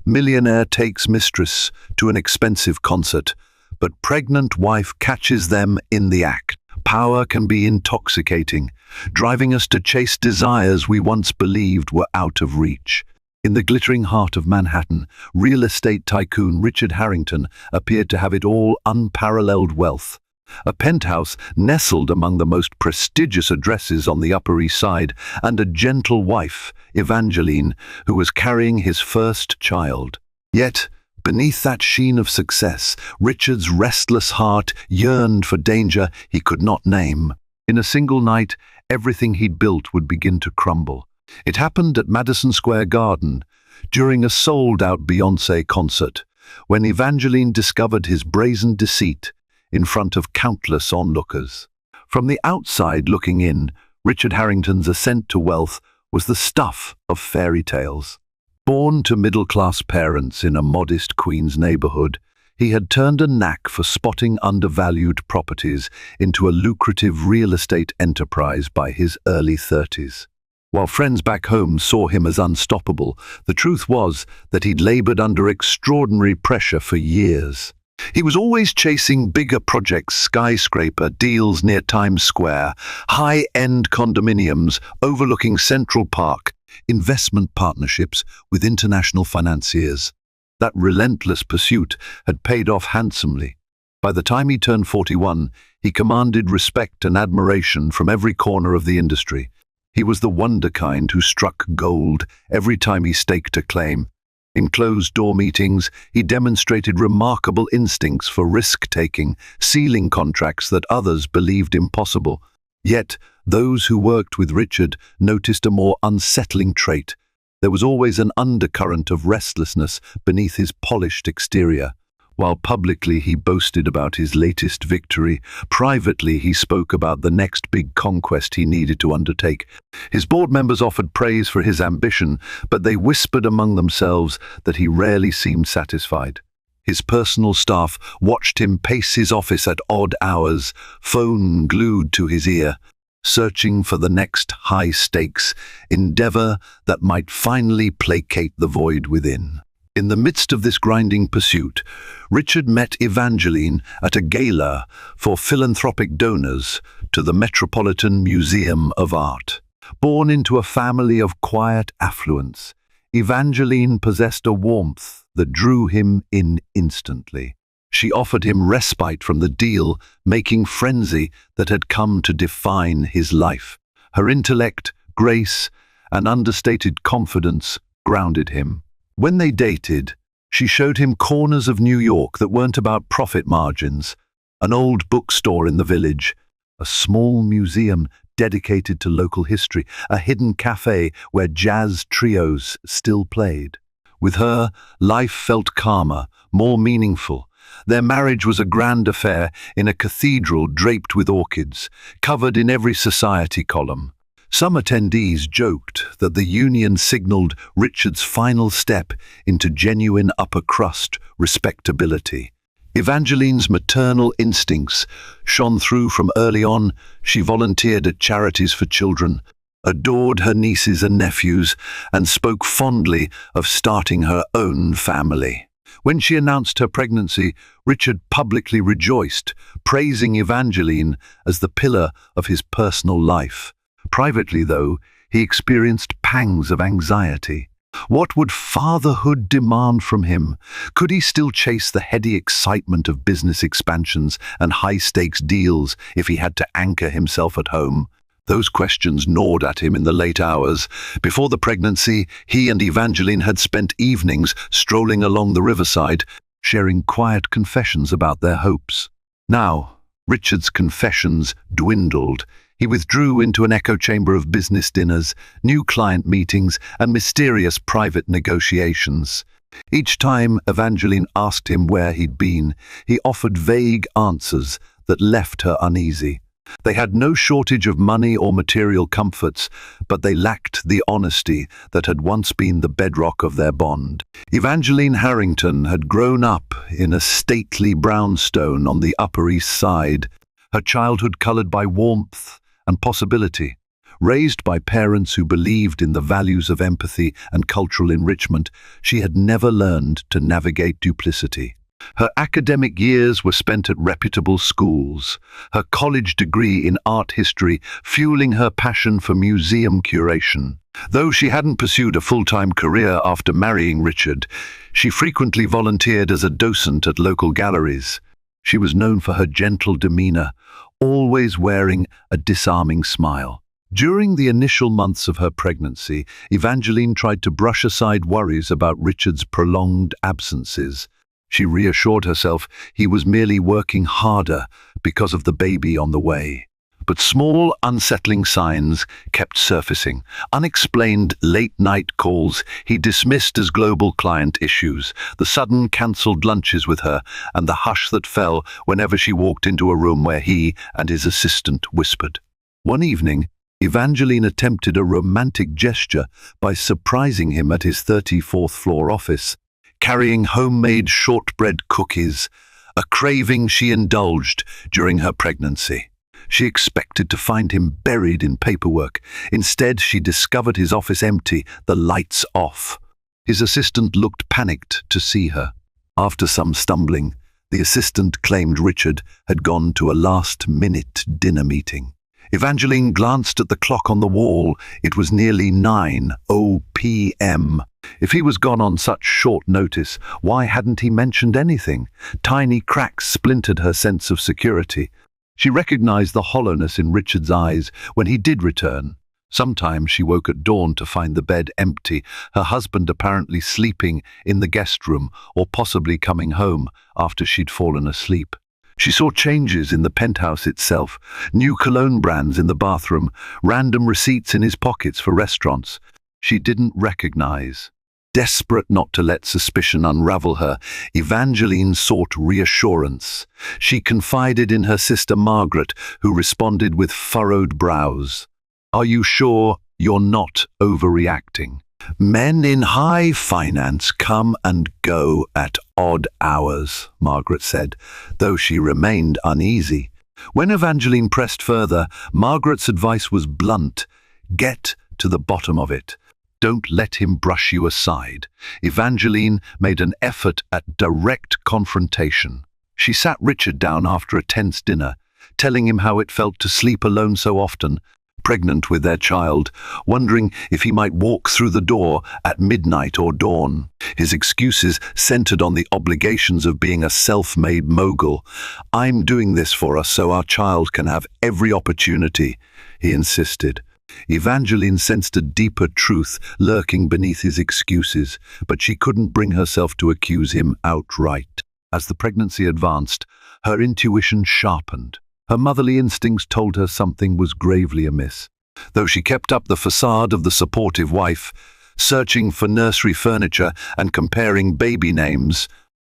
Millionaire takes Mistress to an expensive concert, but pregnant wife catches them in the act. Power can be intoxicating, driving us to chase desires we once believed were out of reach. In the glittering heart of Manhattan, real estate tycoon Richard Harrington appeared to have it all: unparalleled wealth, a penthouse nestled among the most prestigious addresses on the Upper East Side, and a gentle wife, Evangeline, who was carrying his first child. Yet, beneath that sheen of success, Richard's restless heart yearned for danger he could not name. In a single night, everything he'd built would begin to crumble. It happened at Madison Square Garden, during a sold-out Beyoncé concert, when Evangeline discovered his brazen deceit in front of countless onlookers. From the outside looking in, Richard Harrington's ascent to wealth was the stuff of fairy tales. Born to middle-class parents in a modest Queens neighborhood, he had turned a knack for spotting undervalued properties into a lucrative real estate enterprise by his early 30s. While friends back home saw him as unstoppable, the truth was that he'd labored under extraordinary pressure for years. He was always chasing bigger projects: skyscraper deals near Times Square, high-end condominiums overlooking Central Park, investment partnerships with international financiers. That relentless pursuit had paid off handsomely. By the time he turned 41, he commanded respect and admiration from every corner of the industry. He was the wonder kind who struck gold every time he staked a claim. In closed-door meetings, he demonstrated remarkable instincts for risk-taking, sealing contracts that others believed impossible. Yet, those who worked with Richard noticed a more unsettling trait. There was always an undercurrent of restlessness beneath his polished exterior. While publicly he boasted about his latest victory, privately he spoke about the next big conquest he needed to undertake. His board members offered praise for his ambition, but they whispered among themselves that he rarely seemed satisfied. His personal staff watched him pace his office at odd hours, phone glued to his ear, searching for the next high-stakes endeavor that might finally placate the void within. In the midst of this grinding pursuit, Richard met Evangeline at a gala for philanthropic donors to the Metropolitan Museum of Art. Born into a family of quiet affluence, Evangeline possessed a warmth that drew him in instantly. She offered him respite from the deal-making frenzy that had come to define his life. Her intellect, grace, and understated confidence grounded him. When they dated, she showed him corners of New York that weren't about profit margins: an old bookstore in the village, a small museum dedicated to local history, a hidden cafe where jazz trios still played. With her, life felt calmer, more meaningful. Their marriage was a grand affair in a cathedral draped with orchids, covered in every society column. Some attendees joked that the union signaled Richard's final step into genuine upper-crust respectability. Evangeline's maternal instincts shone through from early on. She volunteered at charities for children, adored her nieces and nephews, and spoke fondly of starting her own family. When she announced her pregnancy, Richard publicly rejoiced, praising Evangeline as the pillar of his personal life. Privately, though, he experienced pangs of anxiety. What would fatherhood demand from him? Could he still chase the heady excitement of business expansions and high-stakes deals if he had to anchor himself at home? Those questions gnawed at him in the late hours. Before the pregnancy, he and Evangeline had spent evenings strolling along the riverside, sharing quiet confessions about their hopes. Now, Richard's confessions dwindled. He withdrew into an echo chamber of business dinners, new client meetings, and mysterious private negotiations. Each time Evangeline asked him where he'd been, he offered vague answers that left her uneasy. They had no shortage of money or material comforts, but they lacked the honesty that had once been the bedrock of their bond. Evangeline Harrington had grown up in a stately brownstone on the Upper East Side, her childhood colored by warmth and possibility. Raised by parents who believed in the values of empathy and cultural enrichment, she had never learned to navigate duplicity. Her academic years were spent at reputable schools, her college degree in art history fueling her passion for museum curation. Though she hadn't pursued a full-time career after marrying Richard, she frequently volunteered as a docent at local galleries. She was known for her gentle demeanor, always wearing a disarming smile. During the initial months of her pregnancy, Evangeline tried to brush aside worries about Richard's prolonged absences. She reassured herself he was merely working harder because of the baby on the way. But small, unsettling signs kept surfacing. Unexplained late-night calls he dismissed as global client issues, the sudden cancelled lunches with her, and the hush that fell whenever she walked into a room where he and his assistant whispered. One evening, Evangeline attempted a romantic gesture by surprising him at his 34th floor office, carrying homemade shortbread cookies, a craving she indulged during her pregnancy. She expected to find him buried in paperwork. Instead, she discovered his office empty, the lights off. His assistant looked panicked to see her. After some stumbling, the assistant claimed Richard had gone to a last-minute dinner meeting. Evangeline glanced at the clock on the wall. It was nearly 9:00 p.m. If he was gone on such short notice, why hadn't he mentioned anything? Tiny cracks splintered her sense of security. She recognized the hollowness in Richard's eyes when he did return. Sometimes she woke at dawn to find the bed empty, her husband apparently sleeping in the guest room or possibly coming home after she'd fallen asleep. She saw changes in the penthouse itself, new cologne brands in the bathroom, random receipts in his pockets for restaurants she didn't recognize. Desperate not to let suspicion unravel her, Evangeline sought reassurance. She confided in her sister Margaret, who responded with furrowed brows. "Are you sure you're not overreacting? Men in high finance come and go at odd hours," Margaret said, though she remained uneasy. When Evangeline pressed further, Margaret's advice was blunt. Get to the bottom of it. Don't let him brush you aside. Evangeline made an effort at direct confrontation. She sat Richard down after a tense dinner, telling him how it felt to sleep alone so often, pregnant with their child, wondering if he might walk through the door at midnight or dawn. His excuses centered on the obligations of being a self-made mogul. "I'm doing this for us so our child can have every opportunity," he insisted. Evangeline sensed a deeper truth lurking beneath his excuses, but she couldn't bring herself to accuse him outright. As the pregnancy advanced, her intuition sharpened. Her motherly instincts told her something was gravely amiss. Though she kept up the facade of the supportive wife, searching for nursery furniture and comparing baby names,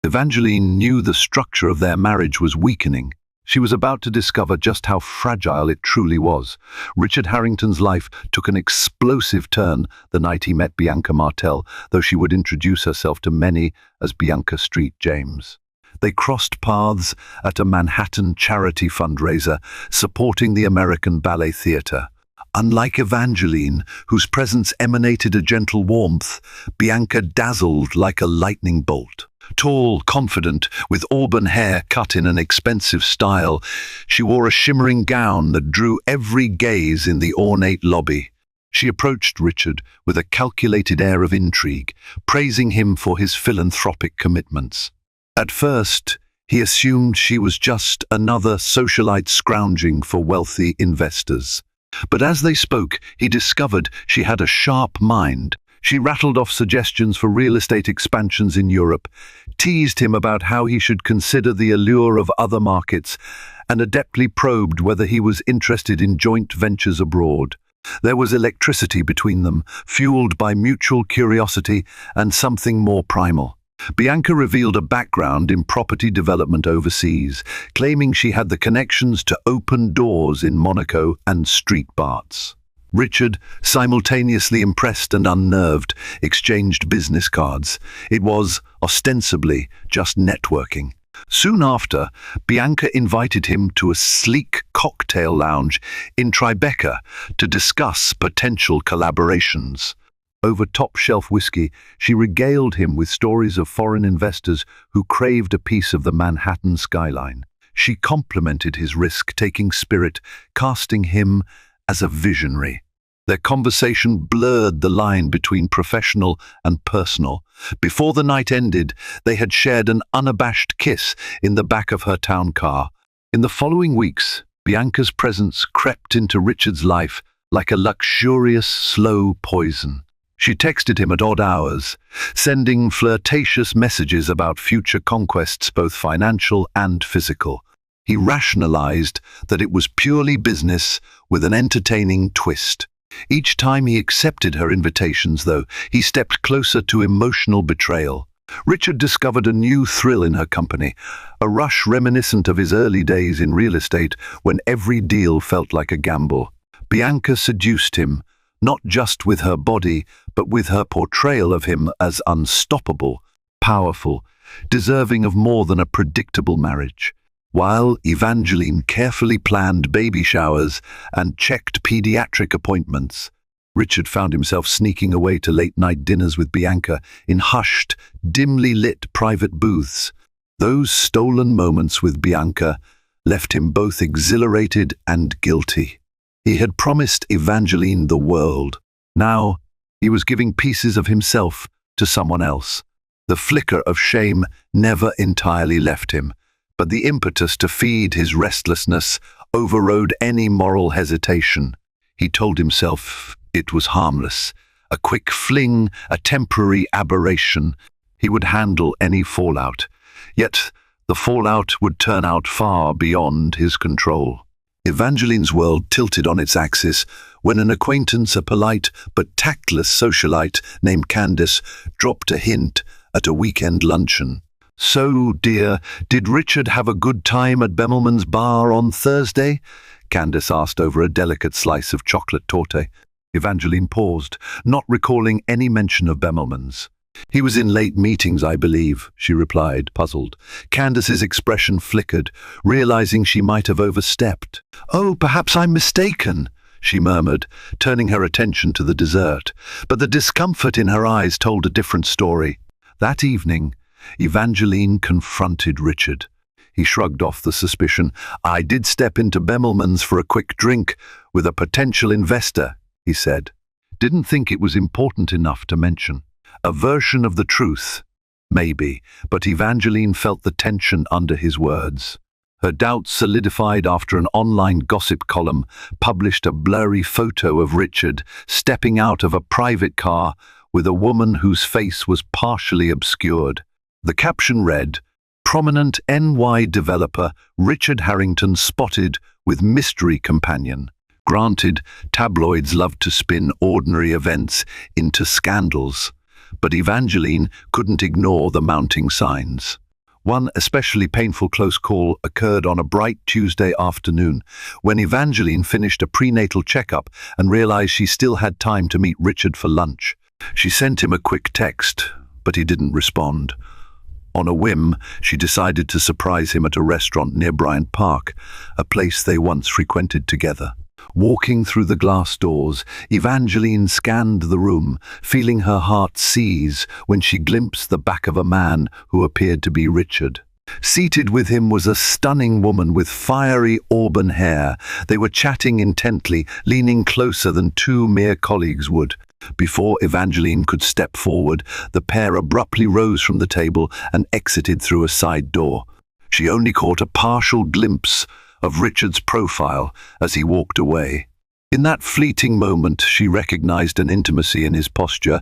Evangeline knew the structure of their marriage was weakening. She was about to discover just how fragile it truly was. Richard Harrington's life took an explosive turn the night he met Bianca Martel, though she would introduce herself to many as Bianca Street James. They crossed paths at a Manhattan charity fundraiser supporting the American Ballet Theatre. Unlike Evangeline, whose presence emanated a gentle warmth, Bianca dazzled like a lightning bolt. Tall, confident, with auburn hair cut in an expensive style, she wore a shimmering gown that drew every gaze in the ornate lobby. She approached Richard with a calculated air of intrigue, praising him for his philanthropic commitments. At first, he assumed she was just another socialite scrounging for wealthy investors. But as they spoke, he discovered she had a sharp mind. She rattled off suggestions for real estate expansions in Europe, teased him about how he should consider the allure of other markets, and adeptly probed whether he was interested in joint ventures abroad. There was electricity between them, fueled by mutual curiosity and something more primal. Bianca revealed a background in property development overseas, claiming she had the connections to open doors in Monaco and street Barts. Richard, simultaneously impressed and unnerved, exchanged business cards. It was, ostensibly, just networking. Soon after, Bianca invited him to a sleek cocktail lounge in Tribeca to discuss potential collaborations. Over top-shelf whiskey, she regaled him with stories of foreign investors who craved a piece of the Manhattan skyline. She complimented his risk-taking spirit, casting him as a visionary. Their conversation blurred the line between professional and personal. Before the night ended, they had shared an unabashed kiss in the back of her town car. In the following weeks, Bianca's presence crept into Richard's life like a luxurious, slow poison. She texted him at odd hours, sending flirtatious messages about future conquests, both financial and physical. He rationalized that it was purely business with an entertaining twist. Each time he accepted her invitations, though, he stepped closer to emotional betrayal. Richard discovered a new thrill in her company, a rush reminiscent of his early days in real estate when every deal felt like a gamble. Bianca seduced him, not just with her body, but with her portrayal of him as unstoppable, powerful, deserving of more than a predictable marriage. While Evangeline carefully planned baby showers and checked pediatric appointments, Richard found himself sneaking away to late-night dinners with Bianca in hushed, dimly lit private booths. Those stolen moments with Bianca left him both exhilarated and guilty. He had promised Evangeline the world. Now, he was giving pieces of himself to someone else. The flicker of shame never entirely left him, but the impetus to feed his restlessness overrode any moral hesitation. He told himself it was harmless, a quick fling, a temporary aberration. He would handle any fallout. Yet, the fallout would turn out far beyond his control. Evangeline's world tilted on its axis when an acquaintance, a polite but tactless socialite named Candace, dropped a hint at a weekend luncheon. "So, dear, did Richard have a good time at Bemelman's bar on Thursday?" Candace asked over a delicate slice of chocolate torte. Evangeline paused, not recalling any mention of Bemelman's. "He was in late meetings, I believe," she replied, puzzled. Candace's expression flickered, realizing she might have overstepped. "Oh, perhaps I'm mistaken," she murmured, turning her attention to the dessert. But the discomfort in her eyes told a different story. That evening, Evangeline confronted Richard. He shrugged off the suspicion. "I did step into Bemelman's for a quick drink with a potential investor," he said. Didn't think it was important enough to mention. A version of the truth, maybe, but Evangeline felt the tension under his words. Her doubts solidified after an online gossip column published a blurry photo of Richard stepping out of a private car with a woman whose face was partially obscured. The caption read, "Prominent NY developer Richard Harrington spotted with mystery companion." Granted, tabloids love to spin ordinary events into scandals, but Evangeline couldn't ignore the mounting signs. One especially painful close call occurred on a bright Tuesday afternoon when Evangeline finished a prenatal checkup and realized she still had time to meet Richard for lunch. She sent him a quick text, but he didn't respond. On a whim, she decided to surprise him at a restaurant near Bryant Park, a place they once frequented together. Walking through the glass doors, Evangeline scanned the room, feeling her heart seize when she glimpsed the back of a man who appeared to be Richard. Seated with him was a stunning woman with fiery auburn hair. They were chatting intently, leaning closer than two mere colleagues would. Before Evangeline could step forward, the pair abruptly rose from the table and exited through a side door. She only caught a partial glimpse of Richard's profile as he walked away. In that fleeting moment, she recognized an intimacy in his posture,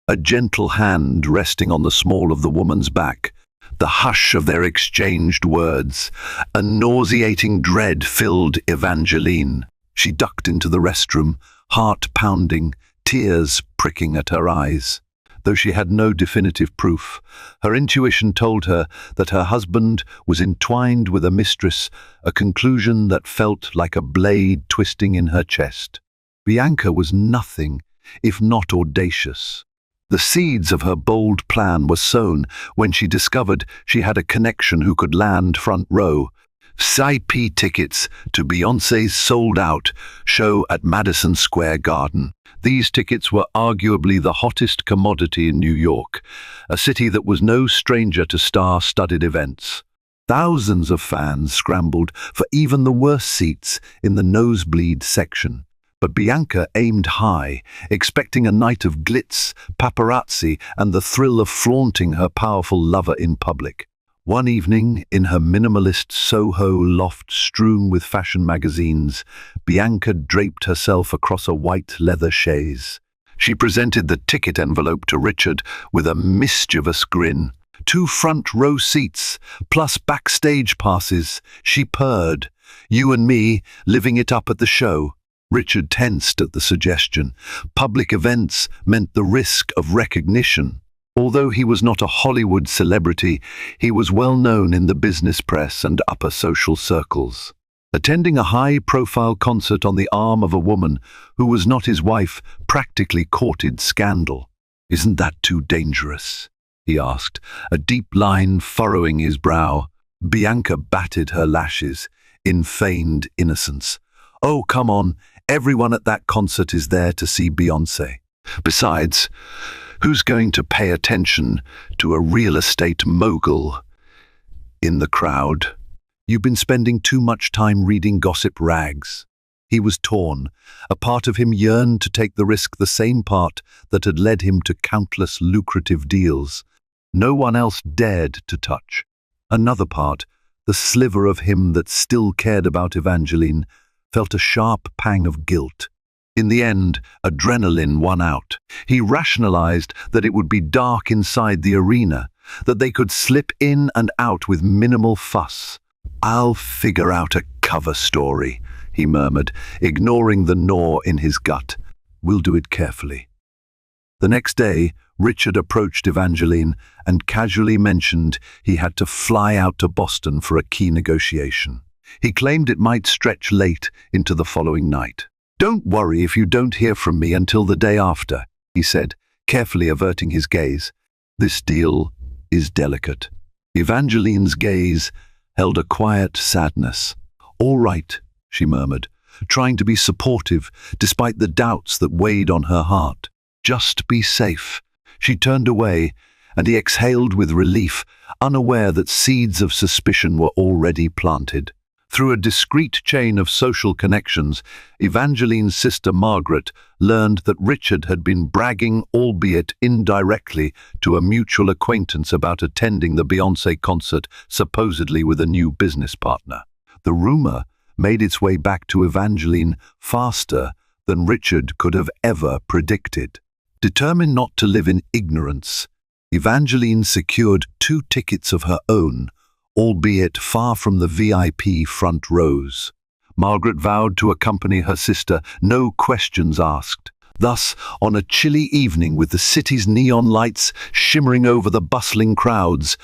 a gentle hand resting on the small of the woman's back, the hush of their exchanged words. A nauseating dread filled Evangeline. She ducked into the restroom, heart pounding, tears pricking at her eyes. Though she had no definitive proof, her intuition told her that her husband was entwined with a mistress, a conclusion that felt like a blade twisting in her chest. Bianca was nothing if not audacious. The seeds of her bold plan were sown when she discovered she had a connection who could land front row. VIP tickets to Beyoncé's sold-out show at Madison Square Garden. These tickets were arguably the hottest commodity in New York, a city that was no stranger to star-studded events. Thousands of fans scrambled for even the worst seats in the nosebleed section. But Bianca aimed high, expecting a night of glitz, paparazzi, and the thrill of flaunting her powerful lover in public. One evening, in her minimalist Soho loft strewn with fashion magazines, Bianca draped herself across a white leather chaise. She presented the ticket envelope to Richard with a mischievous grin. 2 front-row seats, plus backstage passes, she purred. You and me, living it up at the show. Richard tensed at the suggestion. Public events meant the risk of recognition. Although he was not a Hollywood celebrity, he was well known in the business press and upper social circles. Attending a high-profile concert on the arm of a woman who was not his wife practically courted scandal. "Isn't that too dangerous?" he asked, a deep line furrowing his brow. Bianca batted her lashes in feigned innocence. "Oh, come on, everyone at that concert is there to see Beyoncé. Besides, who's going to pay attention to a real estate mogul in the crowd? You've been spending too much time reading gossip rags." He was torn. A part of him yearned to take the risk, the same part that had led him to countless lucrative deals no one else dared to touch. Another part, the sliver of him that still cared about Evangeline, felt a sharp pang of guilt. In the end, adrenaline won out. He rationalized that it would be dark inside the arena, that they could slip in and out with minimal fuss. "I'll figure out a cover story," he murmured, ignoring the gnaw in his gut. "We'll do it carefully." The next day, Richard approached Evangeline and casually mentioned he had to fly out to Boston for a key negotiation. He claimed it might stretch late into the following night. "Don't worry if you don't hear from me until the day after," he said, carefully averting his gaze. "This deal is delicate." Evangeline's gaze held a quiet sadness. "All right," she murmured, trying to be supportive despite the doubts that weighed on her heart. "Just be safe." She turned away, and he exhaled with relief, unaware that seeds of suspicion were already planted. Through a discreet chain of social connections, Evangeline's sister Margaret learned that Richard had been bragging, albeit indirectly, to a mutual acquaintance about attending the Beyoncé concert, supposedly with a new business partner. The rumor made its way back to Evangeline faster than Richard could have ever predicted. Determined not to live in ignorance, Evangeline secured 2 tickets of her own, albeit far from the VIP front rows. Margaret vowed to accompany her sister, no questions asked. Thus, on a chilly evening with the city's neon lights shimmering over the bustling crowds,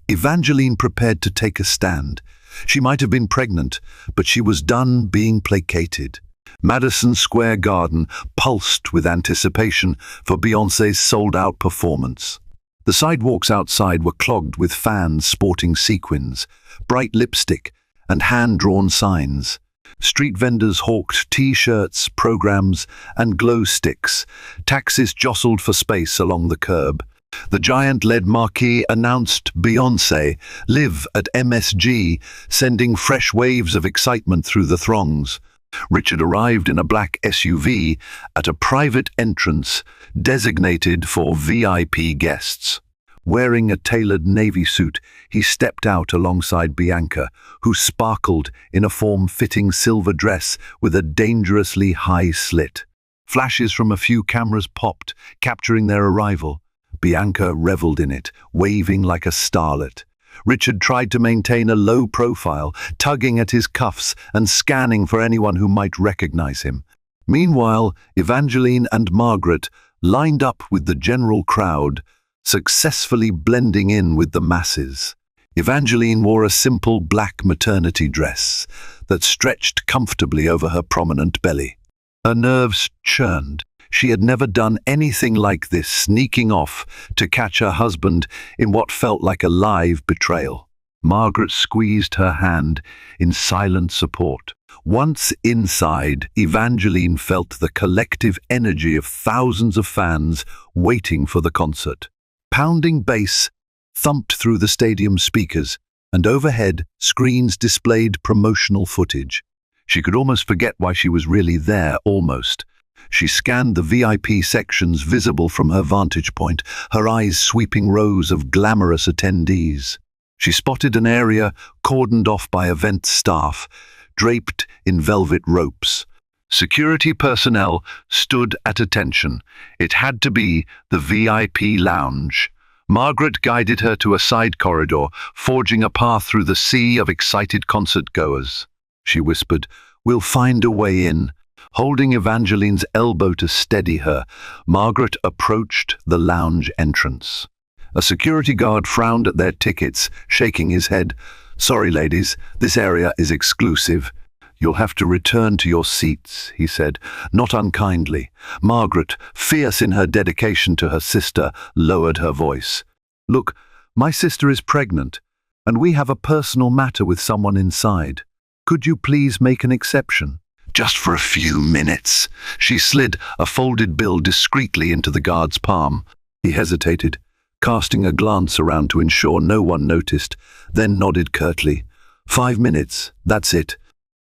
Evangeline prepared to take a stand. She might have been pregnant, but she was done being placated. Madison Square Garden pulsed with anticipation for Beyoncé's sold-out performance. The sidewalks outside were clogged with fans sporting sequins, bright lipstick, and hand-drawn signs. Street vendors hawked T-shirts, programs, and glow sticks. Taxis jostled for space along the curb. The giant LED marquee announced Beyoncé live at MSG, sending fresh waves of excitement through the throngs. Richard arrived in a black SUV at a private entrance designated for VIP guests. Wearing a tailored navy suit, he stepped out alongside Bianca, who sparkled in a form-fitting silver dress with a dangerously high slit. Flashes from a few cameras popped, capturing their arrival. Bianca reveled in it, waving like a starlet. Richard tried to maintain a low profile, tugging at his cuffs and scanning for anyone who might recognize him. Meanwhile, Evangeline and Margaret lined up with the general crowd, successfully blending in with the masses. Evangeline wore a simple black maternity dress that stretched comfortably over her prominent belly. Her nerves churned. She had never done anything like this, sneaking off to catch her husband in what felt like a live betrayal. Margaret squeezed her hand in silent support. Once inside, Evangeline felt the collective energy of thousands of fans waiting for the concert. Pounding bass thumped through the stadium speakers, and overhead, screens displayed promotional footage. She could almost forget why she was really there, almost. She scanned the VIP sections visible from her vantage point, her eyes sweeping rows of glamorous attendees. She spotted an area cordoned off by event staff, draped in velvet ropes. Security personnel stood at attention. It had to be the VIP lounge. Margaret guided her to a side corridor, forging a path through the sea of excited concert-goers. She whispered, "We'll find a way in." Holding Evangeline's elbow to steady her, Margaret approached the lounge entrance. A security guard frowned at their tickets, shaking his head. "Sorry, ladies, this area is exclusive. You'll have to return to your seats," he said, not unkindly. Margaret, fierce in her dedication to her sister, lowered her voice. "Look, my sister is pregnant, and we have a personal matter with someone inside. Could you please make an exception?" "Just for a few minutes." She slid a folded bill discreetly into the guard's palm. He hesitated, casting a glance around to ensure no one noticed, then nodded curtly. 5 minutes, that's it."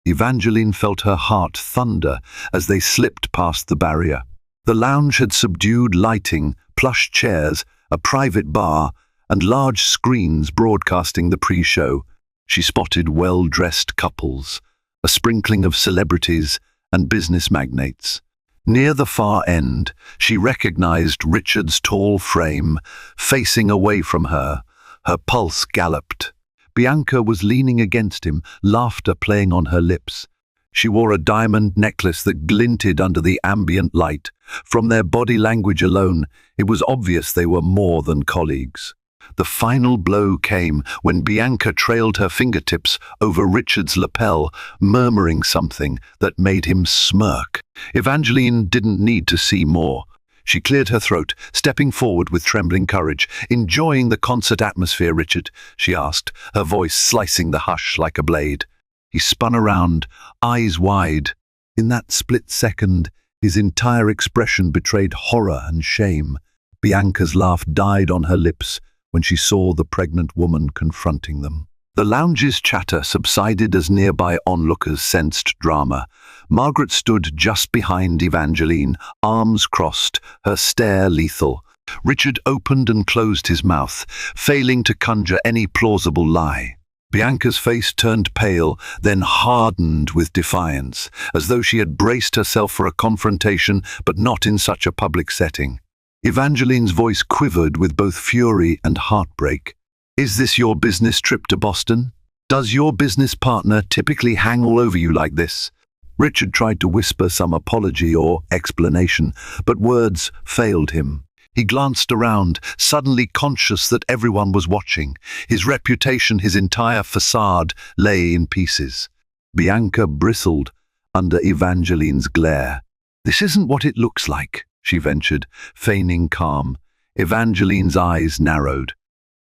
Evangeline felt her heart thunder as they slipped past the barrier. The lounge had subdued lighting, plush chairs, a private bar, and large screens broadcasting the pre-show. She spotted well-dressed couples, a sprinkling of celebrities and business magnates. Near the far end, she recognized Richard's tall frame, facing away from her. Her pulse galloped. Bianca was leaning against him, laughter playing on her lips. She wore a diamond necklace that glinted under the ambient light. From their body language alone, it was obvious they were more than colleagues. The final blow came when Bianca trailed her fingertips over Richard's lapel, murmuring something that made him smirk. Evangeline didn't need to see more. She cleared her throat, stepping forward with trembling courage. "Enjoying the concert atmosphere, Richard?" she asked, her voice slicing the hush like a blade. He spun around, eyes wide. In that split second, his entire expression betrayed horror and shame. Bianca's laugh died on her lips when she saw the pregnant woman confronting them. The lounge's chatter subsided as nearby onlookers sensed drama. Margaret stood just behind Evangeline, arms crossed, her stare lethal. Richard opened and closed his mouth, failing to conjure any plausible lie. Bianca's face turned pale, then hardened with defiance, as though she had braced herself for a confrontation, but not in such a public setting. Evangeline's voice quivered with both fury and heartbreak. "Is this your business trip to Boston? Does your business partner typically hang all over you like this?" Richard tried to whisper some apology or explanation, but words failed him. He glanced around, suddenly conscious that everyone was watching. His reputation, his entire facade, lay in pieces. Bianca bristled under Evangeline's glare. "This isn't what it looks like," she ventured, feigning calm. Evangeline's eyes narrowed.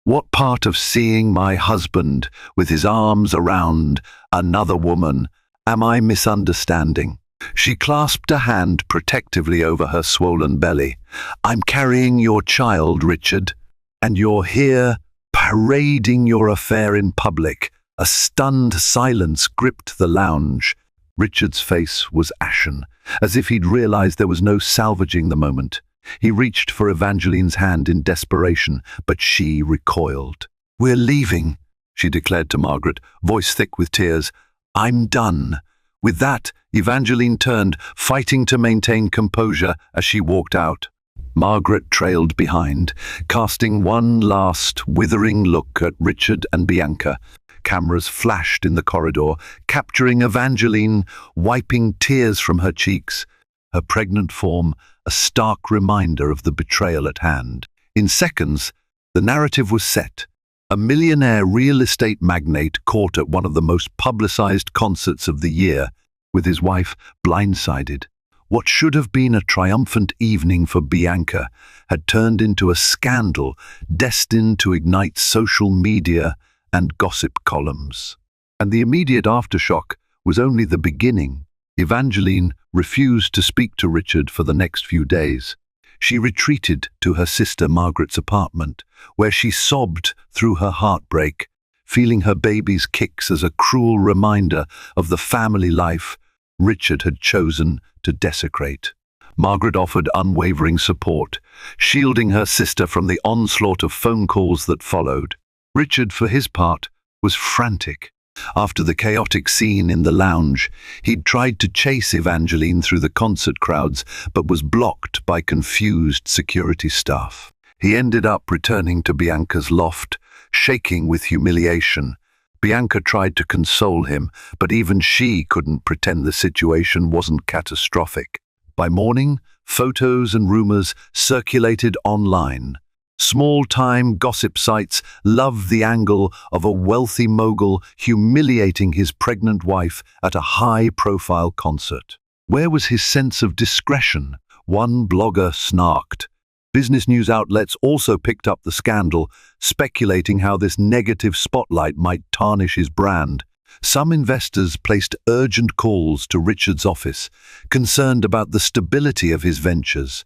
"What part of seeing my husband with his arms around another woman am I misunderstanding?" She clasped a hand protectively over her swollen belly. "I'm carrying your child, Richard, and you're here parading your affair in public." A stunned silence gripped the lounge. Richard's face was ashen, as if he'd realized there was no salvaging the moment. He reached for Evangeline's hand in desperation, but she recoiled. "We're leaving," she declared to Margaret, voice thick with tears. "I'm done." With that, Evangeline turned, fighting to maintain composure as she walked out. Margaret trailed behind, casting one last withering look at Richard and Bianca. Cameras flashed in the corridor, capturing Evangeline, wiping tears from her cheeks, her pregnant form a stark reminder of the betrayal at hand. In seconds, the narrative was set. A millionaire real estate magnate caught at one of the most publicized concerts of the year, with his wife blindsided. What should have been a triumphant evening for Bianca had turned into a scandal destined to ignite social media and gossip columns. And the immediate aftershock was only the beginning. Evangeline refused to speak to Richard for the next few days. She retreated to her sister Margaret's apartment, where she sobbed through her heartbreak, feeling her baby's kicks as a cruel reminder of the family life Richard had chosen to desecrate. Margaret offered unwavering support, shielding her sister from the onslaught of phone calls that followed. Richard, for his part, was frantic. After the chaotic scene in the lounge, he'd tried to chase Evangeline through the concert crowds, but was blocked by confused security staff. He ended up returning to Bianca's loft, shaking with humiliation. Bianca tried to console him, but even she couldn't pretend the situation wasn't catastrophic. By morning, photos and rumors circulated online. Small-time gossip sites loved the angle of a wealthy mogul humiliating his pregnant wife at a high-profile concert. Where was his sense of discretion? One blogger snarked. Business news outlets also picked up the scandal, speculating how this negative spotlight might tarnish his brand. Some investors placed urgent calls to Richard's office, concerned about the stability of his ventures.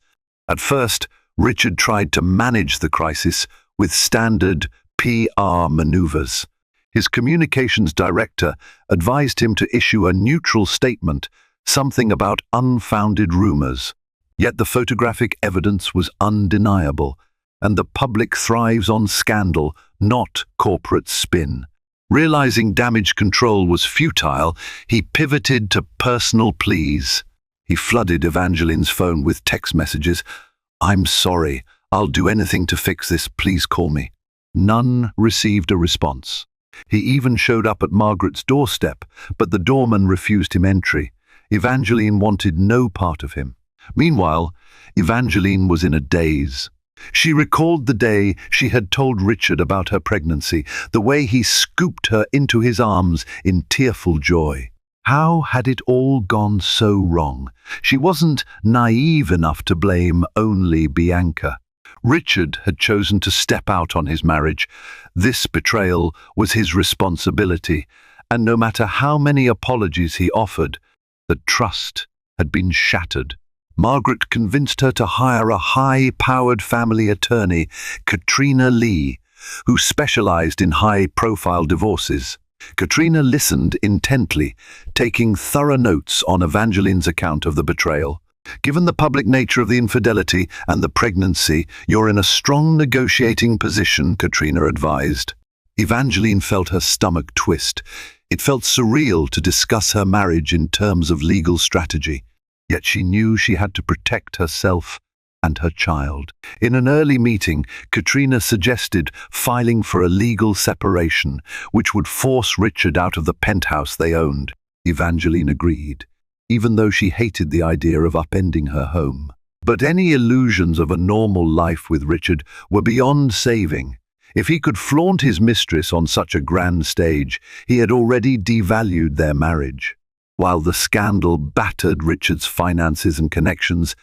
At first, Richard tried to manage the crisis with standard PR maneuvers. His communications director advised him to issue a neutral statement, something about unfounded rumors. Yet the photographic evidence was undeniable, and the public thrives on scandal, not corporate spin. Realizing damage control was futile, he pivoted to personal pleas. He flooded Evangeline's phone with text messages. "I'm sorry. I'll do anything to fix this. Please call me." None received a response. He even showed up at Margaret's doorstep, but the doorman refused him entry. Evangeline wanted no part of him. Meanwhile, Evangeline was in a daze. She recalled the day she had told Richard about her pregnancy, the way he scooped her into his arms in tearful joy. How had it all gone so wrong? She wasn't naive enough to blame only Bianca. Richard had chosen to step out on his marriage. This betrayal was his responsibility, and no matter how many apologies he offered, the trust had been shattered. Margaret convinced her to hire a high-powered family attorney, Katrina Lee, who specialized in high-profile divorces. Katrina listened intently, taking thorough notes on Evangeline's account of the betrayal. "Given the public nature of the infidelity and the pregnancy, you're in a strong negotiating position," Katrina advised. Evangeline felt her stomach twist. It felt surreal to discuss her marriage in terms of legal strategy. Yet she knew she had to protect herself and her child. In an early meeting, Katrina suggested filing for a legal separation, which would force Richard out of the penthouse they owned. Evangeline agreed, even though she hated the idea of upending her home. But any illusions of a normal life with Richard were beyond saving. If he could flaunt his mistress on such a grand stage, he had already devalued their marriage. While the scandal battered Richard's finances and connections,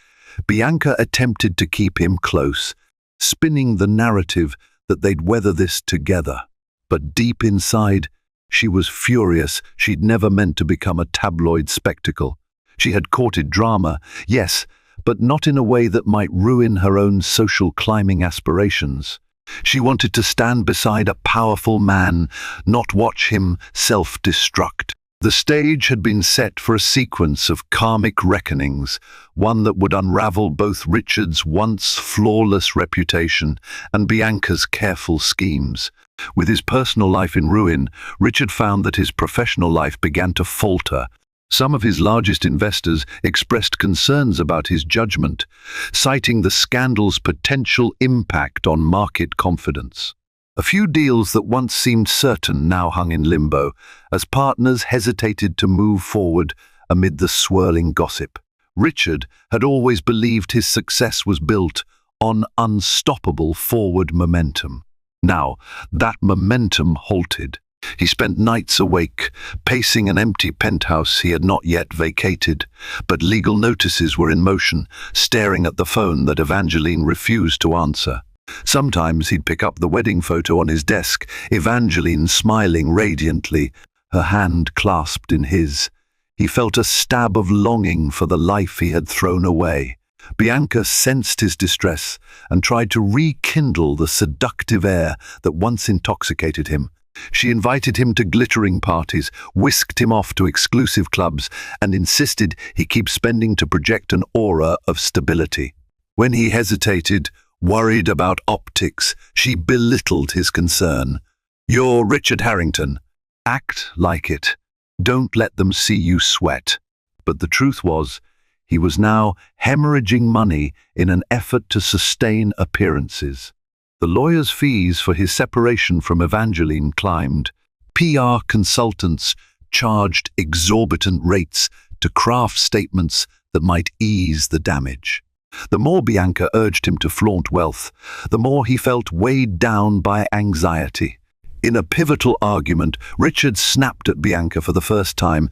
Bianca attempted to keep him close, spinning the narrative that they'd weather this together. But deep inside, she was furious. She'd never meant to become a tabloid spectacle. She had courted drama, yes, but not in a way that might ruin her own social climbing aspirations. She wanted to stand beside a powerful man, not watch him self-destruct. The stage had been set for a sequence of karmic reckonings, one that would unravel both Richard's once flawless reputation and Bianca's careful schemes. With his personal life in ruin, Richard found that his professional life began to falter. Some of his largest investors expressed concerns about his judgment, citing the scandal's potential impact on market confidence. A few deals that once seemed certain now hung in limbo, as partners hesitated to move forward amid the swirling gossip. Richard had always believed his success was built on unstoppable forward momentum. Now, that momentum halted. He spent nights awake, pacing an empty penthouse he had not yet vacated, but legal notices were in motion, staring at the phone that Evangeline refused to answer. Sometimes he'd pick up the wedding photo on his desk, Evangeline smiling radiantly, her hand clasped in his. He felt a stab of longing for the life he had thrown away. Bianca sensed his distress and tried to rekindle the seductive air that once intoxicated him. She invited him to glittering parties, whisked him off to exclusive clubs, and insisted he keep spending to project an aura of stability. When he hesitated, worried about optics, she belittled his concern. "You're Richard Harrington. Act like it. Don't let them see you sweat." But the truth was, he was now hemorrhaging money in an effort to sustain appearances. The lawyer's fees for his separation from Evangeline climbed. PR consultants charged exorbitant rates to craft statements that might ease the damage. The more Bianca urged him to flaunt wealth, the more he felt weighed down by anxiety. In a pivotal argument, Richard snapped at Bianca for the first time.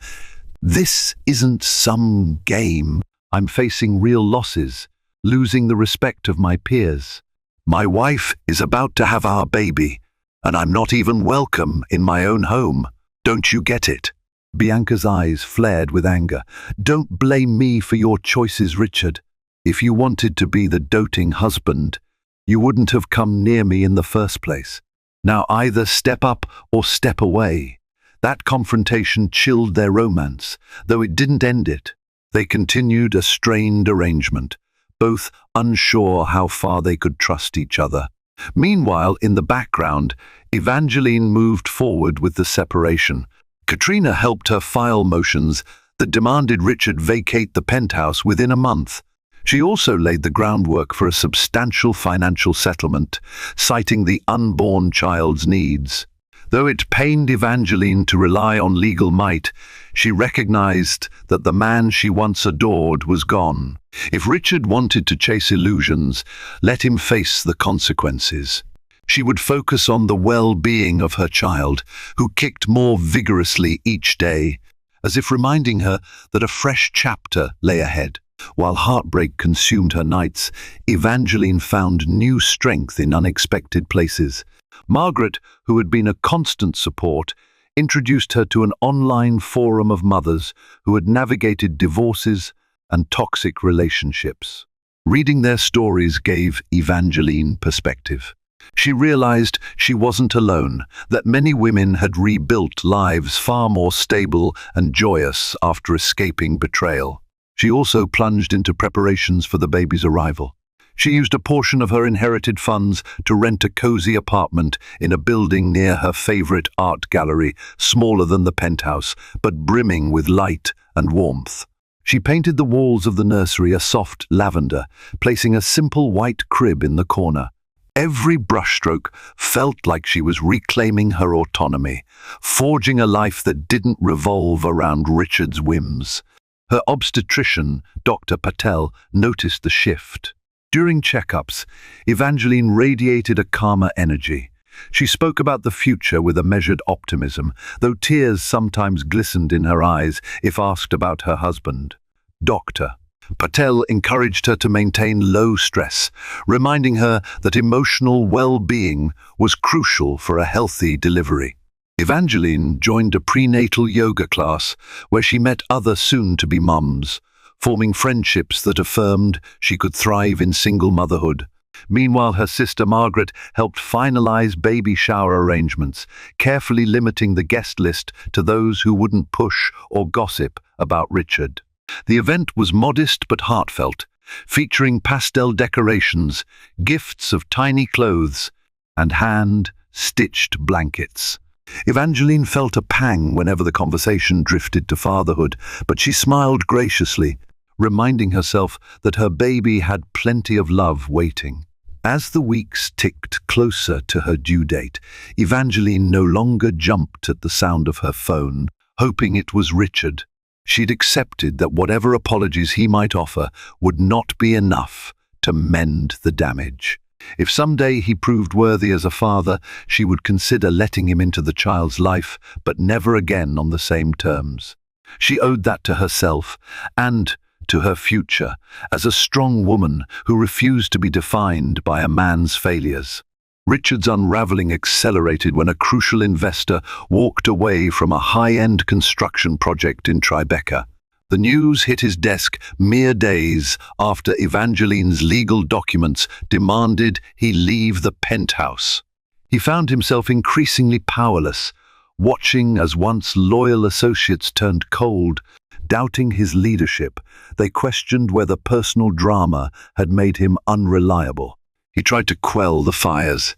"This isn't some game. I'm facing real losses, losing the respect of my peers. My wife is about to have our baby, and I'm not even welcome in my own home. Don't you get it?" Bianca's eyes flared with anger. "Don't blame me for your choices, Richard. If you wanted to be the doting husband, you wouldn't have come near me in the first place. Now either step up or step away." That confrontation chilled their romance, though it didn't end it. They continued a strained arrangement, both unsure how far they could trust each other. Meanwhile, in the background, Evangeline moved forward with the separation. Katrina helped her file motions that demanded Richard vacate the penthouse within a month. She also laid the groundwork for a substantial financial settlement, citing the unborn child's needs. Though it pained Evangeline to rely on legal might, she recognized that the man she once adored was gone. If Richard wanted to chase illusions, let him face the consequences. She would focus on the well-being of her child, who kicked more vigorously each day, as if reminding her that a fresh chapter lay ahead. While heartbreak consumed her nights, Evangeline found new strength in unexpected places. Margaret, who had been a constant support, introduced her to an online forum of mothers who had navigated divorces and toxic relationships. Reading their stories gave Evangeline perspective. She realized she wasn't alone, that many women had rebuilt lives far more stable and joyous after escaping betrayal. She also plunged into preparations for the baby's arrival. She used a portion of her inherited funds to rent a cozy apartment in a building near her favorite art gallery, smaller than the penthouse, but brimming with light and warmth. She painted the walls of the nursery a soft lavender, placing a simple white crib in the corner. Every brushstroke felt like she was reclaiming her autonomy, forging a life that didn't revolve around Richard's whims. Her obstetrician, Dr. Patel, noticed the shift. During checkups, Evangeline radiated a calmer energy. She spoke about the future with a measured optimism, though tears sometimes glistened in her eyes if asked about her husband. Dr. Patel encouraged her to maintain low stress, reminding her that emotional well-being was crucial for a healthy delivery. Evangeline joined a prenatal yoga class where she met other soon-to-be mums, forming friendships that affirmed she could thrive in single motherhood. Meanwhile, her sister Margaret helped finalize baby shower arrangements, carefully limiting the guest list to those who wouldn't push or gossip about Richard. The event was modest but heartfelt, featuring pastel decorations, gifts of tiny clothes, and hand-stitched blankets. Evangeline felt a pang whenever the conversation drifted to fatherhood, but she smiled graciously, reminding herself that her baby had plenty of love waiting. As the weeks ticked closer to her due date, Evangeline no longer jumped at the sound of her phone, hoping it was Richard. She'd accepted that whatever apologies he might offer would not be enough to mend the damage. If someday he proved worthy as a father, she would consider letting him into the child's life, but never again on the same terms. She owed that to herself and to her future as a strong woman who refused to be defined by a man's failures. Richard's unraveling accelerated when a crucial investor walked away from a high-end construction project in Tribeca. The news hit his desk mere days after Evangeline's legal documents demanded he leave the penthouse. He found himself increasingly powerless, watching as once loyal associates turned cold. Doubting his leadership, they questioned whether personal drama had made him unreliable. He tried to quell the fires.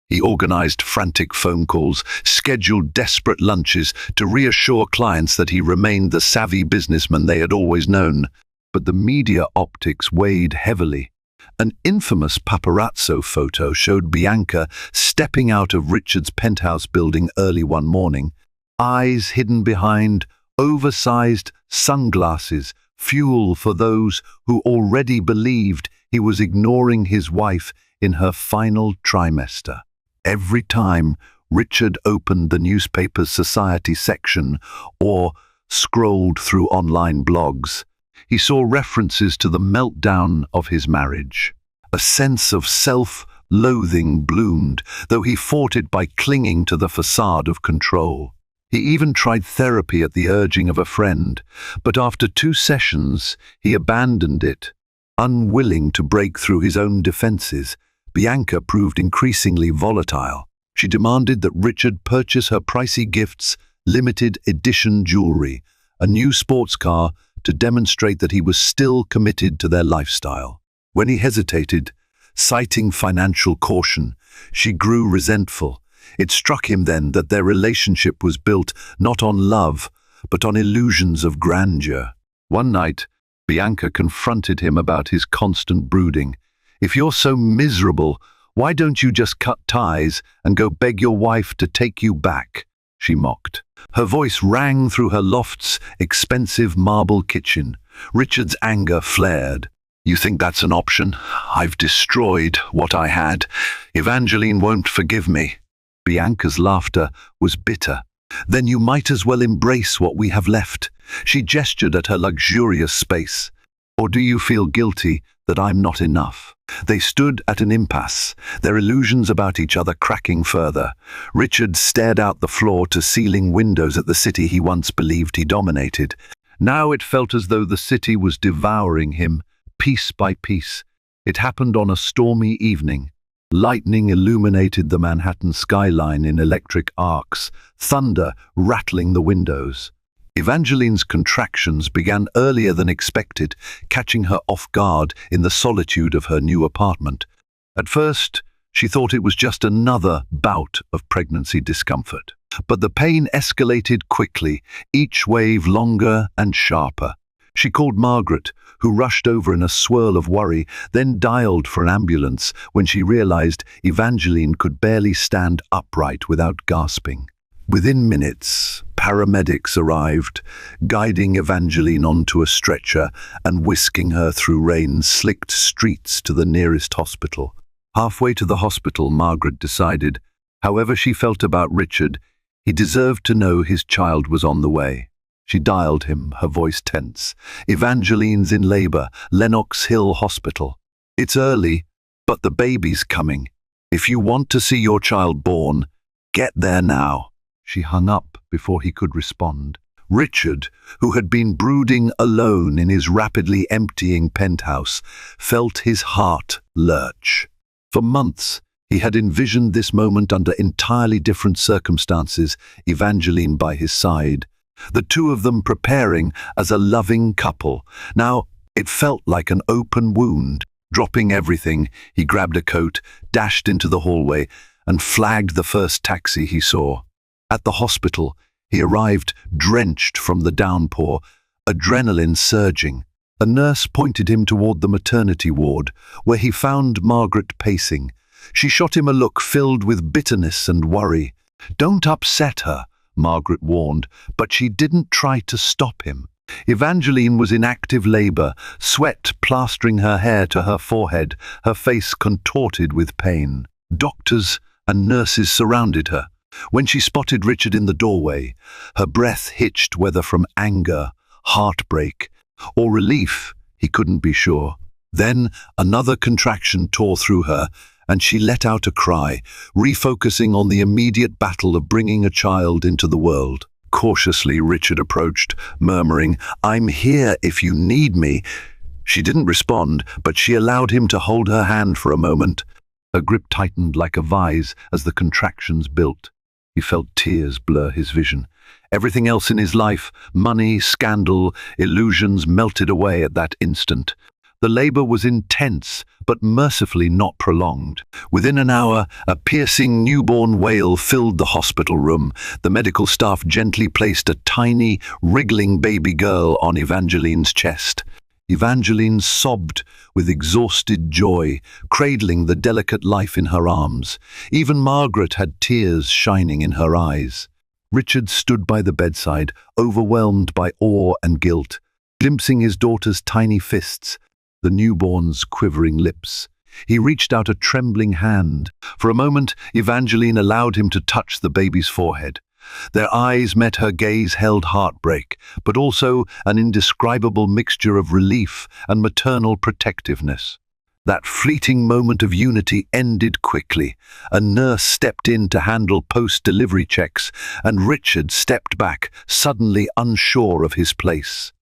He organized frantic phone calls, scheduled desperate lunches to reassure clients that he remained the savvy businessman they had always known. But the media optics weighed heavily. An infamous paparazzo photo showed Bianca stepping out of Richard's penthouse building early one morning, eyes hidden behind oversized sunglasses, fuel for those who already believed he was ignoring his wife in her final trimester. Every time Richard opened the newspaper's society section or scrolled through online blogs, he saw references to the meltdown of his marriage. A sense of self-loathing bloomed, though he fought it by clinging to the facade of control. He even tried therapy at the urging of a friend, but after 2 sessions, he abandoned it. Unwilling to break through his own defenses, Bianca proved increasingly volatile. She demanded that Richard purchase her pricey gifts, limited edition jewelry, a new sports car to demonstrate that he was still committed to their lifestyle. When he hesitated, citing financial caution, she grew resentful. It struck him then that their relationship was built not on love, but on illusions of grandeur. One night, Bianca confronted him about his constant brooding. "If you're so miserable, why don't you just cut ties and go beg your wife to take you back?" she mocked. Her voice rang through her loft's expensive marble kitchen. Richard's anger flared. "You think that's an option? I've destroyed what I had. Evangeline won't forgive me." Bianca's laughter was bitter. "Then you might as well embrace what we have left." She gestured at her luxurious space. "Or do you feel guilty that I'm not enough?" They stood at an impasse, their illusions about each other cracking further. Richard stared out the floor-to-ceiling windows at the city he once believed he dominated. Now it felt as though the city was devouring him, piece by piece. It happened on a stormy evening. Lightning illuminated the Manhattan skyline in electric arcs, thunder rattling the windows. Evangeline's contractions began earlier than expected, catching her off guard in the solitude of her new apartment. At first, she thought it was just another bout of pregnancy discomfort. But the pain escalated quickly, each wave longer and sharper. She called Margaret, who rushed over in a swirl of worry, then dialed for an ambulance when she realized Evangeline could barely stand upright without gasping. Within minutes, paramedics arrived, guiding Evangeline onto a stretcher and whisking her through rain-slicked streets to the nearest hospital. Halfway to the hospital, Margaret decided, however she felt about Richard, he deserved to know his child was on the way. She dialed him, her voice tense. "Evangeline's in labor, Lenox Hill Hospital. It's early, but the baby's coming. If you want to see your child born, get there now." She hung up before he could respond. Richard, who had been brooding alone in his rapidly emptying penthouse, felt his heart lurch. For months, he had envisioned this moment under entirely different circumstances, Evangeline by his side, the two of them preparing as a loving couple. Now, it felt like an open wound. Dropping everything, he grabbed a coat, dashed into the hallway, and flagged the first taxi he saw. At the hospital, he arrived drenched from the downpour, adrenaline surging. A nurse pointed him toward the maternity ward, where he found Margaret pacing. She shot him a look filled with bitterness and worry. "Don't upset her," Margaret warned, but she didn't try to stop him. Evangeline was in active labor, sweat plastering her hair to her forehead, her face contorted with pain. Doctors and nurses surrounded her. When she spotted Richard in the doorway, her breath hitched, whether from anger, heartbreak, or relief, he couldn't be sure. Then another contraction tore through her, and she let out a cry, refocusing on the immediate battle of bringing a child into the world. Cautiously, Richard approached, murmuring, "I'm here if you need me." She didn't respond, but she allowed him to hold her hand for a moment. Her grip tightened like a vise as the contractions built. He felt tears blur his vision. Everything else in his life, money, scandal, illusions, melted away at that instant. The labor was intense, but mercifully not prolonged. Within an hour, a piercing newborn wail filled the hospital room. The medical staff gently placed a tiny, wriggling baby girl on Evangeline's chest. Evangeline sobbed with exhausted joy, cradling the delicate life in her arms. Even Margaret had tears shining in her eyes. Richard stood by the bedside, overwhelmed by awe and guilt, glimpsing his daughter's tiny fists, the newborn's quivering lips. He reached out a trembling hand. For a moment, Evangeline allowed him to touch the baby's forehead. Their eyes met. Her gaze held heartbreak, but also an indescribable mixture of relief and maternal protectiveness. That fleeting moment of unity ended quickly. A nurse stepped in to handle post-delivery checks, and Richard stepped back, suddenly unsure of his place.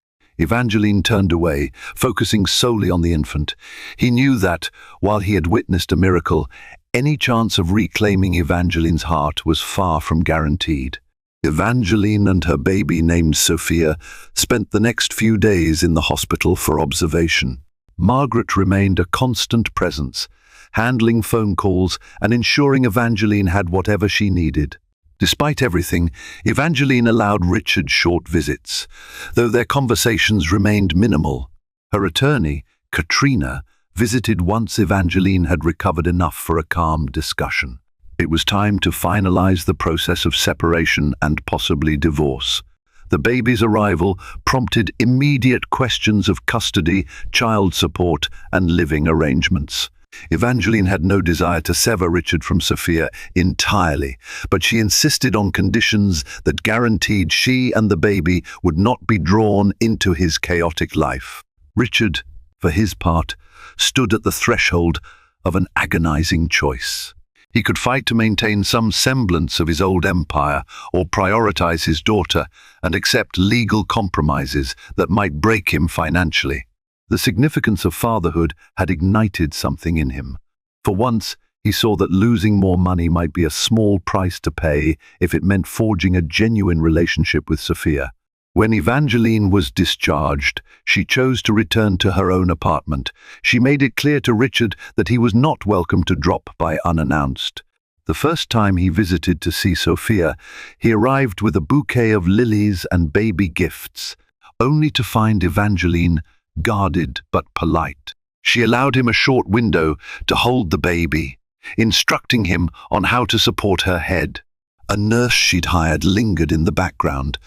Evangeline turned away, focusing solely on the infant. He knew that, while he had witnessed a miracle, any chance of reclaiming Evangeline's heart was far from guaranteed. Evangeline and her baby, named Sophia, spent the next few days in the hospital for observation. Margaret remained a constant presence, handling phone calls and ensuring Evangeline had whatever she needed. Despite everything, Evangeline allowed Richard short visits, though their conversations remained minimal. Her attorney, Katrina, visited once Evangeline had recovered enough for a calm discussion. It was time to finalize the process of separation and possibly divorce. The baby's arrival prompted immediate questions of custody, child support, and living arrangements. Evangeline had no desire to sever Richard from Sophia entirely, but she insisted on conditions that guaranteed she and the baby would not be drawn into his chaotic life. Richard, for his part, stood at the threshold of an agonizing choice. He could fight to maintain some semblance of his old empire, or prioritize his daughter and accept legal compromises that might break him financially. The significance of fatherhood had ignited something in him. For once, he saw that losing more money might be a small price to pay if it meant forging a genuine relationship with Sophia. When Evangeline was discharged, she chose to return to her own apartment. She made it clear to Richard that he was not welcome to drop by unannounced. The first time he visited to see Sophia, he arrived with a bouquet of lilies and baby gifts, only to find Evangeline guarded but polite. She allowed him a short window to hold the baby, instructing him on how to support her head. A nurse she'd hired lingered in the background,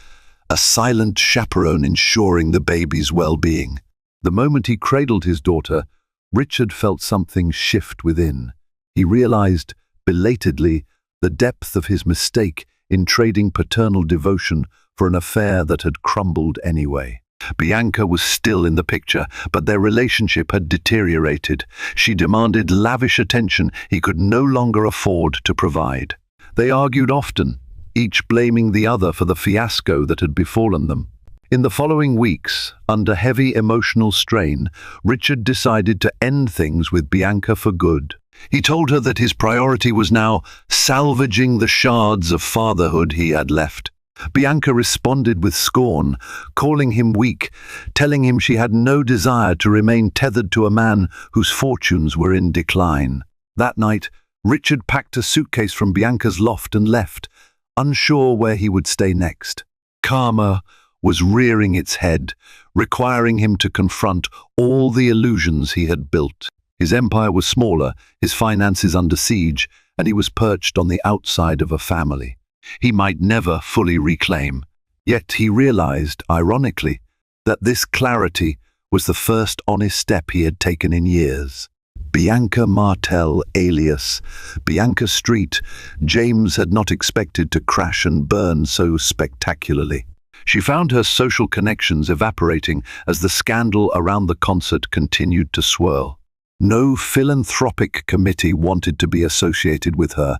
a silent chaperone ensuring the baby's well-being. The moment he cradled his daughter, Richard felt something shift within. He realized, belatedly, the depth of his mistake in trading paternal devotion for an affair that had crumbled anyway. Bianca was still in the picture, but their relationship had deteriorated. She demanded lavish attention he could no longer afford to provide. They argued often, each blaming the other for the fiasco that had befallen them. In the following weeks, under heavy emotional strain, Richard decided to end things with Bianca for good. He told her that his priority was now salvaging the shards of fatherhood he had left. Bianca responded with scorn, calling him weak, telling him she had no desire to remain tethered to a man whose fortunes were in decline. That night, Richard packed a suitcase from Bianca's loft and left, unsure where he would stay next. Karma was rearing its head, requiring him to confront all the illusions he had built. His empire was smaller, his finances under siege, and he was perched on the outside of a family he might never fully reclaim. Yet he realized, ironically, that this clarity was the first honest step he had taken in years. Bianca Martel, alias Bianca Street, James had not expected to crash and burn so spectacularly. She found her social connections evaporating as the scandal around the concert continued to swirl. No philanthropic committee wanted to be associated with her.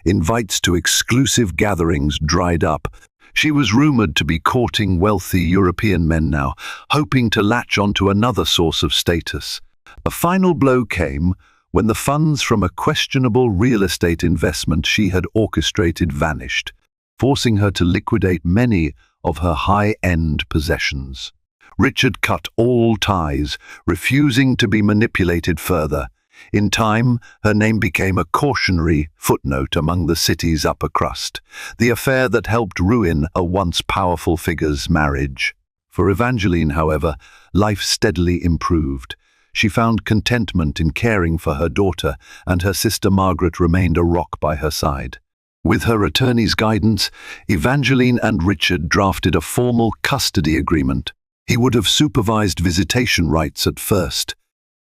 Invites to exclusive gatherings dried up. She was rumored to be courting wealthy European men now, hoping to latch onto another source of status. A final blow came when the funds from a questionable real estate investment she had orchestrated vanished, forcing her to liquidate many of her high-end possessions. Richard cut all ties, refusing to be manipulated further. In time, her name became a cautionary footnote among the city's upper crust, the affair that helped ruin a once powerful figure's marriage. For Evangeline, however, life steadily improved. She found contentment in caring for her daughter, and her sister Margaret remained a rock by her side. With her attorney's guidance, Evangeline and Richard drafted a formal custody agreement. He would have supervised visitation rights at first,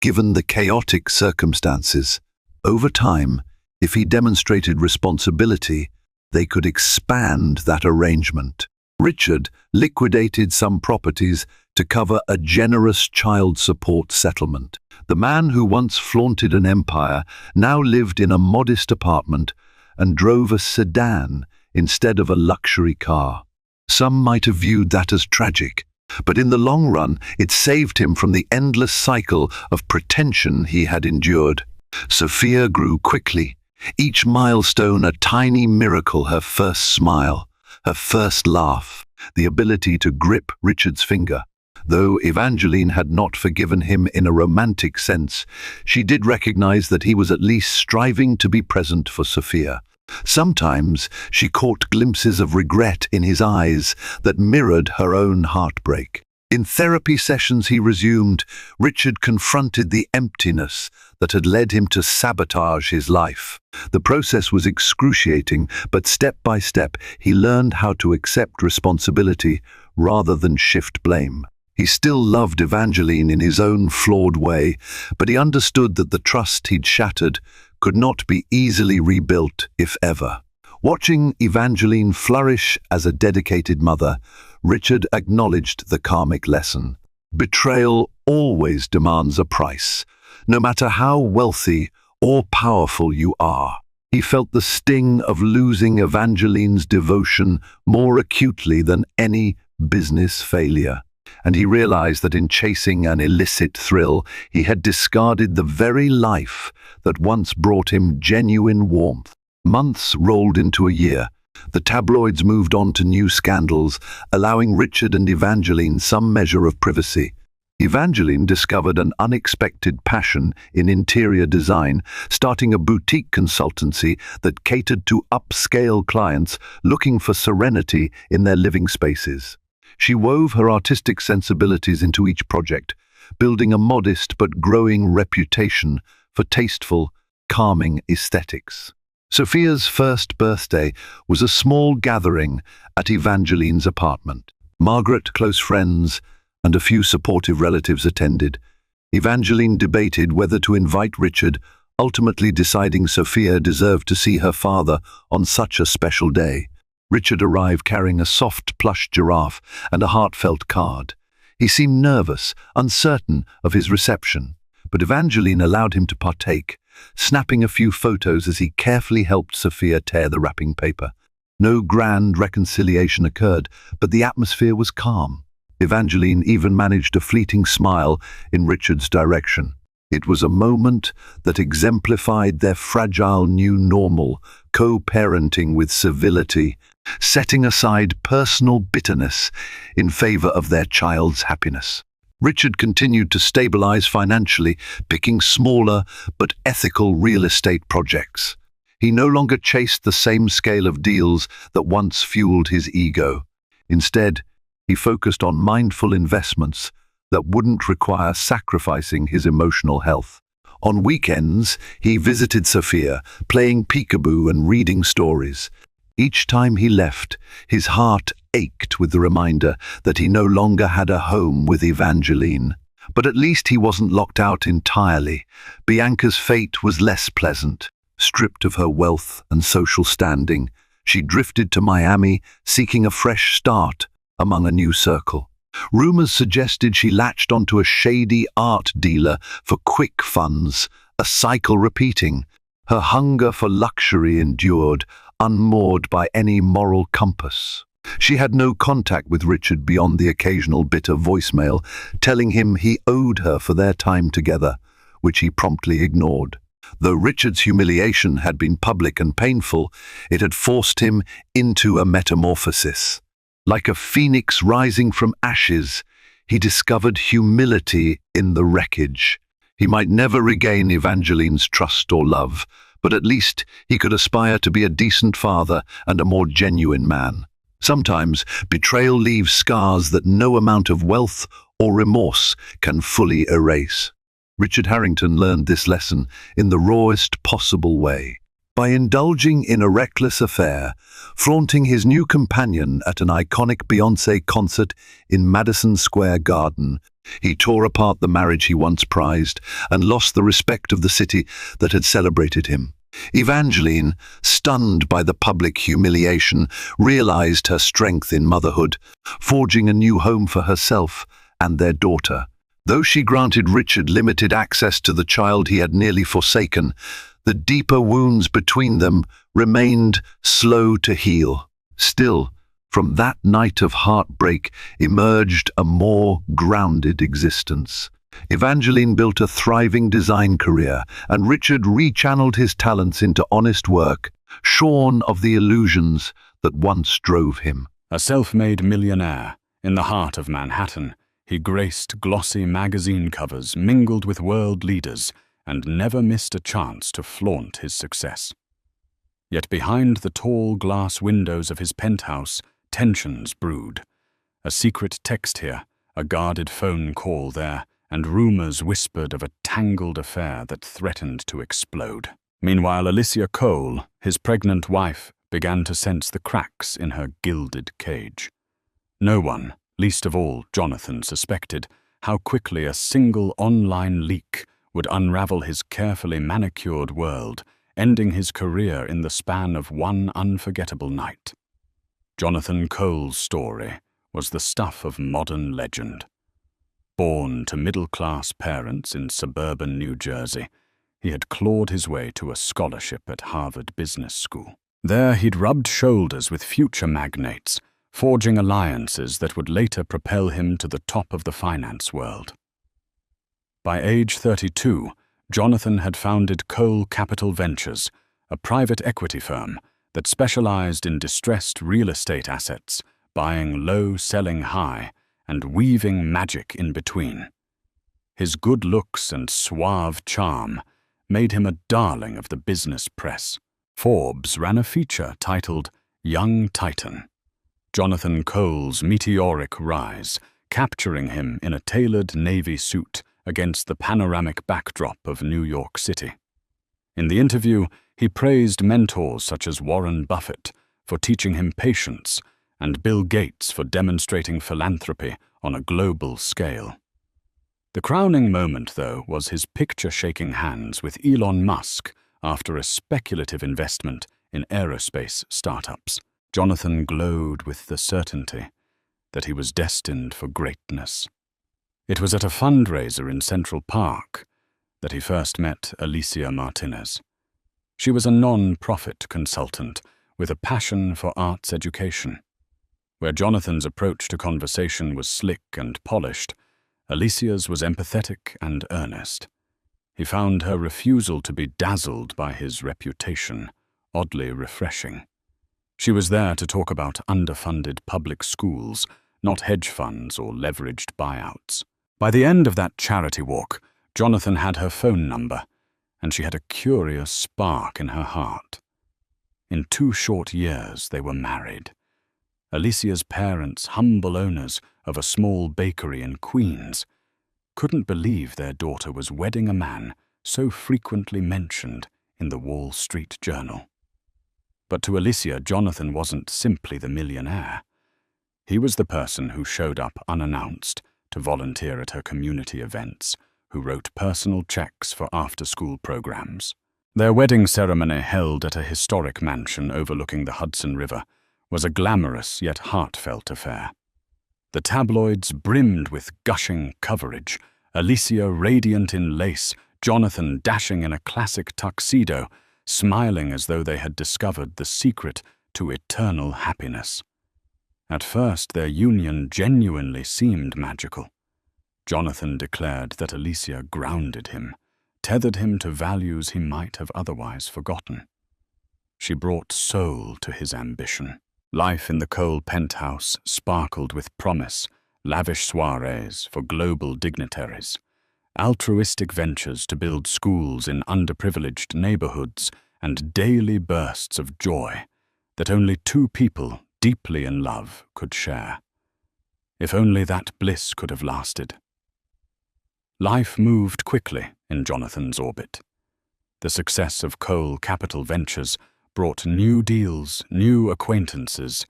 given the chaotic circumstances. Over time, if he demonstrated responsibility, they could expand that arrangement. Richard liquidated some properties to cover a generous child support settlement. The man who once flaunted an empire now lived in a modest apartment and drove a sedan instead of a luxury car. Some might have viewed that as tragic, but in the long run, it saved him from the endless cycle of pretension he had endured. Sophia grew quickly, each milestone a tiny miracle: her first smile, her first laugh, the ability to grip Richard's finger. Though Evangeline had not forgiven him in a romantic sense, she did recognize that he was at least striving to be present for Sophia. Sometimes she caught glimpses of regret in his eyes that mirrored her own heartbreak. In therapy sessions he resumed, Richard confronted the emptiness that had led him to sabotage his life. The process was excruciating, but step by step he learned how to accept responsibility rather than shift blame. He still loved Evangeline in his own flawed way, but he understood that the trust he'd shattered could not be easily rebuilt, if ever. Watching Evangeline flourish as a dedicated mother, Richard acknowledged the karmic lesson. Betrayal always demands a price, no matter how wealthy or powerful you are. He felt the sting of losing Evangeline's devotion more acutely than any business failure, and he realized that in chasing an illicit thrill, he had discarded the very life that once brought him genuine warmth. Months rolled into a year. The tabloids moved on to new scandals, allowing Richard and Evangeline some measure of privacy. Evangeline discovered an unexpected passion in interior design, starting a boutique consultancy that catered to upscale clients looking for serenity in their living spaces. She wove her artistic sensibilities into each project, building a modest but growing reputation for tasteful, calming aesthetics. Sophia's first birthday was a small gathering at Evangeline's apartment. Margaret, close friends, and a few supportive relatives attended. Evangeline debated whether to invite Richard, ultimately deciding Sophia deserved to see her father on such a special day. Richard arrived carrying a soft plush giraffe and a heartfelt card. He seemed nervous, uncertain of his reception, but Evangeline allowed him to partake, snapping a few photos as he carefully helped Sophia tear the wrapping paper. No grand reconciliation occurred, but the atmosphere was calm. Evangeline even managed a fleeting smile in Richard's direction. It was a moment that exemplified their fragile new normal, co-parenting with civility, setting aside personal bitterness in favor of their child's happiness. Richard continued to stabilize financially, picking smaller but ethical real estate projects. He no longer chased the same scale of deals that once fueled his ego. Instead, he focused on mindful investments that wouldn't require sacrificing his emotional health. On weekends, he visited Sophia, playing peekaboo and reading stories. Each time he left, his heart ached with the reminder that he no longer had a home with Evangeline. But at least he wasn't locked out entirely. Bianca's fate was less pleasant. Stripped of her wealth and social standing, she drifted to Miami, seeking a fresh start among a new circle. Rumors suggested she latched onto a shady art dealer for quick funds, a cycle repeating. Her hunger for luxury endured, unmoored by any moral compass. She had no contact with Richard beyond the occasional bitter voicemail, telling him he owed her for their time together, which he promptly ignored. Though Richard's humiliation had been public and painful, it had forced him into a metamorphosis. Like a phoenix rising from ashes, he discovered humility in the wreckage. He might never regain Evangeline's trust or love, but at least he could aspire to be a decent father and a more genuine man. Sometimes betrayal leaves scars that no amount of wealth or remorse can fully erase. Richard Harrington learned this lesson in the rawest possible way. By indulging in a reckless affair, flaunting his new companion at an iconic Beyoncé concert in Madison Square Garden, he tore apart the marriage he once prized and lost the respect of the city that had celebrated him. Evangeline, stunned by the public humiliation, realized her strength in motherhood, forging a new home for herself and their daughter. Though she granted Richard limited access to the child he had nearly forsaken, the deeper wounds between them remained slow to heal. Still, from that night of heartbreak emerged a more grounded existence. Evangeline built a thriving design career, and Richard rechanneled his talents into honest work, shorn of the illusions that once drove him. A self-made millionaire, in the heart of Manhattan, he graced glossy magazine covers mingled with world leaders and never missed a chance to flaunt his success. Yet behind the tall glass windows of his penthouse, tensions brewed. A secret text here, a guarded phone call there, and rumors whispered of a tangled affair that threatened to explode. Meanwhile, Alicia Cole, his pregnant wife, began to sense the cracks in her gilded cage. No one, least of all Jonathan, suspected how quickly a single online leak would unravel his carefully manicured world, ending his career in the span of one unforgettable night. Jonathan Cole's story was the stuff of modern legend. Born to middle-class parents in suburban New Jersey, he had clawed his way to a scholarship at Harvard Business School. There he'd rubbed shoulders with future magnates, forging alliances that would later propel him to the top of the finance world. By age 32, Jonathan had founded Cole Capital Ventures, a private equity firm that specialized in distressed real estate assets, buying low, selling high, and weaving magic in between. His good looks and suave charm made him a darling of the business press. Forbes ran a feature titled Young Titan, Jonathan Cole's meteoric rise, capturing him in a tailored navy suit against the panoramic backdrop of New York City. In the interview, he praised mentors such as Warren Buffett for teaching him patience and Bill Gates for demonstrating philanthropy on a global scale. The crowning moment, though, was his picture-shaking hands with Elon Musk after a speculative investment in aerospace startups. Jonathan glowed with the certainty that he was destined for greatness. It was at a fundraiser in Central Park that he first met Alicia Martinez. She was a non-profit consultant with a passion for arts education. Where Jonathan's approach to conversation was slick and polished, Alicia's was empathetic and earnest. He found her refusal to be dazzled by his reputation oddly refreshing. She was there to talk about underfunded public schools, not hedge funds or leveraged buyouts. By the end of that charity walk, Jonathan had her phone number, and she had a curious spark in her heart. In 2 short years, they were married. Alicia's parents, humble owners of a small bakery in Queens, couldn't believe their daughter was wedding a man so frequently mentioned in the Wall Street Journal. But to Alicia, Jonathan wasn't simply the millionaire. He was the person who showed up unannounced to volunteer at her community events, who wrote personal checks for after-school programs. Their wedding ceremony, held at a historic mansion overlooking the Hudson River, was a glamorous yet heartfelt affair. The tabloids brimmed with gushing coverage, Alicia radiant in lace, Jonathan dashing in a classic tuxedo, smiling as though they had discovered the secret to eternal happiness. At first, their union genuinely seemed magical. Jonathan declared that Alicia grounded him, tethered him to values he might have otherwise forgotten. She brought soul to his ambition. Life in the Cole penthouse sparkled with promise, lavish soirees for global dignitaries, altruistic ventures to build schools in underprivileged neighborhoods, and daily bursts of joy that only two people deeply in love could share. If only that bliss could have lasted. Life moved quickly in Jonathan's orbit. The success of Cole Capital Ventures brought new deals, new acquaintances,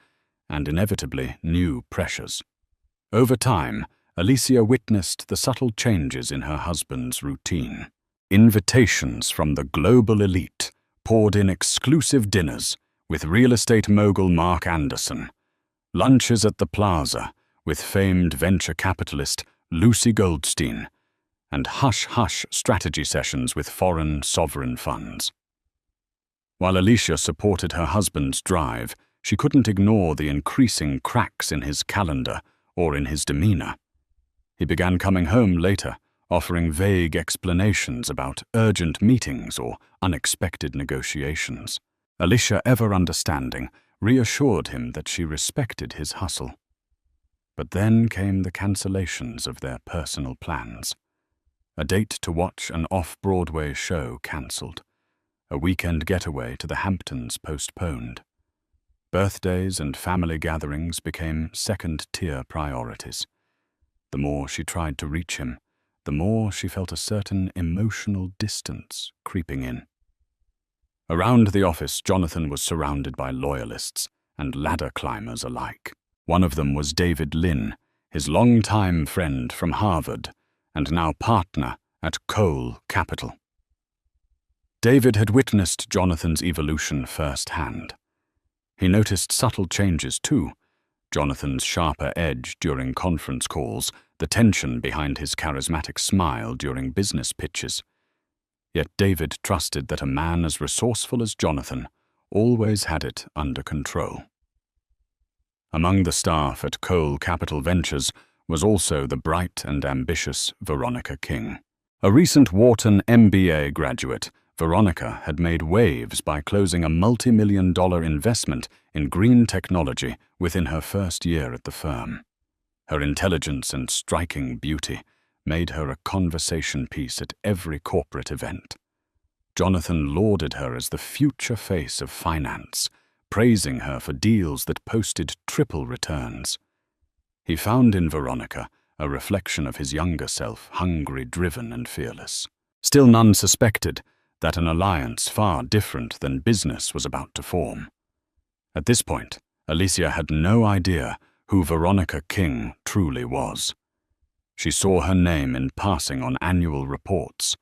and inevitably new pressures. Over time, Alicia witnessed the subtle changes in her husband's routine. Invitations from the global elite poured in exclusive dinners with real estate mogul Mark Anderson, lunches at the Plaza with famed venture capitalist Lucy Goldstein, and hush-hush strategy sessions with foreign sovereign funds. While Alicia supported her husband's drive, she couldn't ignore the increasing cracks in his calendar or in his demeanor. He began coming home later, offering vague explanations about urgent meetings or unexpected negotiations. Alicia, ever understanding, reassured him that she respected his hustle. But then came the cancellations of their personal plans. A date to watch an off-Broadway show cancelled. A weekend getaway to the Hamptons postponed. Birthdays and family gatherings became second-tier priorities. The more she tried to reach him, the more she felt a certain emotional distance creeping in. Around the office, Jonathan was surrounded by loyalists and ladder climbers alike. One of them was David Lynn, his longtime friend from Harvard, and now partner at Cole Capital. David had witnessed Jonathan's evolution firsthand. He noticed subtle changes too, Jonathan's sharper edge during conference calls, the tension behind his charismatic smile during business pitches. Yet David trusted that a man as resourceful as Jonathan always had it under control. Among the staff at Cole Capital Ventures was also the bright and ambitious Veronica King. A recent Wharton MBA graduate, Veronica had made waves by closing a multi-million-dollar investment in green technology within her first year at the firm. Her intelligence and striking beauty made her a conversation piece at every corporate event. Jonathan lauded her as the future face of finance, praising her for deals that posted triple returns. He found in Veronica a reflection of his younger self, hungry, driven, and fearless. Still, none suspected that an alliance far different than business was about to form. At this point, Alicia had no idea who Veronica King truly was. She saw her name in passing on annual reports.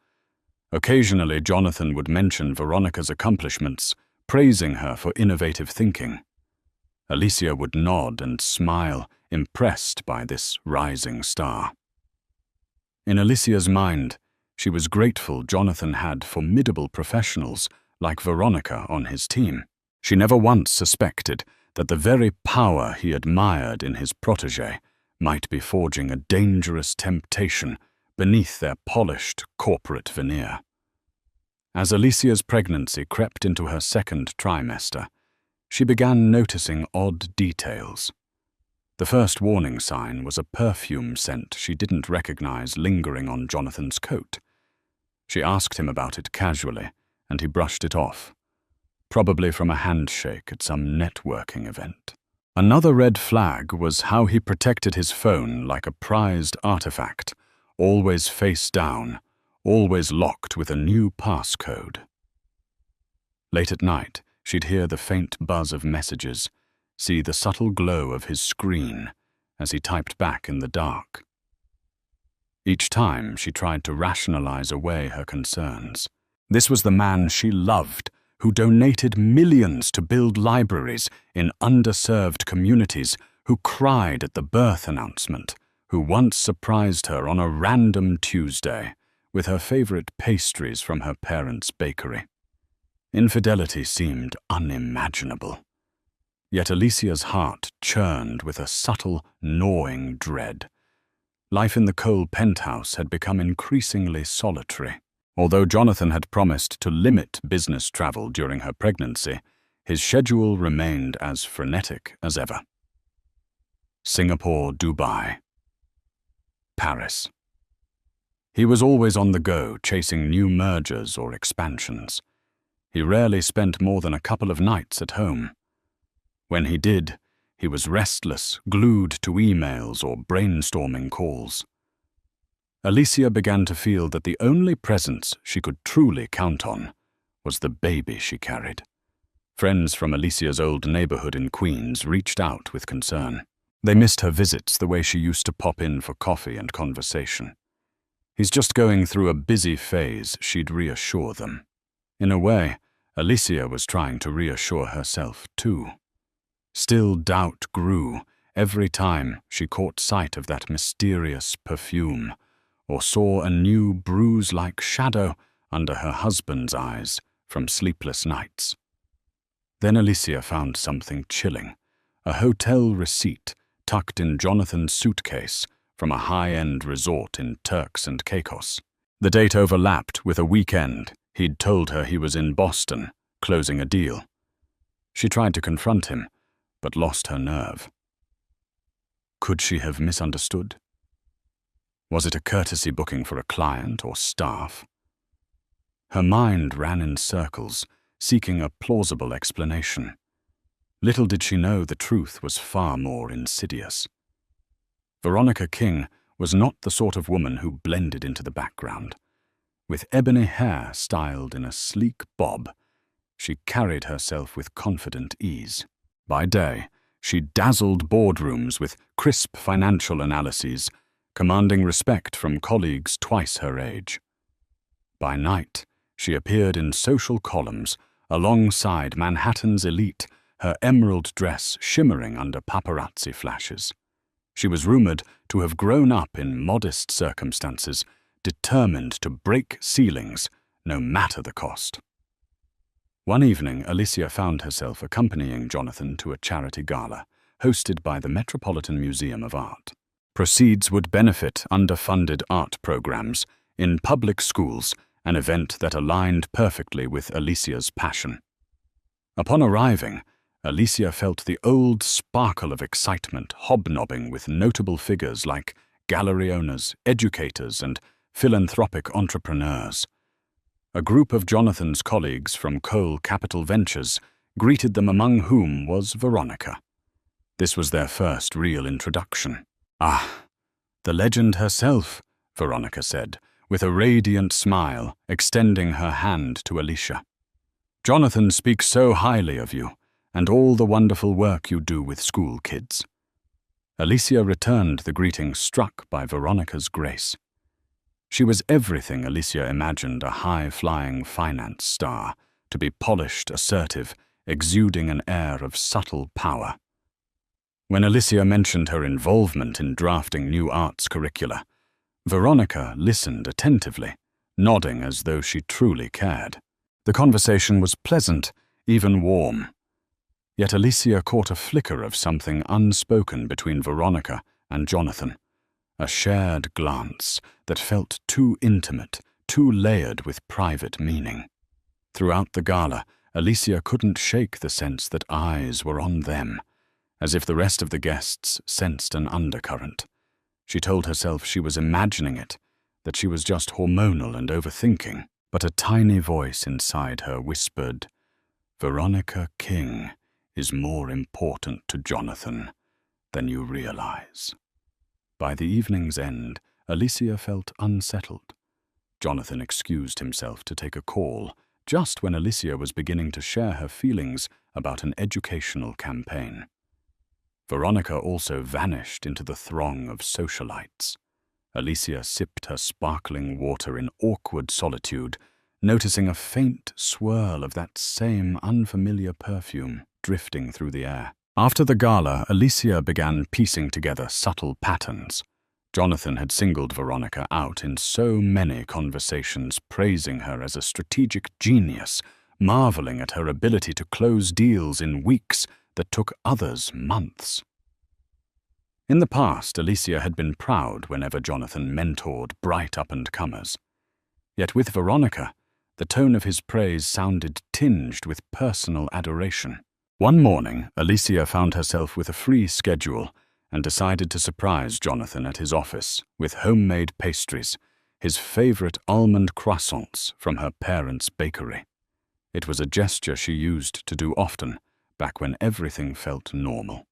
Occasionally, Jonathan would mention Veronica's accomplishments, praising her for innovative thinking. Alicia would nod and smile, impressed by this rising star. In Alicia's mind, she was grateful Jonathan had formidable professionals like Veronica on his team. She never once suspected that the very power he admired in his protégé might be forging a dangerous temptation beneath their polished corporate veneer. As Alicia's pregnancy crept into her second trimester, she began noticing odd details. The first warning sign was a perfume scent she didn't recognize lingering on Jonathan's coat. She asked him about it casually, and he brushed it off, probably from a handshake at some networking event. Another red flag was how he protected his phone like a prized artifact, always face down, always locked with a new passcode. Late at night, She'd hear the faint buzz of messages, see the subtle glow of his screen as he typed back in the dark. Each time she tried to rationalize away her concerns. This was the man she loved, who donated millions to build libraries in underserved communities, who cried at the birth announcement, who once surprised her on a random Tuesday with her favorite pastries from her parents' bakery. Infidelity seemed unimaginable. Yet Alicia's heart churned with a subtle, gnawing dread. Life in the Cole penthouse had become increasingly solitary. Although Jonathan had promised to limit business travel during her pregnancy, his schedule remained as frenetic as ever. Singapore, Dubai, Paris. He was always on the go, chasing new mergers or expansions. He rarely spent more than a couple of nights at home. When he did, he was restless, glued to emails or brainstorming calls. Alicia began to feel that the only presence she could truly count on was the baby she carried. Friends from Alicia's old neighborhood in Queens reached out with concern. They missed her visits the way she used to pop in for coffee and conversation. "He's just going through a busy phase," she'd reassure them. In a way, Alicia was trying to reassure herself too. Still, doubt grew every time she caught sight of that mysterious perfume, or saw a new bruise-like shadow under her husband's eyes from sleepless nights. Then Alicia found something chilling, a hotel receipt tucked in Jonathan's suitcase from a high-end resort in Turks and Caicos. The date overlapped with a weekend he'd told her he was in Boston, closing a deal. She tried to confront him, but lost her nerve. Could she have misunderstood? Was it a courtesy booking for a client or staff? Her mind ran in circles, seeking a plausible explanation. Little did she know the truth was far more insidious. Veronica King was not the sort of woman who blended into the background. With ebony hair styled in a sleek bob, she carried herself with confident ease. By day, she dazzled boardrooms with crisp financial analyses, commanding respect from colleagues twice her age. By night, she appeared in social columns alongside Manhattan's elite, her emerald dress shimmering under paparazzi flashes. She was rumored to have grown up in modest circumstances, determined to break ceilings, no matter the cost. One evening, Alicia found herself accompanying Jonathan to a charity gala, hosted by the Metropolitan Museum of Art. Proceeds would benefit underfunded art programs in public schools, an event that aligned perfectly with Alicia's passion. Upon arriving, Alicia felt the old sparkle of excitement hobnobbing with notable figures like gallery owners, educators, and philanthropic entrepreneurs. A group of Jonathan's colleagues from Cole Capital Ventures greeted them, among whom was Veronica. This was their first real introduction. "Ah, the legend herself," Veronica said, with a radiant smile, extending her hand to Alicia. "Jonathan speaks so highly of you, and all the wonderful work you do with school kids." Alicia returned the greeting, struck by Veronica's grace. She was everything Alicia imagined a high-flying finance star, to be polished, assertive, exuding an air of subtle power. When Alicia mentioned her involvement in drafting new arts curricula, Veronica listened attentively, nodding as though she truly cared. The conversation was pleasant, even warm. Yet Alicia caught a flicker of something unspoken between Veronica and Jonathan, a shared glance that felt too intimate, too layered with private meaning. Throughout the gala, Alicia couldn't shake the sense that eyes were on them, as if the rest of the guests sensed an undercurrent. She told herself she was imagining it, that she was just hormonal and overthinking, but a tiny voice inside her whispered, "Veronica King is more important to Jonathan than you realize." By the evening's end, Alicia felt unsettled. Jonathan excused himself to take a call, just when Alicia was beginning to share her feelings about an educational campaign. Veronica also vanished into the throng of socialites. Alicia sipped her sparkling water in awkward solitude, noticing a faint swirl of that same unfamiliar perfume drifting through the air. After the gala, Alicia began piecing together subtle patterns. Jonathan had singled Veronica out in so many conversations, praising her as a strategic genius, marveling at her ability to close deals in weeks that took others months. In the past, Alicia had been proud whenever Jonathan mentored bright up-and-comers. Yet with Veronica, the tone of his praise sounded tinged with personal adoration. One morning, Alicia found herself with a free schedule and decided to surprise Jonathan at his office with homemade pastries, his favorite almond croissants from her parents' bakery. It was a gesture she used to do often, back when everything felt normal.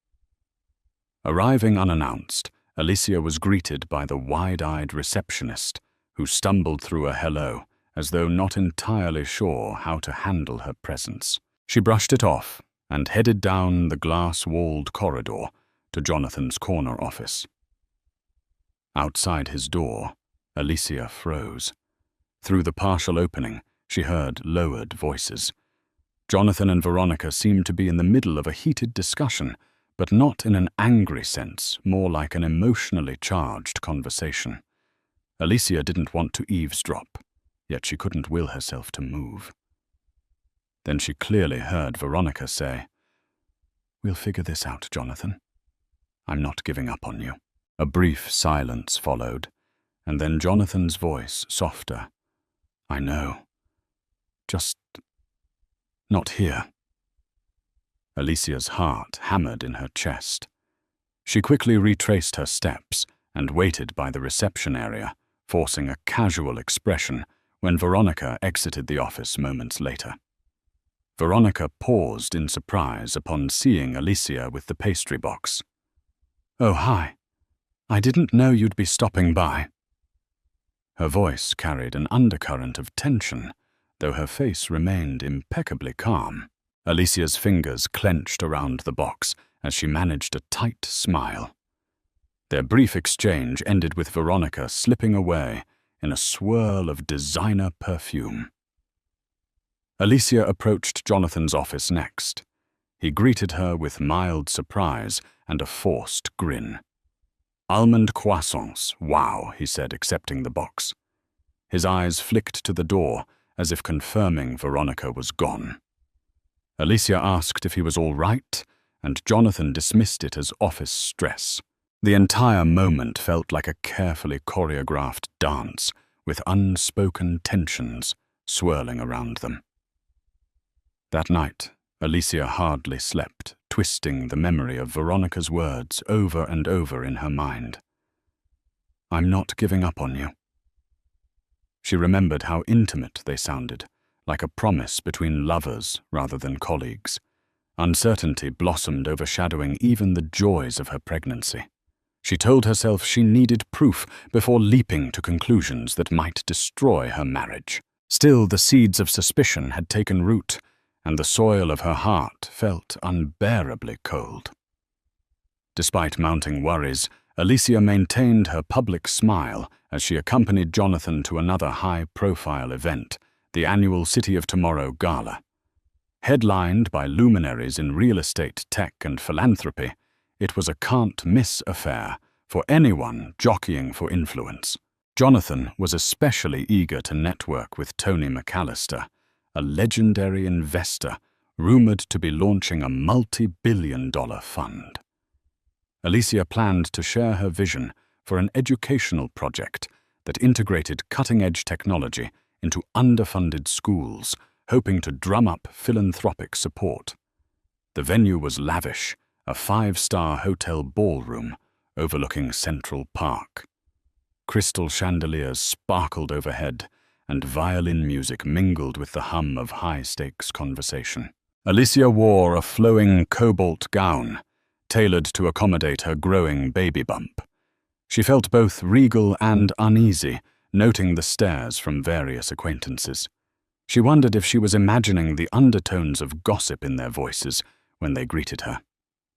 Arriving unannounced, Alicia was greeted by the wide-eyed receptionist, who stumbled through a hello, as though not entirely sure how to handle her presence. She brushed it off and headed down the glass-walled corridor to Jonathan's corner office. Outside his door, Alicia froze. Through the partial opening, she heard lowered voices. Jonathan and Veronica seemed to be in the middle of a heated discussion, but not in an angry sense, more like an emotionally charged conversation. Alicia didn't want to eavesdrop, yet she couldn't will herself to move. Then she clearly heard Veronica say, "We'll figure this out, Jonathan. I'm not giving up on you." A brief silence followed, and then Jonathan's voice, softer. "I know. Just not here." Alicia's heart hammered in her chest. She quickly retraced her steps and waited by the reception area, forcing a casual expression when Veronica exited the office moments later. Veronica paused in surprise upon seeing Alicia with the pastry box. "Oh, hi. I didn't know you'd be stopping by." Her voice carried an undercurrent of tension, though her face remained impeccably calm. Alicia's fingers clenched around the box as she managed a tight smile. Their brief exchange ended with Veronica slipping away in a swirl of designer perfume. Alicia approached Jonathan's office next. He greeted her with mild surprise and a forced grin. "Almond croissants, wow," he said, accepting the box. His eyes flicked to the door, as if confirming Veronica was gone. Alicia asked if he was all right, and Jonathan dismissed it as office stress. The entire moment felt like a carefully choreographed dance, with unspoken tensions swirling around them. That night, Alicia hardly slept, twisting the memory of Veronica's words over and over in her mind. "I'm not giving up on you." She remembered how intimate they sounded, like a promise between lovers rather than colleagues. Uncertainty blossomed, overshadowing even the joys of her pregnancy. She told herself she needed proof before leaping to conclusions that might destroy her marriage. Still, the seeds of suspicion had taken root, and the soil of her heart felt unbearably cold. Despite mounting worries, Alicia maintained her public smile as she accompanied Jonathan to another high-profile event, the annual City of Tomorrow Gala. Headlined by luminaries in real estate, tech, and philanthropy, it was a can't-miss affair for anyone jockeying for influence. Jonathan was especially eager to network with Tony McAllister, a legendary investor rumored to be launching a multi-billion-dollar fund. Alicia planned to share her vision for an educational project that integrated cutting-edge technology into underfunded schools, hoping to drum up philanthropic support. The venue was lavish, a 5-star hotel ballroom overlooking Central Park. Crystal chandeliers sparkled overhead, and violin music mingled with the hum of high-stakes conversation. Alicia wore a flowing cobalt gown, tailored to accommodate her growing baby bump. She felt both regal and uneasy, noting the stares from various acquaintances. She wondered if she was imagining the undertones of gossip in their voices when they greeted her.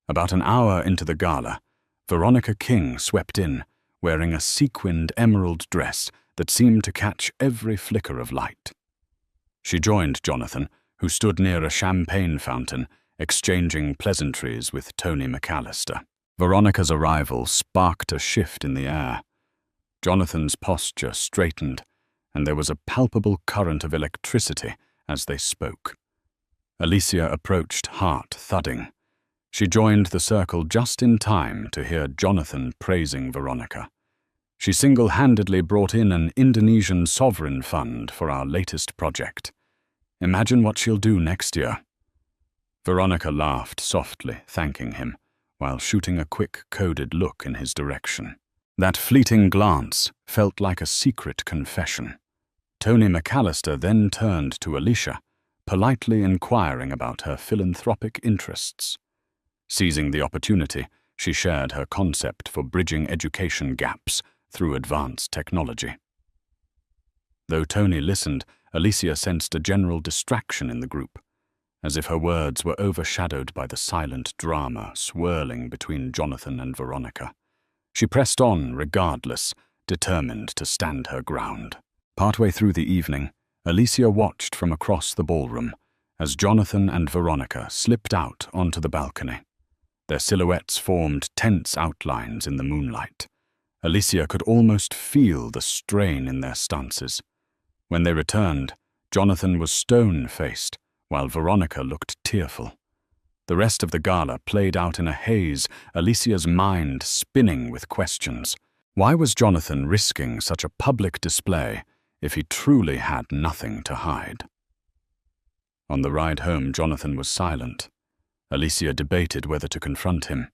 About an hour into the gala, Veronica King swept in, wearing a sequined emerald dress that seemed to catch every flicker of light. She joined Jonathan, who stood near a champagne fountain, exchanging pleasantries with Tony McAllister. Veronica's arrival sparked a shift in the air. Jonathan's posture straightened, and there was a palpable current of electricity as they spoke. Alicia approached, heart thudding. She joined the circle just in time to hear Jonathan praising Veronica. She single-handedly brought in an Indonesian sovereign fund for our latest project. Imagine what she'll do next year. Veronica laughed softly, thanking him, while shooting a quick, coded look in his direction. That fleeting glance felt like a secret confession. Tony McAllister then turned to Alicia, politely inquiring about her philanthropic interests. Seizing the opportunity, she shared her concept for bridging education gaps through advanced technology. Though Tony listened, Alicia sensed a general distraction in the group, as if her words were overshadowed by the silent drama swirling between Jonathan and Veronica. She pressed on regardless, determined to stand her ground. Partway through the evening, Alicia watched from across the ballroom as Jonathan and Veronica slipped out onto the balcony. Their silhouettes formed tense outlines in the moonlight. Alicia could almost feel the strain in their stances. When they returned, Jonathan was stone-faced, while Veronica looked tearful. The rest of the gala played out in a haze, Alicia's mind spinning with questions. Why was Jonathan risking such a public display if he truly had nothing to hide? On the ride home, Jonathan was silent. Alicia debated whether to confront him.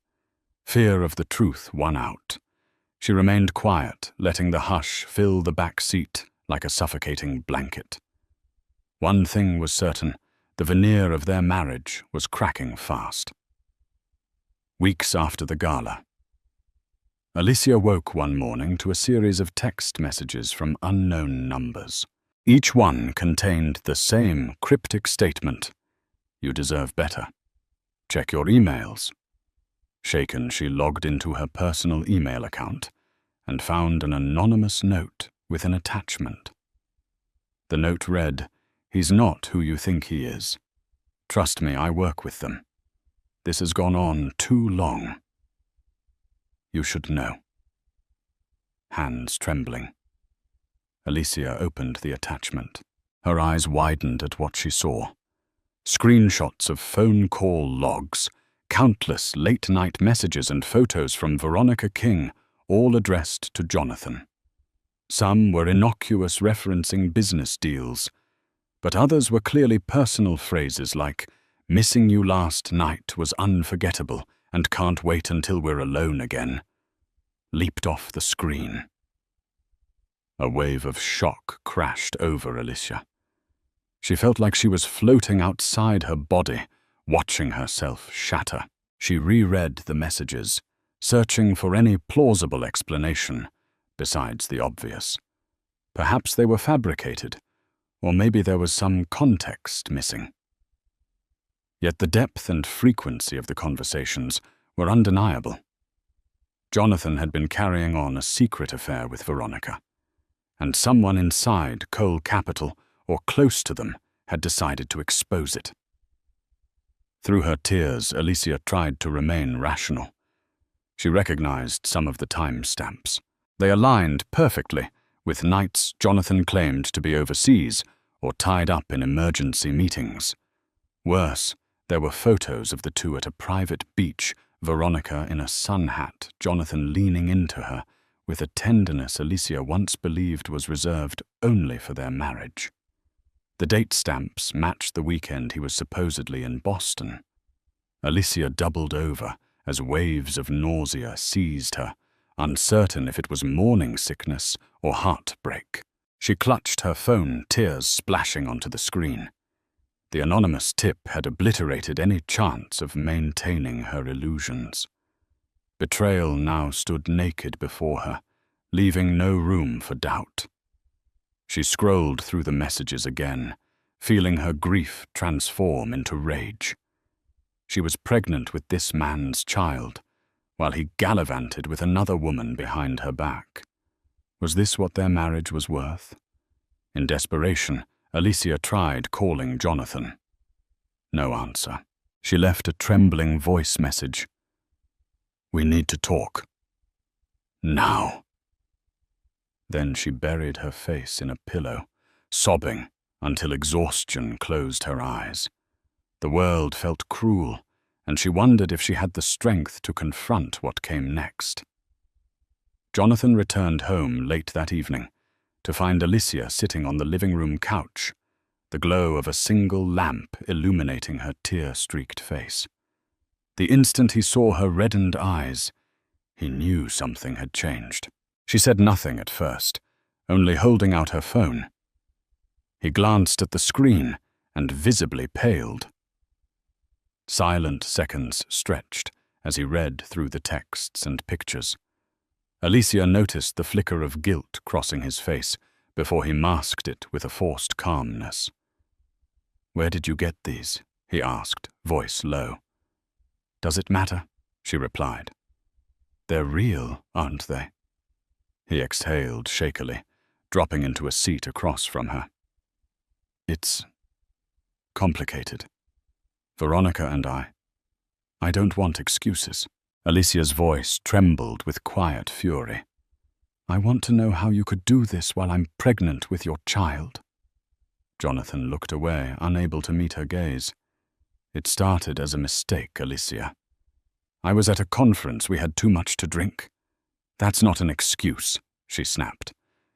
Fear of the truth won out. She remained quiet, letting the hush fill the back seat like a suffocating blanket. One thing was certain: the veneer of their marriage was cracking fast. Weeks after the gala, Alicia woke one morning to a series of text messages from unknown numbers. Each one contained the same cryptic statement: "You deserve better. Check your emails." Shaken, she logged into her personal email account and found an anonymous note with an attachment. The note read, "He's not who you think he is. Trust me, I work with them. This has gone on too long. You should know." Hands trembling, Alicia opened the attachment. Her eyes widened at what she saw. Screenshots of phone call logs, countless late-night messages and photos from Veronica King, all addressed to Jonathan. Some were innocuous, referencing business deals, but others were clearly personal phrases like, "Missing you last night was unforgettable and can't wait until we're alone again," leaped off the screen. A wave of shock crashed over Alicia. She felt like she was floating outside her body, watching herself shatter. She reread the messages, searching for any plausible explanation besides the obvious. Perhaps they were fabricated, or maybe there was some context missing. Yet the depth and frequency of the conversations were undeniable. Jonathan had been carrying on a secret affair with Veronica, and someone inside Cole Capital, or close to them, had decided to expose it. Through her tears, Alicia tried to remain rational. She recognized some of the timestamps. They aligned perfectly with nights Jonathan claimed to be overseas or tied up in emergency meetings. Worse, there were photos of the two at a private beach, Veronica in a sun hat, Jonathan leaning into her with a tenderness Alicia once believed was reserved only for their marriage. The date stamps matched the weekend he was supposedly in Boston. Alicia doubled over as waves of nausea seized her, uncertain if it was morning sickness or heartbreak. She clutched her phone, tears splashing onto the screen. The anonymous tip had obliterated any chance of maintaining her illusions. Betrayal now stood naked before her, leaving no room for doubt. She scrolled through the messages again, feeling her grief transform into rage. She was pregnant with this man's child, while he gallivanted with another woman behind her back. Was this what their marriage was worth? In desperation, Alicia tried calling Jonathan. No answer. She left a trembling voice message. "We need to talk. Now." Then she buried her face in a pillow, sobbing until exhaustion closed her eyes. The world felt cruel, and she wondered if she had the strength to confront what came next. Jonathan returned home late that evening to find Alicia sitting on the living room couch, the glow of a single lamp illuminating her tear-streaked face. The instant he saw her reddened eyes, he knew something had changed. She said nothing at first, only holding out her phone. He glanced at the screen and visibly paled. Silent seconds stretched as he read through the texts and pictures. Alicia noticed the flicker of guilt crossing his face before he masked it with a forced calmness. "Where did you get these?" he asked, voice low. "Does it matter?" she replied. "They're real, aren't they?" He exhaled shakily, dropping into a seat across from her. "It's complicated. Veronica and I don't want excuses." Alicia's voice trembled with quiet fury. "I want to know how you could do this while I'm pregnant with your child." Jonathan looked away, unable to meet her gaze. "It started as a mistake, Alicia. I was at a conference. We had too much to drink." "That's not an excuse," she snapped.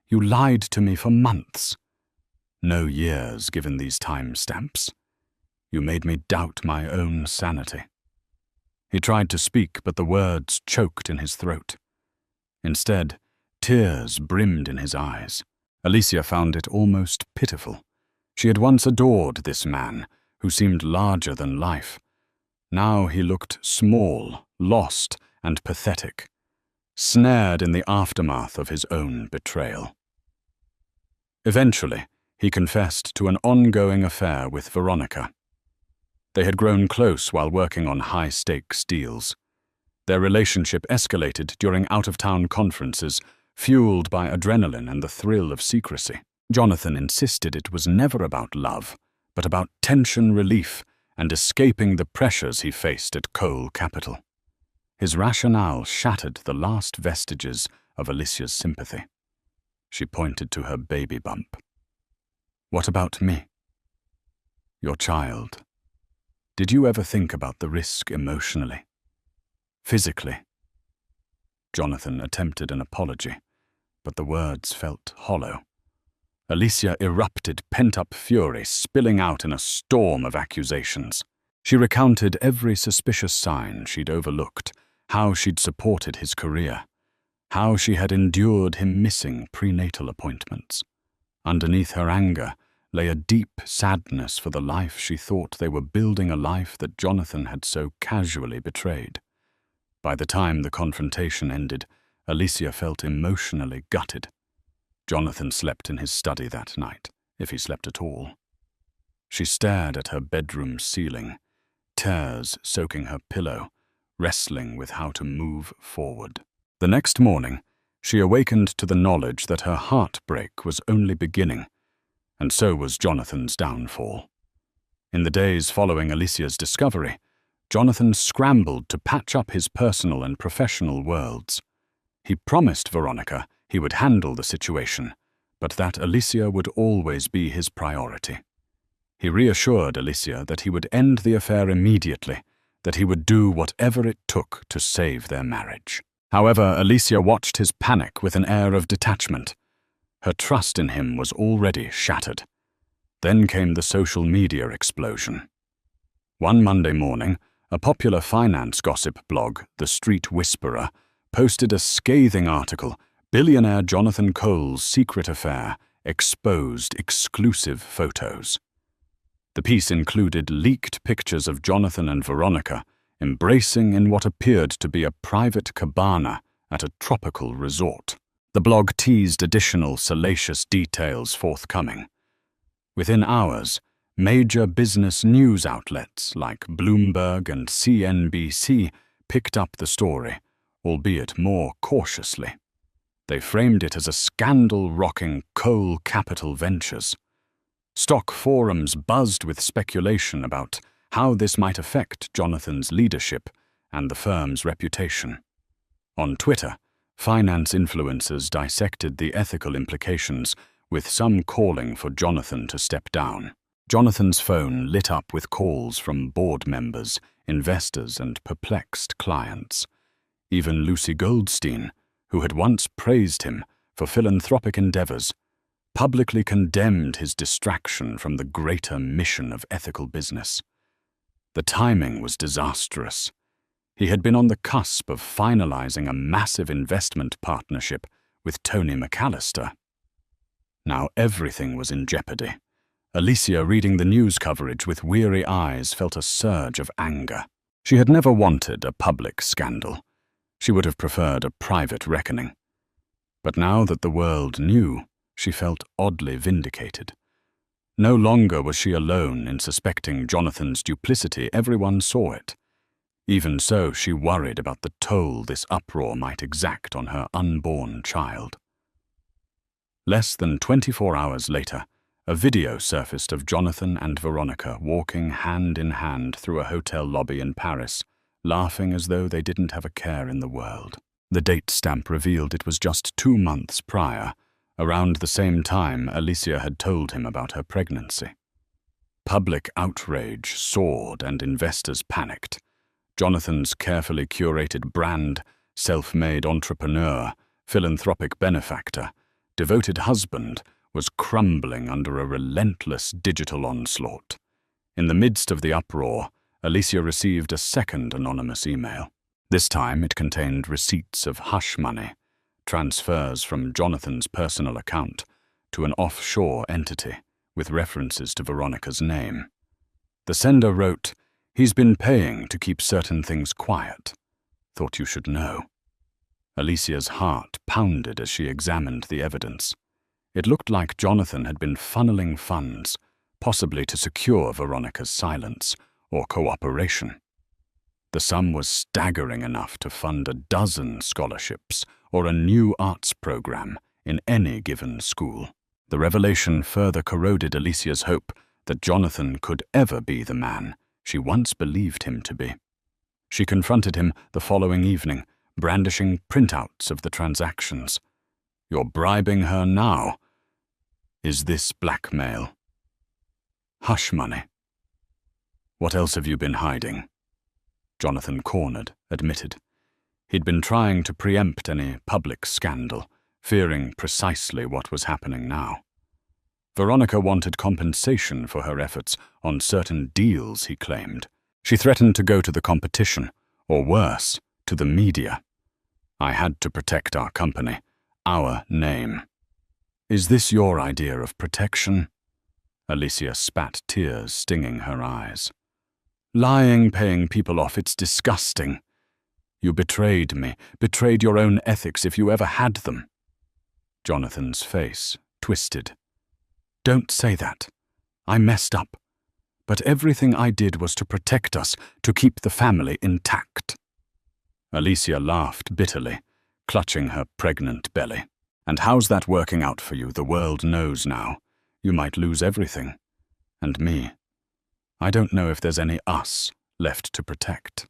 "You lied to me for months." "No years, given these time stamps. You made me doubt my own sanity." He tried to speak, but the words choked in his throat. Instead, tears brimmed in his eyes. Alicia found it almost pitiful. She had once adored this man, who seemed larger than life. Now he looked small, lost, and pathetic, snared in the aftermath of his own betrayal. Eventually, he confessed to an ongoing affair with Veronica. They had grown close while working on high-stakes deals. Their relationship escalated during out-of-town conferences, fueled by adrenaline and the thrill of secrecy. Jonathan insisted it was never about love, but about tension relief and escaping the pressures he faced at Cole Capital. His rationale shattered the last vestiges of Alicia's sympathy. She pointed to her baby bump. "What about me? Your child. Did you ever think about the risk emotionally? Physically?" Jonathan attempted an apology, but the words felt hollow. Alicia erupted pent-up fury, spilling out in a storm of accusations. She recounted every suspicious sign she'd overlooked, how she'd supported his career, how she had endured him missing prenatal appointments. Underneath her anger lay a deep sadness for the life she thought they were building, a life that Jonathan had so casually betrayed. By the time the confrontation ended, Alicia felt emotionally gutted. Jonathan slept in his study that night, if he slept at all. She stared at her bedroom ceiling, tears soaking her pillow, wrestling with how to move forward. The next morning, she awakened to the knowledge that her heartbreak was only beginning, and so was Jonathan's downfall. In the days following Alicia's discovery, Jonathan scrambled to patch up his personal and professional worlds. He promised Veronica he would handle the situation, but that Alicia would always be his priority. He reassured Alicia that he would end the affair immediately, that he would do whatever it took to save their marriage. However, Alicia watched his panic with an air of detachment. Her trust in him was already shattered. Then came the social media explosion. One Monday morning, a popular finance gossip blog, The Street Whisperer, posted a scathing article, "Billionaire Jonathan Cole's Secret Affair, Exposed Exclusive Photos." The piece included leaked pictures of Jonathan and Veronica embracing in what appeared to be a private cabana at a tropical resort. The blog teased additional salacious details forthcoming. Within hours, Major business news outlets like Bloomberg and CNBC picked up the story, albeit more cautiously. They framed it as a scandal rocking coal capital ventures. Stock forums buzzed with speculation about how this might affect Jonathan's leadership and the firm's reputation. On Twitter, finance influencers dissected the ethical implications, with some calling for Jonathan to step down. Jonathan's phone lit up with calls from board members, investors, and perplexed clients. Even Lucy Goldstein, who had once praised him for philanthropic endeavors, publicly condemned his distraction from the greater mission of ethical business. The timing was disastrous. He had been on the cusp of finalizing a massive investment partnership with Tony McAllister. Now everything was in jeopardy. Alicia, reading the news coverage with weary eyes, felt a surge of anger. She had never wanted a public scandal. She would have preferred a private reckoning. But now that the world knew, she felt oddly vindicated. No longer was she alone in suspecting Jonathan's duplicity. Everyone saw it. Even so, she worried about the toll this uproar might exact on her unborn child. Less than 24 hours later, a video surfaced of Jonathan and Veronica walking hand in hand through a hotel lobby in Paris, laughing as though they didn't have a care in the world. The date stamp revealed it was just 2 months prior, around the same time Alicia had told him about her pregnancy. Public outrage soared and investors panicked. Jonathan's carefully curated brand, self-made entrepreneur, philanthropic benefactor, devoted husband, was crumbling under a relentless digital onslaught. In the midst of the uproar, Alicia received a second anonymous email. This time it contained receipts of hush money, transfers from Jonathan's personal account to an offshore entity with references to Veronica's name. The sender wrote, "He's been paying to keep certain things quiet. Thought you should know." Alicia's heart pounded as she examined the evidence. It looked like Jonathan had been funneling funds, possibly to secure Veronica's silence or cooperation. The sum was staggering enough to fund a dozen scholarships or a new arts program in any given school. The revelation further corroded Alicia's hope that Jonathan could ever be the man she once believed him to be. She confronted him the following evening, brandishing printouts of the transactions. "You're bribing her now. Is this blackmail?" "Hush money." "What else have you been hiding?" Jonathan, cornered, admitted. He'd been trying to preempt any public scandal, fearing precisely what was happening now. Veronica wanted compensation for her efforts on certain deals, he claimed. She threatened to go to the competition, or worse, to the media. "I had to protect our company, our name." "Is this your idea of protection?" Alicia spat tears stinging her eyes. "Lying, paying people off, it's disgusting. You betrayed me, betrayed your own ethics if you ever had them." Jonathan's face twisted. "Don't say that. I messed up. But everything I did was to protect us, to keep the family intact." Alicia laughed bitterly, clutching her pregnant belly. "And how's that working out for you? The world knows now. You might lose everything. And me. I don't know if there's any us left to protect."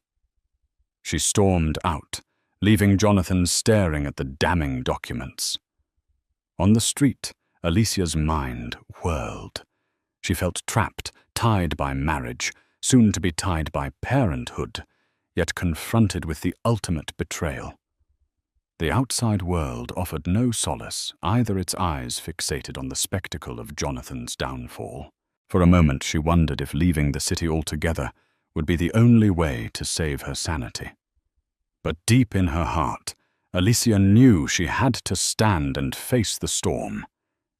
She stormed out, leaving Jonathan staring at the damning documents. On the street, Alicia's mind whirled. She felt trapped, tied by marriage, soon to be tied by parenthood, yet confronted with the ultimate betrayal. The outside world offered no solace, either its eyes fixated on the spectacle of Jonathan's downfall. For a moment she wondered if leaving the city altogether would be the only way to save her sanity. But deep in her heart, Alicia knew she had to stand and face the storm,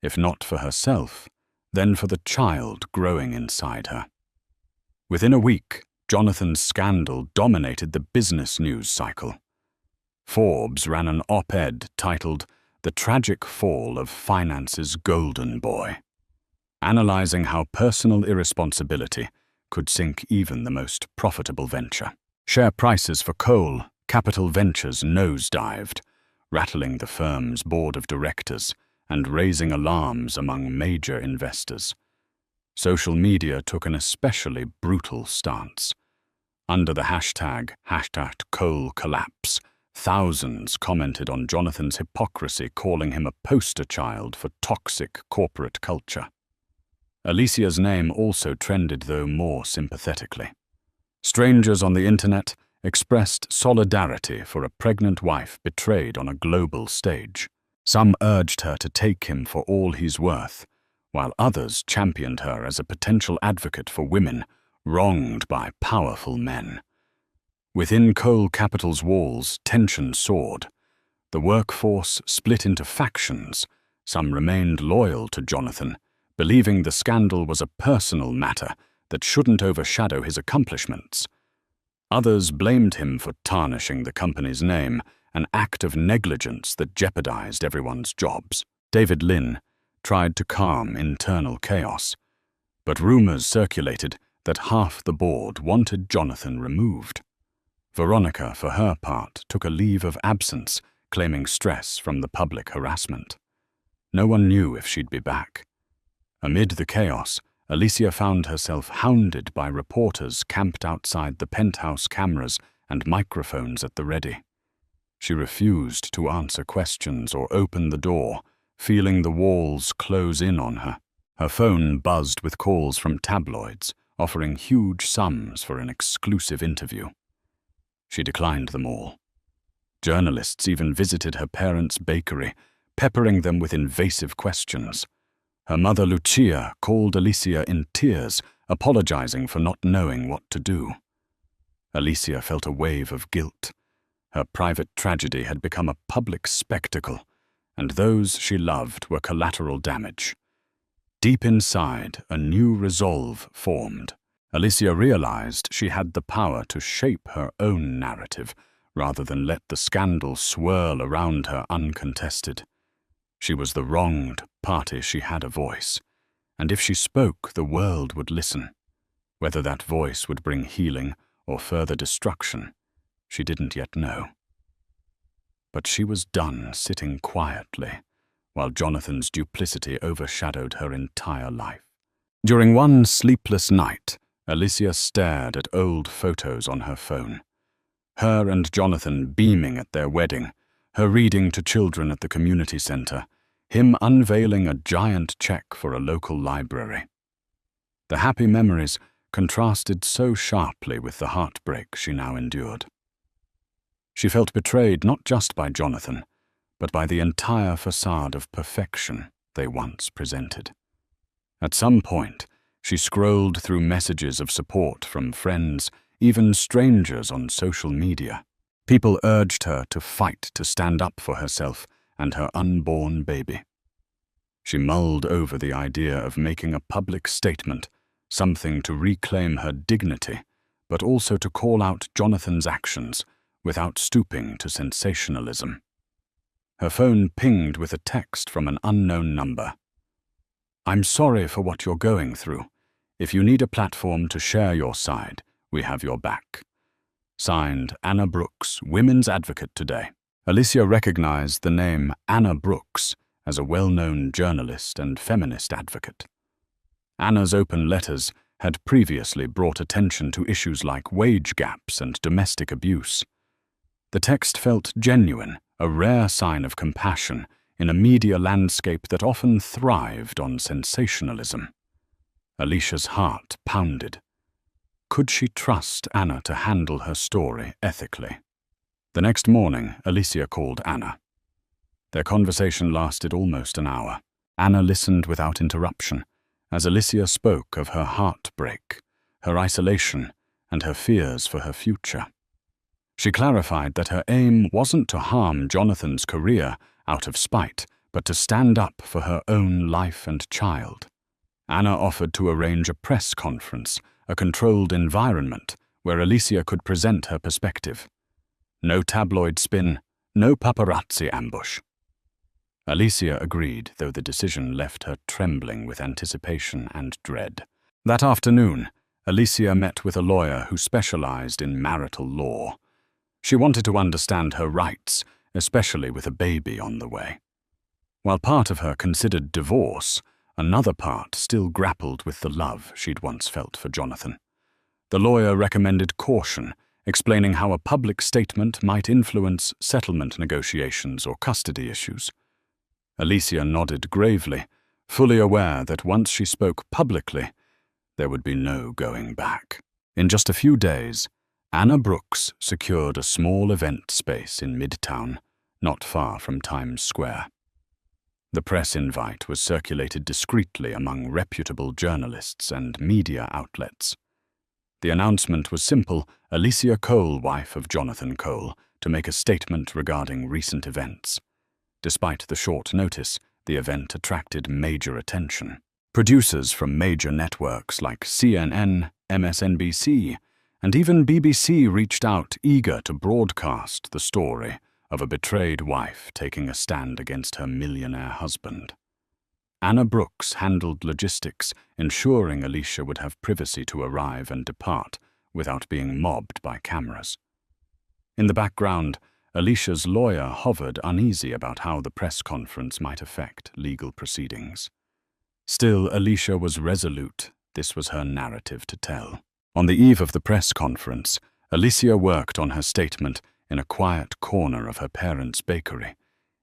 if not for herself, then for the child growing inside her. Within a week, Jonathan's scandal dominated the business news cycle. Forbes ran an op-ed titled "The Tragic Fall of Finance's Golden Boy." analyzing how personal irresponsibility could sink even the most profitable venture. Share prices for coal, Capital Ventures nosedived, rattling the firm's board of directors and raising alarms among major investors. Social media took an especially brutal stance. Under the hashtag #CoalCollapse, thousands commented on Jonathan's hypocrisy, calling him a poster child for toxic corporate culture. Alicia's name also trended, though more sympathetically. Strangers on the internet expressed solidarity for a pregnant wife betrayed on a global stage. Some urged her to take him for all he's worth, while others championed her as a potential advocate for women wronged by powerful men. Within Coal Capital's walls, tension soared. The workforce split into factions. Some remained loyal to Jonathan, believing the scandal was a personal matter that shouldn't overshadow his accomplishments. Others blamed him for tarnishing the company's name, an act of negligence that jeopardized everyone's jobs. David Lynn tried to calm internal chaos, but rumors circulated that half the board wanted Jonathan removed. Veronica, for her part, took a leave of absence, claiming stress from the public harassment. No one knew if she'd be back. Amid the chaos, Alicia found herself hounded by reporters camped outside the penthouse, cameras and microphones at the ready. She refused to answer questions or open the door, feeling the walls close in on her. Her phone buzzed with calls from tabloids, offering huge sums for an exclusive interview. She declined them all. Journalists even visited her parents' bakery, peppering them with invasive questions. Her mother, Lucia, called Alicia in tears, apologizing for not knowing what to do. Alicia felt a wave of guilt. Her private tragedy had become a public spectacle, and those she loved were collateral damage. Deep inside, a new resolve formed. Alicia realized she had the power to shape her own narrative, rather than let the scandal swirl around her uncontested. She was the wronged party, she had a voice, and if she spoke, the world would listen. Whether that voice would bring healing or further destruction, she didn't yet know. But she was done sitting quietly, while Jonathan's duplicity overshadowed her entire life. During one sleepless night, Alicia stared at old photos on her phone. Her and Jonathan beaming at their wedding, her reading to children at the community center, him unveiling a giant check for a local library. The happy memories contrasted so sharply with the heartbreak she now endured. She felt betrayed not just by Jonathan, but by the entire facade of perfection they once presented. At some point, she scrolled through messages of support from friends, even strangers on social media. People urged her to fight to stand up for herself and her unborn baby. She mulled over the idea of making a public statement, something to reclaim her dignity, but also to call out Jonathan's actions without stooping to sensationalism. Her phone pinged with a text from an unknown number. "I'm sorry for what you're going through. If you need a platform to share your side, we have your back." Signed, Anna Brooks, women's advocate today. Alicia recognized the name Anna Brooks as a well-known journalist and feminist advocate. Anna's open letters had previously brought attention to issues like wage gaps and domestic abuse. The text felt genuine, a rare sign of compassion in a media landscape that often thrived on sensationalism. Alicia's heart pounded. Could she trust Anna to handle her story ethically? The next morning, Alicia called Anna. Their conversation lasted almost an hour. Anna listened without interruption, as Alicia spoke of her heartbreak, her isolation, and her fears for her future. She clarified that her aim wasn't to harm Jonathan's career out of spite, but to stand up for her own life and child. Anna offered to arrange a press conference, a controlled environment where Alicia could present her perspective. No tabloid spin, no paparazzi ambush. Alicia agreed, though the decision left her trembling with anticipation and dread. That afternoon, Alicia met with a lawyer who specialized in marital law. She wanted to understand her rights, especially with a baby on the way. While part of her considered divorce, another part still grappled with the love she'd once felt for Jonathan. The lawyer recommended caution, explaining how a public statement might influence settlement negotiations or custody issues. Alicia nodded gravely, fully aware that once she spoke publicly, there would be no going back. In just a few days, Anna Brooks secured a small event space in Midtown, not far from Times Square. The press invite was circulated discreetly among reputable journalists and media outlets. The announcement was simple: Alicia Cole, wife of Jonathan Cole, to make a statement regarding recent events. Despite the short notice, the event attracted major attention. Producers from major networks like CNN, MSNBC, and even BBC reached out, eager to broadcast the story of a betrayed wife taking a stand against her millionaire husband. Anna Brooks handled logistics, ensuring Alicia would have privacy to arrive and depart without being mobbed by cameras. In the background, Alicia's lawyer hovered, uneasy about how the press conference might affect legal proceedings. Still, Alicia was resolute. This was her narrative to tell. On the eve of the press conference, Alicia worked on her statement in a quiet corner of her parents' bakery,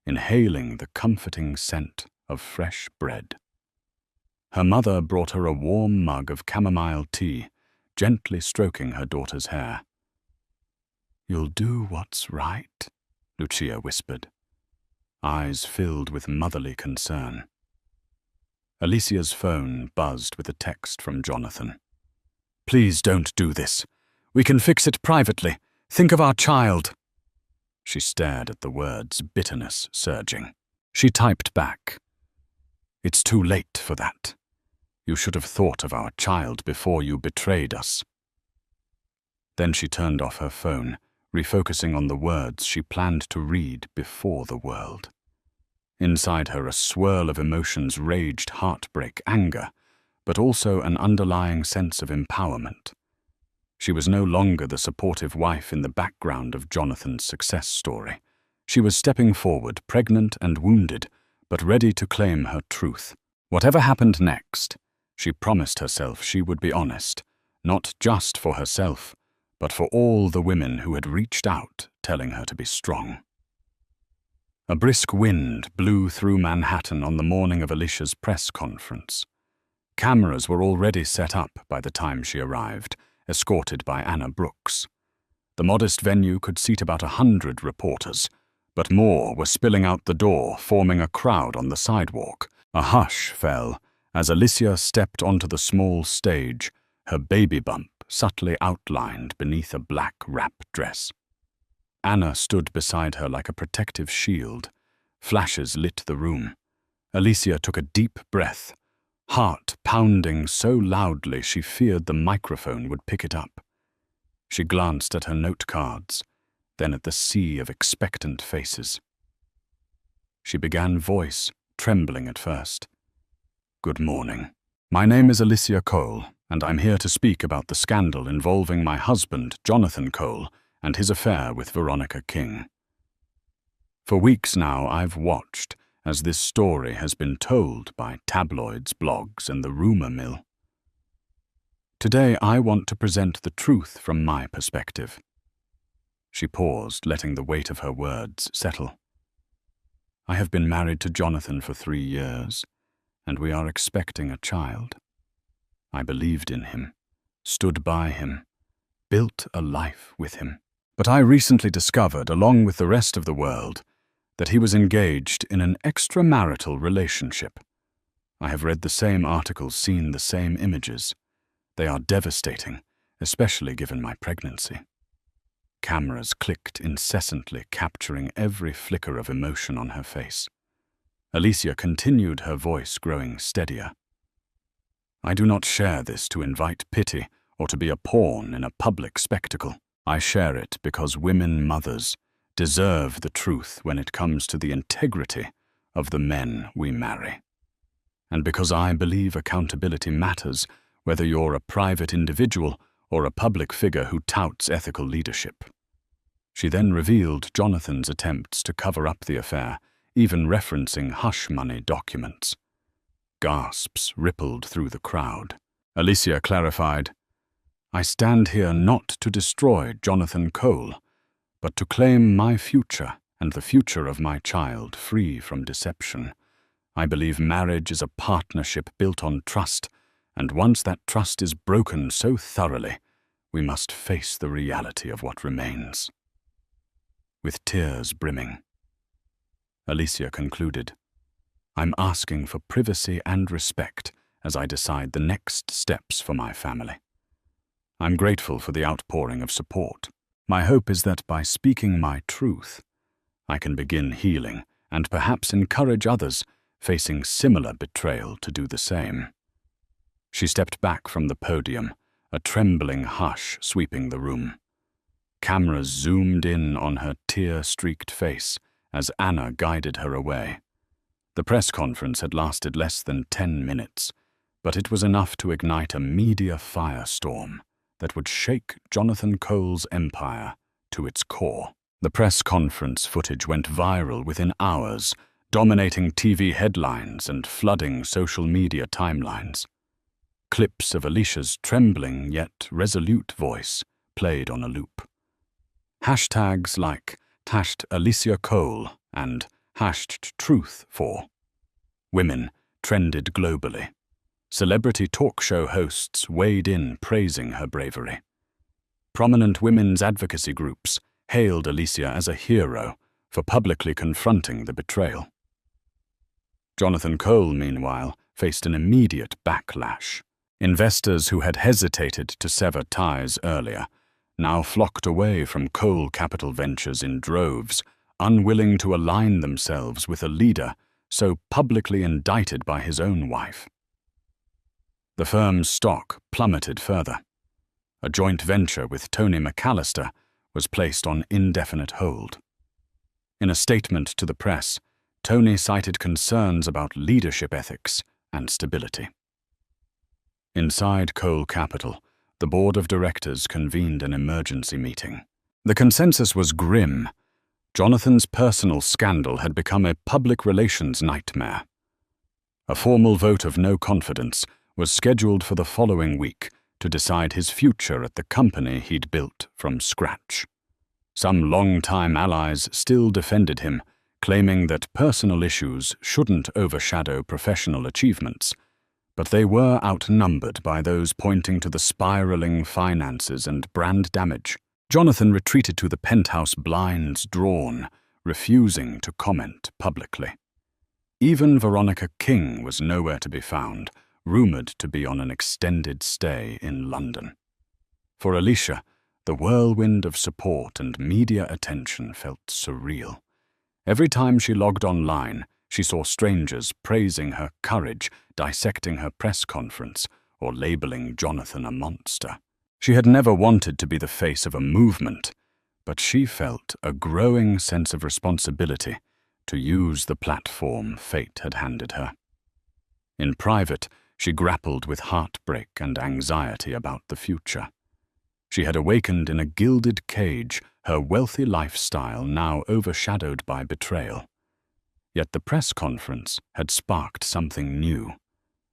inhaling the comforting scent of fresh bread. Her mother brought her a warm mug of chamomile tea, gently stroking her daughter's hair. "You'll do what's right," Lucia whispered, eyes filled with motherly concern. Alicia's phone buzzed with a text from Jonathan. "Please don't do this. We can fix it privately. Think of our child." She stared at the words, bitterness surging. She typed back, "It's too late for that. You should have thought of our child before you betrayed us." Then she turned off her phone, refocusing on the words she planned to read before the world. Inside her, a swirl of emotions raged: heartbreak, anger, but also an underlying sense of empowerment. She was no longer the supportive wife in the background of Jonathan's success story. She was stepping forward, pregnant and wounded, but ready to claim her truth. Whatever happened next, she promised herself she would be honest, not just for herself, but for all the women who had reached out, telling her to be strong. A brisk wind blew through Manhattan on the morning of Alicia's press conference. Cameras were already set up by the time she arrived, escorted by Anna Brooks. The modest venue could seat about 100 reporters, but more were spilling out the door, forming a crowd on the sidewalk. A hush fell as Alicia stepped onto the small stage, her baby bump subtly outlined beneath a black wrap dress. Anna stood beside her like a protective shield. Flashes lit the room. Alicia took a deep breath, heart pounding so loudly she feared the microphone would pick it up. She glanced at her note cards, then at the sea of expectant faces. She began, voice trembling at first. "Good morning. My name is Alicia Cole, and I'm here to speak about the scandal involving my husband, Jonathan Cole, and his affair with Veronica King. For weeks now, I've watched as this story has been told by tabloids, blogs, and the rumor mill. Today, I want to present the truth from my perspective." She paused, letting the weight of her words settle. "I have been married to Jonathan for 3 years, and we are expecting a child. I believed in him, stood by him, built a life with him. But I recently discovered, along with the rest of the world, that he was engaged in an extramarital relationship. I have read the same articles, seen the same images. They are devastating, especially given my pregnancy." Cameras clicked incessantly, capturing every flicker of emotion on her face. Alicia continued, her voice growing steadier. "I do not share this to invite pity or to be a pawn in a public spectacle. I share it because women mothers deserve the truth when it comes to the integrity of the men we marry. And because I believe accountability matters, whether you're a private individual or a public figure who touts ethical leadership. She then revealed Jonathan's attempts to cover up the affair, even referencing hush money documents. Gasps rippled through the crowd. Alicia clarified, "I stand here not to destroy Jonathan Cole, but to claim my future and the future of my child free from deception. I believe marriage is a partnership built on trust, and once that trust is broken so thoroughly, we must face the reality of what remains." With tears brimming, Alicia concluded, "I'm asking for privacy and respect as I decide the next steps for my family. I'm grateful for the outpouring of support. My hope is that by speaking my truth, I can begin healing and perhaps encourage others facing similar betrayal to do the same." She stepped back from the podium, a trembling hush sweeping the room. Cameras zoomed in on her tear-streaked face as Anna guided her away. The press conference had lasted less than 10 minutes, but it was enough to ignite a media firestorm that would shake Jonathan Cole's empire to its core. The press conference footage went viral within hours, dominating TV headlines and flooding social media timelines. Clips of Alicia's trembling yet resolute voice played on a loop. Hashtags like #Alicia Cole and #Truth for Women trended globally. Celebrity talk show hosts weighed in praising her bravery. Prominent women's advocacy groups hailed Alicia as a hero for publicly confronting the betrayal. Jonathan Cole, meanwhile, faced an immediate backlash. Investors who had hesitated to sever ties earlier now flocked away from Cole Capital Ventures in droves, unwilling to align themselves with a leader so publicly indicted by his own wife. The firm's stock plummeted further. A joint venture with Tony McAllister was placed on indefinite hold. In a statement to the press, Tony cited concerns about leadership ethics and stability. Inside Cole Capital, the board of directors convened an emergency meeting. The consensus was grim. Jonathan's personal scandal had become a public relations nightmare. A formal vote of no confidence was scheduled for the following week to decide his future at the company he'd built from scratch. Some long-time allies still defended him, claiming that personal issues shouldn't overshadow professional achievements, but they were outnumbered by those pointing to the spiraling finances and brand damage. Jonathan retreated to the penthouse blinds drawn, refusing to comment publicly. Even Veronica King was nowhere to be found, rumored to be on an extended stay in London. For Alicia, the whirlwind of support and media attention felt surreal. Every time she logged online, she saw strangers praising her courage, dissecting her press conference, or labeling Jonathan a monster. She had never wanted to be the face of a movement, but she felt a growing sense of responsibility to use the platform fate had handed her. In private, she grappled with heartbreak and anxiety about the future. She had awakened in a gilded cage, her wealthy lifestyle now overshadowed by betrayal. Yet the press conference had sparked something new,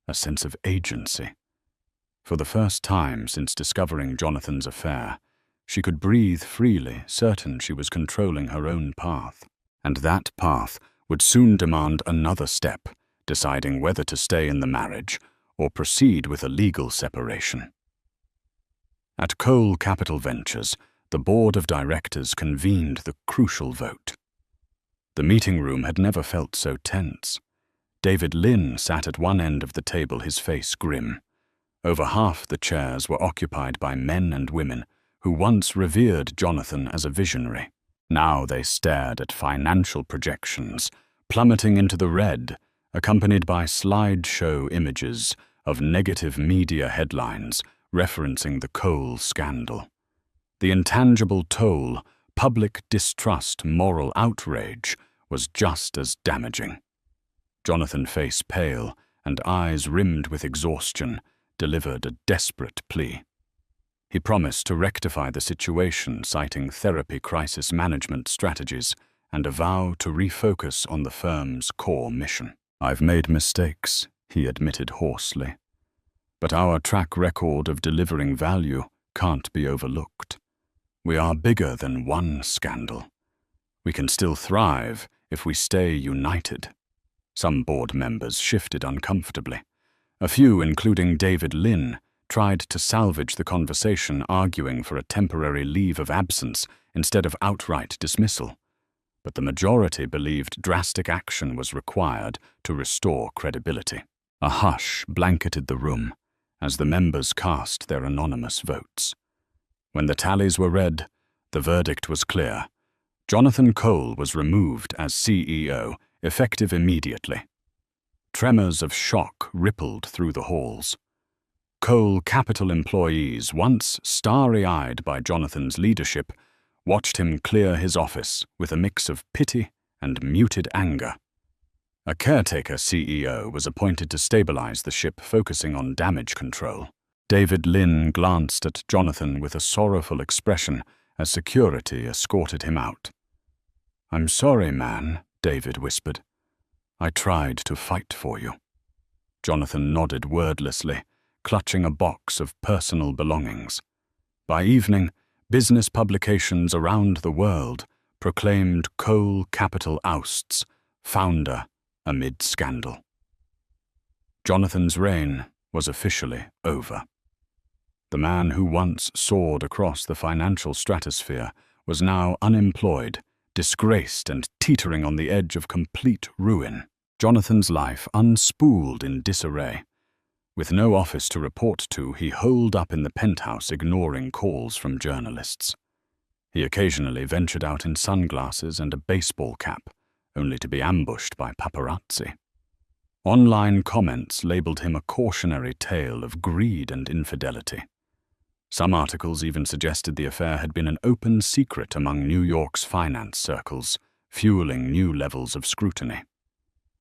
a sense of agency. For the first time since discovering Jonathan's affair, she could breathe freely, certain she was controlling her own path. And that path would soon demand another step, deciding whether to stay in the marriage or proceed with a legal separation. At Cole Capital Ventures, the board of directors convened the crucial vote. The meeting room had never felt so tense. David Lynn sat at one end of the table, his face grim. Over half the chairs were occupied by men and women who once revered Jonathan as a visionary. Now they stared at financial projections, plummeting into the red, accompanied by slideshow images of negative media headlines referencing the Cole scandal. The intangible toll, public distrust, moral outrage, was just as damaging. Jonathan, face pale and eyes rimmed with exhaustion, delivered a desperate plea. He promised to rectify the situation, citing therapy crisis management strategies and a vow to refocus on the firm's core mission. "I've made mistakes," he admitted hoarsely. "But our track record of delivering value can't be overlooked. We are bigger than one scandal. We can still thrive if we stay united." Some board members shifted uncomfortably. A few, including David Lynn, tried to salvage the conversation, arguing for a temporary leave of absence instead of outright dismissal. But the majority believed drastic action was required to restore credibility. A hush blanketed the room as the members cast their anonymous votes. When the tallies were read, the verdict was clear. Jonathan Cole was removed as CEO, effective immediately. Tremors of shock rippled through the halls. Cole Capital employees, once starry-eyed by Jonathan's leadership, watched him clear his office with a mix of pity and muted anger. A caretaker CEO was appointed to stabilize the ship, focusing on damage control. David Lynn glanced at Jonathan with a sorrowful expression as security escorted him out. "I'm sorry, man," David whispered. "I tried to fight for you." Jonathan nodded wordlessly, clutching a box of personal belongings. By evening, business publications around the world proclaimed Cole Capital ousts founder amid scandal. Jonathan's reign was officially over. The man who once soared across the financial stratosphere was now unemployed, disgraced, and teetering on the edge of complete ruin. Jonathan's life unspooled in disarray. With no office to report to, he holed up in the penthouse, ignoring calls from journalists. He occasionally ventured out in sunglasses and a baseball cap, only to be ambushed by paparazzi. Online comments labeled him a cautionary tale of greed and infidelity. Some articles even suggested the affair had been an open secret among New York's finance circles, fueling new levels of scrutiny.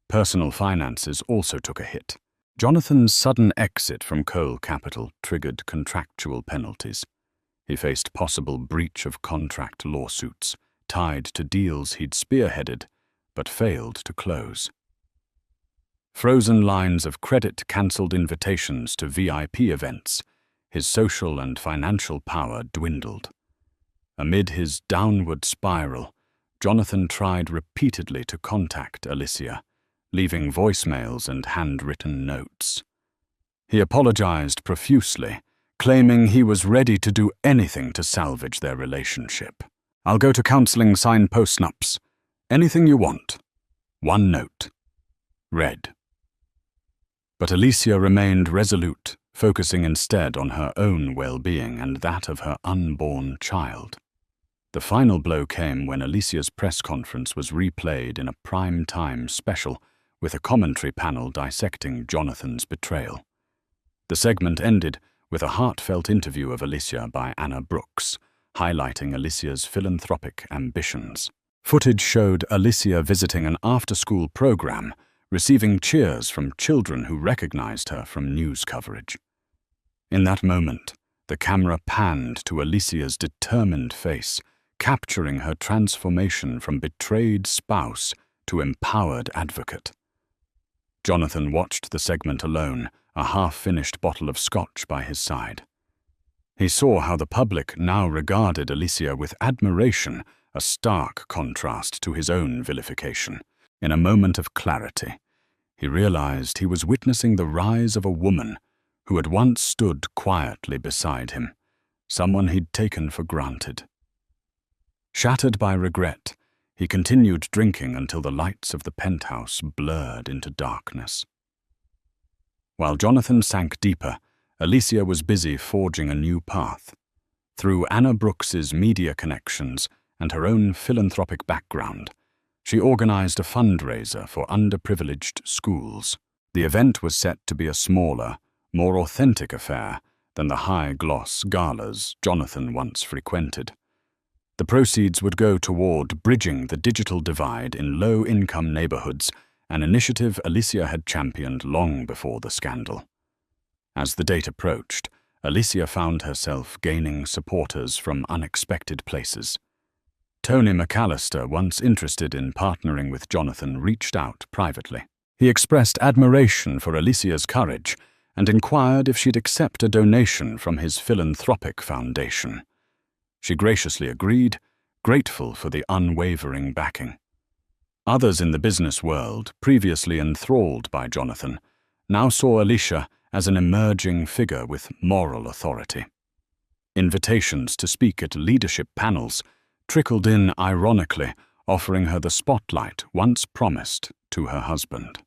Personal finances also took a hit. Jonathan's sudden exit from Cole Capital triggered contractual penalties. He faced possible breach of contract lawsuits tied to deals he'd spearheaded but failed to close. Frozen lines of credit cancelled invitations to VIP events. His social and financial power dwindled. Amid his downward spiral, Jonathan tried repeatedly to contact Alicia, leaving voicemails and handwritten notes. He apologized profusely, claiming he was ready to do anything to salvage their relationship. "I'll go to counseling, sign post-nups. Anything you want. One note. Red." But Alicia remained resolute, focusing instead on her own well-being and that of her unborn child. The final blow came when Alicia's press conference was replayed in a prime-time special, with a commentary panel dissecting Jonathan's betrayal. The segment ended with a heartfelt interview of Alicia by Anna Brooks, highlighting Alicia's philanthropic ambitions. Footage showed Alicia visiting an after-school program, receiving cheers from children who recognized her from news coverage. In that moment, the camera panned to Alicia's determined face, capturing her transformation from betrayed spouse to empowered advocate. Jonathan watched the segment alone, a half-finished bottle of scotch by his side. He saw how the public now regarded Alicia with admiration, a stark contrast to his own vilification. In a moment of clarity, he realized he was witnessing the rise of a woman who had once stood quietly beside him, someone he'd taken for granted. Shattered by regret, he continued drinking until the lights of the penthouse blurred into darkness. While Jonathan sank deeper, Alicia was busy forging a new path. Through Anna Brooks's media connections and her own philanthropic background, she organized a fundraiser for underprivileged schools. The event was set to be a smaller, more authentic affair than the high-gloss galas Jonathan once frequented. The proceeds would go toward bridging the digital divide in low-income neighborhoods an initiative Alicia had championed long before the scandal. As the date approached, Alicia found herself gaining supporters from unexpected places. Tony McAllister, once interested in partnering with Jonathan, reached out privately. He expressed admiration for Alicia's courage and inquired if she'd accept a donation from his philanthropic foundation. She graciously agreed, grateful for the unwavering backing. Others in the business world, previously enthralled by Jonathan, now saw Alicia as an emerging figure with moral authority. Invitations to speak at leadership panels trickled in ironically, offering her the spotlight once promised to her husband.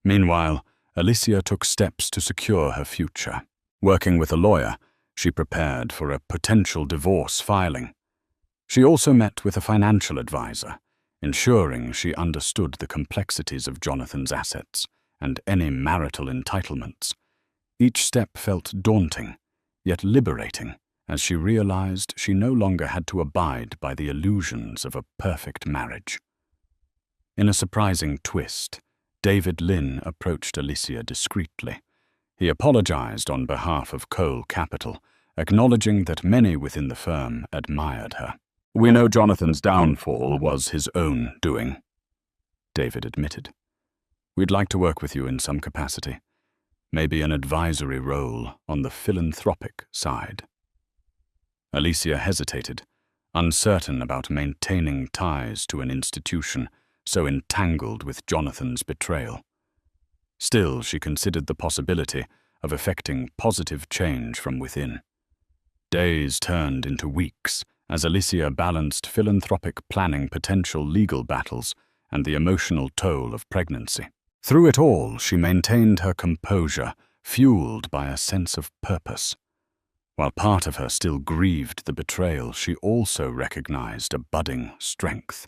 Meanwhile, Alicia took steps to secure her future. Working with a lawyer, she prepared for a potential divorce filing. She also met with a financial advisor, ensuring she understood the complexities of Jonathan's assets and any marital entitlements. Each step felt daunting, yet liberating, as she realized she no longer had to abide by the illusions of a perfect marriage. In a surprising twist, David Lynn approached Alicia discreetly. He apologized on behalf of Cole Capital, acknowledging that many within the firm admired her. "We know Jonathan's downfall was his own doing," David admitted. "We'd like to work with you in some capacity, maybe an advisory role on the philanthropic side." Alicia hesitated, uncertain about maintaining ties to an institution so entangled with Jonathan's betrayal. Still, she considered the possibility of effecting positive change from within. Days turned into weeks as Alicia balanced philanthropic planning, potential legal battles, and the emotional toll of pregnancy. Through it all, she maintained her composure, fueled by a sense of purpose. While part of her still grieved the betrayal, she also recognized a budding strength.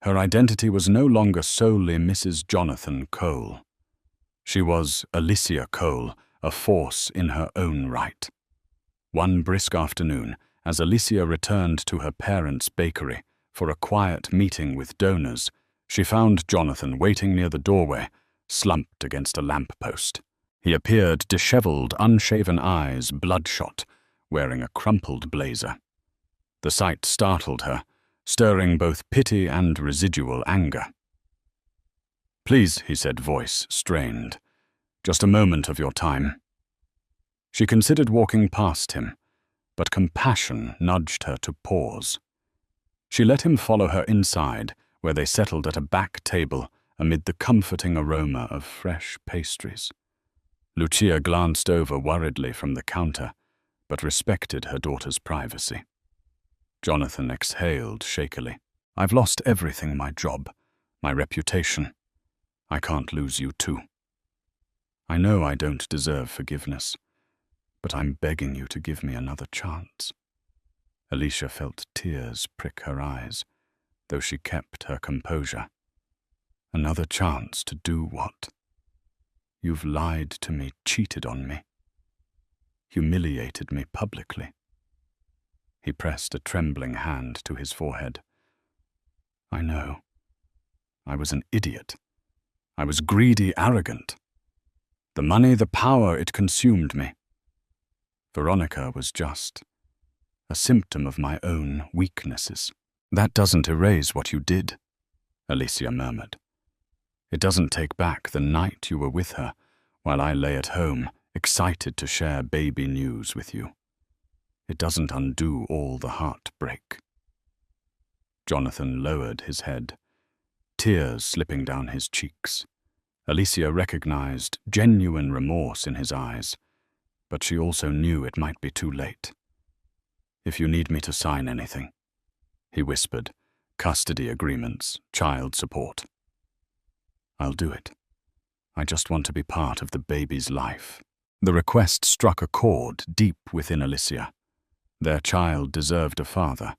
Her identity was no longer solely Mrs. Jonathan Cole. She was Alicia Cole, a force in her own right. One brisk afternoon, as Alicia returned to her parents' bakery for a quiet meeting with donors, she found Jonathan waiting near the doorway, slumped against a lamppost. He appeared disheveled, unshaven eyes bloodshot, wearing a crumpled blazer. The sight startled her, stirring both pity and residual anger. "Please," he said, voice strained. "Just a moment of your time." She considered walking past him, but compassion nudged her to pause. She let him follow her inside, where they settled at a back table amid the comforting aroma of fresh pastries. Lucia glanced over worriedly from the counter, but respected her daughter's privacy. Jonathan exhaled shakily. "I've lost everything, my job, my reputation. I can't lose you too. I know I don't deserve forgiveness, but I'm begging you to give me another chance." Alicia felt tears prick her eyes, though she kept her composure. "Another chance to do what? You've lied to me, cheated on me, humiliated me publicly." He pressed a trembling hand to his forehead. "I know. I was an idiot. I was greedy, arrogant. The money, the power, it consumed me. Veronica was just a symptom of my own weaknesses." "That doesn't erase what you did," Alicia murmured. "It doesn't take back the night you were with her while I lay at home, excited to share baby news with you. It doesn't undo all the heartbreak." Jonathan lowered his head, tears slipping down his cheeks. Alicia recognized genuine remorse in his eyes, but she also knew it might be too late. "If you need me to sign anything," he whispered, "custody agreements, child support, I'll do it. I just want to be part of the baby's life." The request struck a chord deep within Alicia. Their child deserved a father,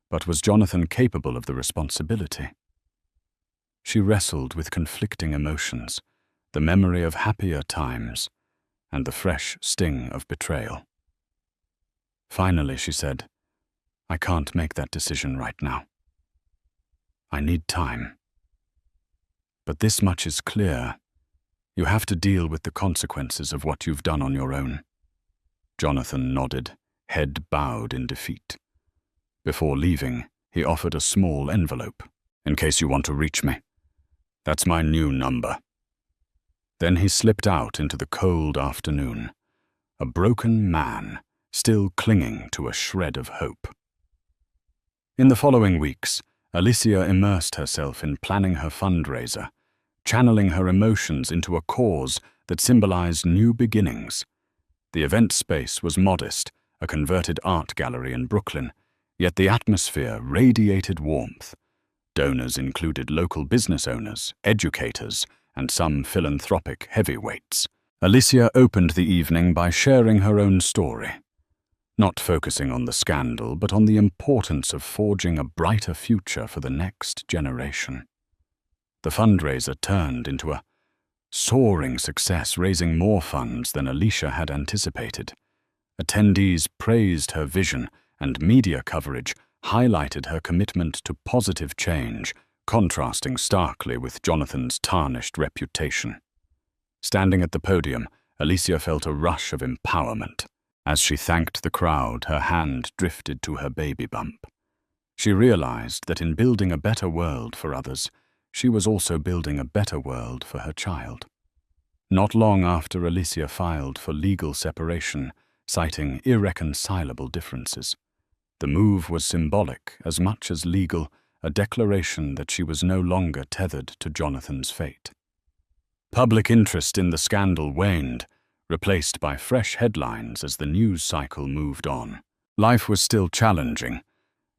but was Jonathan capable of the responsibility? She wrestled with conflicting emotions, the memory of happier times and the fresh sting of betrayal. Finally, she said, "I can't make that decision right now. I need time." But this much is clear. You have to deal with the consequences of what you've done on your own." Jonathan nodded, head bowed in defeat. Before leaving, he offered a small envelope. "In case you want to reach me. That's my new number." Then he slipped out into the cold afternoon, a broken man, still clinging to a shred of hope. In the following weeks, Alicia immersed herself in planning her fundraiser, channeling her emotions into a cause that symbolized new beginnings. The event space was modest, a converted art gallery in Brooklyn, yet the atmosphere radiated warmth. Donors included local business owners, educators, and some philanthropic heavyweights. Alicia opened the evening by sharing her own story, not focusing on the scandal, but on the importance of forging a brighter future for the next generation. The fundraiser turned into a soaring success, raising more funds than Alicia had anticipated. Attendees praised her vision, and media coverage highlighted her commitment to positive change, contrasting starkly with Jonathan's tarnished reputation. Standing at the podium, Alicia felt a rush of empowerment. As she thanked the crowd, her hand drifted to her baby bump. She realized that in building a better world for others, she was also building a better world for her child. Not long after Alicia filed for legal separation, citing irreconcilable differences. The move was symbolic as much as legal, a declaration that she was no longer tethered to Jonathan's fate. Public interest in the scandal waned, replaced by fresh headlines as the news cycle moved on. Life was still challenging,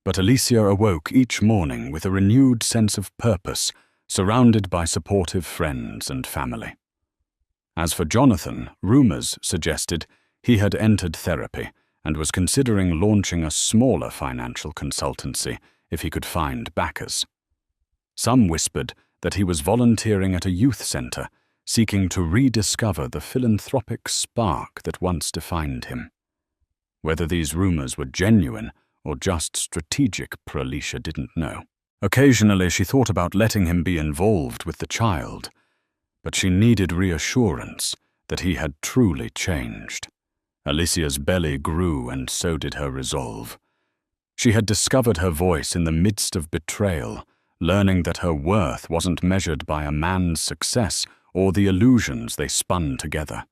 but Alicia awoke each morning with a renewed sense of purpose, surrounded by supportive friends and family. As for Jonathan, rumors suggested he had entered therapy and was considering launching a smaller financial consultancy if he could find backers. Some whispered that he was volunteering at a youth center, seeking to rediscover the philanthropic spark that once defined him. Whether these rumors were genuine or just strategic, Alicia didn't know. Occasionally she thought about letting him be involved with the child, but she needed reassurance that he had truly changed. Alicia's belly grew, and so did her resolve. She had discovered her voice in the midst of betrayal, learning that her worth wasn't measured by a man's success or the illusions they spun together.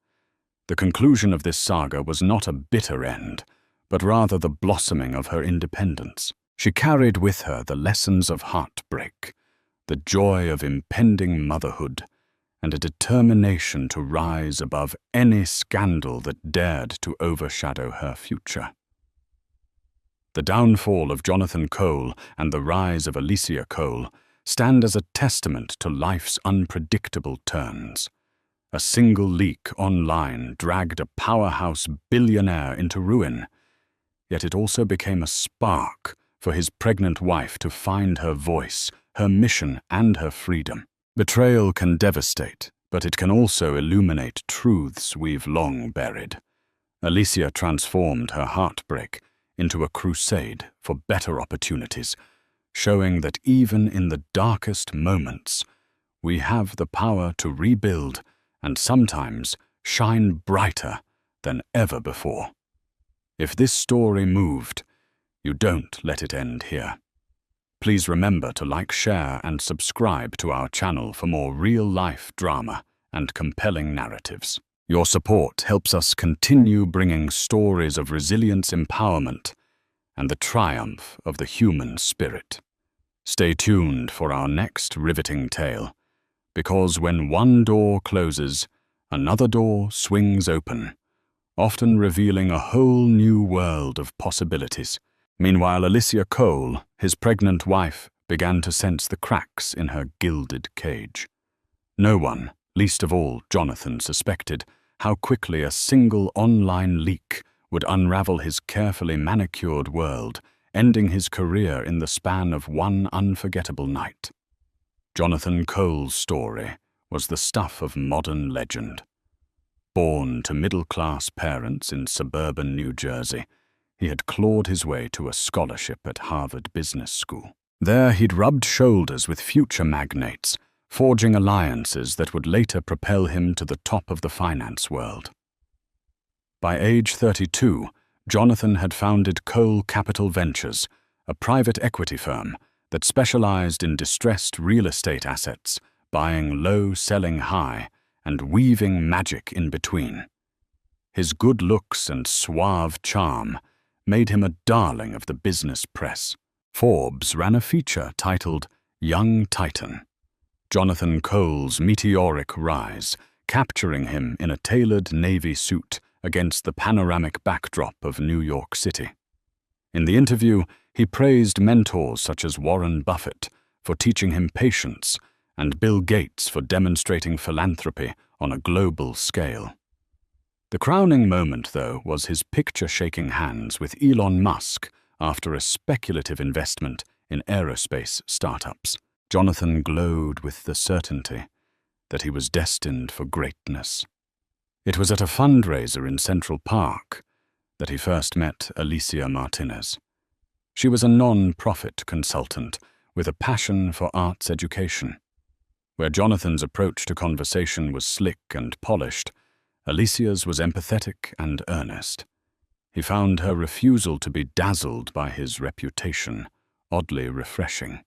The conclusion of this saga was not a bitter end, but rather the blossoming of her independence. She carried with her the lessons of heartbreak, the joy of impending motherhood, and a determination to rise above any scandal that dared to overshadow her future. The downfall of Jonathan Cole and the rise of Alicia Cole stand as a testament to life's unpredictable turns. A single leak online dragged a powerhouse billionaire into ruin, yet it also became a spark for his pregnant wife to find her voice, her mission, and her freedom. Betrayal can devastate, but it can also illuminate truths we've long buried. Alicia transformed her heartbreak into a crusade for better opportunities, showing that even in the darkest moments, we have the power to rebuild and sometimes shine brighter than ever before. If this story moved, you don't let it end here. Please remember to like, share, and subscribe to our channel for more real-life drama and compelling narratives. Your support helps us continue bringing stories of resilience, empowerment, and the triumph of the human spirit. Stay tuned for our next riveting tale, because when one door closes, another door swings open, often revealing a whole new world of possibilities. Meanwhile, Alicia Cole, his pregnant wife, began to sense the cracks in her gilded cage. No one, least of all Jonathan, suspected how quickly a single online leak would unravel his carefully manicured world, ending his career in the span of one unforgettable night. Jonathan Cole's story was the stuff of modern legend. Born to middle-class parents in suburban New Jersey, he had clawed his way to a scholarship at Harvard Business School. There he'd rubbed shoulders with future magnates, forging alliances that would later propel him to the top of the finance world. By age 32, Jonathan had founded Cole Capital Ventures, a private equity firm that specialized in distressed real estate assets, buying low, selling high, and weaving magic in between. His good looks and suave charm made him a darling of the business press. Forbes ran a feature titled Young Titan, Jonathan Cole's meteoric rise, capturing him in a tailored navy suit against the panoramic backdrop of New York City. In the interview, he praised mentors such as Warren Buffett for teaching him patience and Bill Gates for demonstrating philanthropy on a global scale. The crowning moment, though, was his picture-shaking hands with Elon Musk after a speculative investment in aerospace startups. Jonathan glowed with the certainty that he was destined for greatness. It was at a fundraiser in Central Park that he first met Alicia Martinez. She was a non-profit consultant with a passion for arts education. Where Jonathan's approach to conversation was slick and polished, Alicia's was empathetic and earnest. He found her refusal to be dazzled by his reputation oddly refreshing.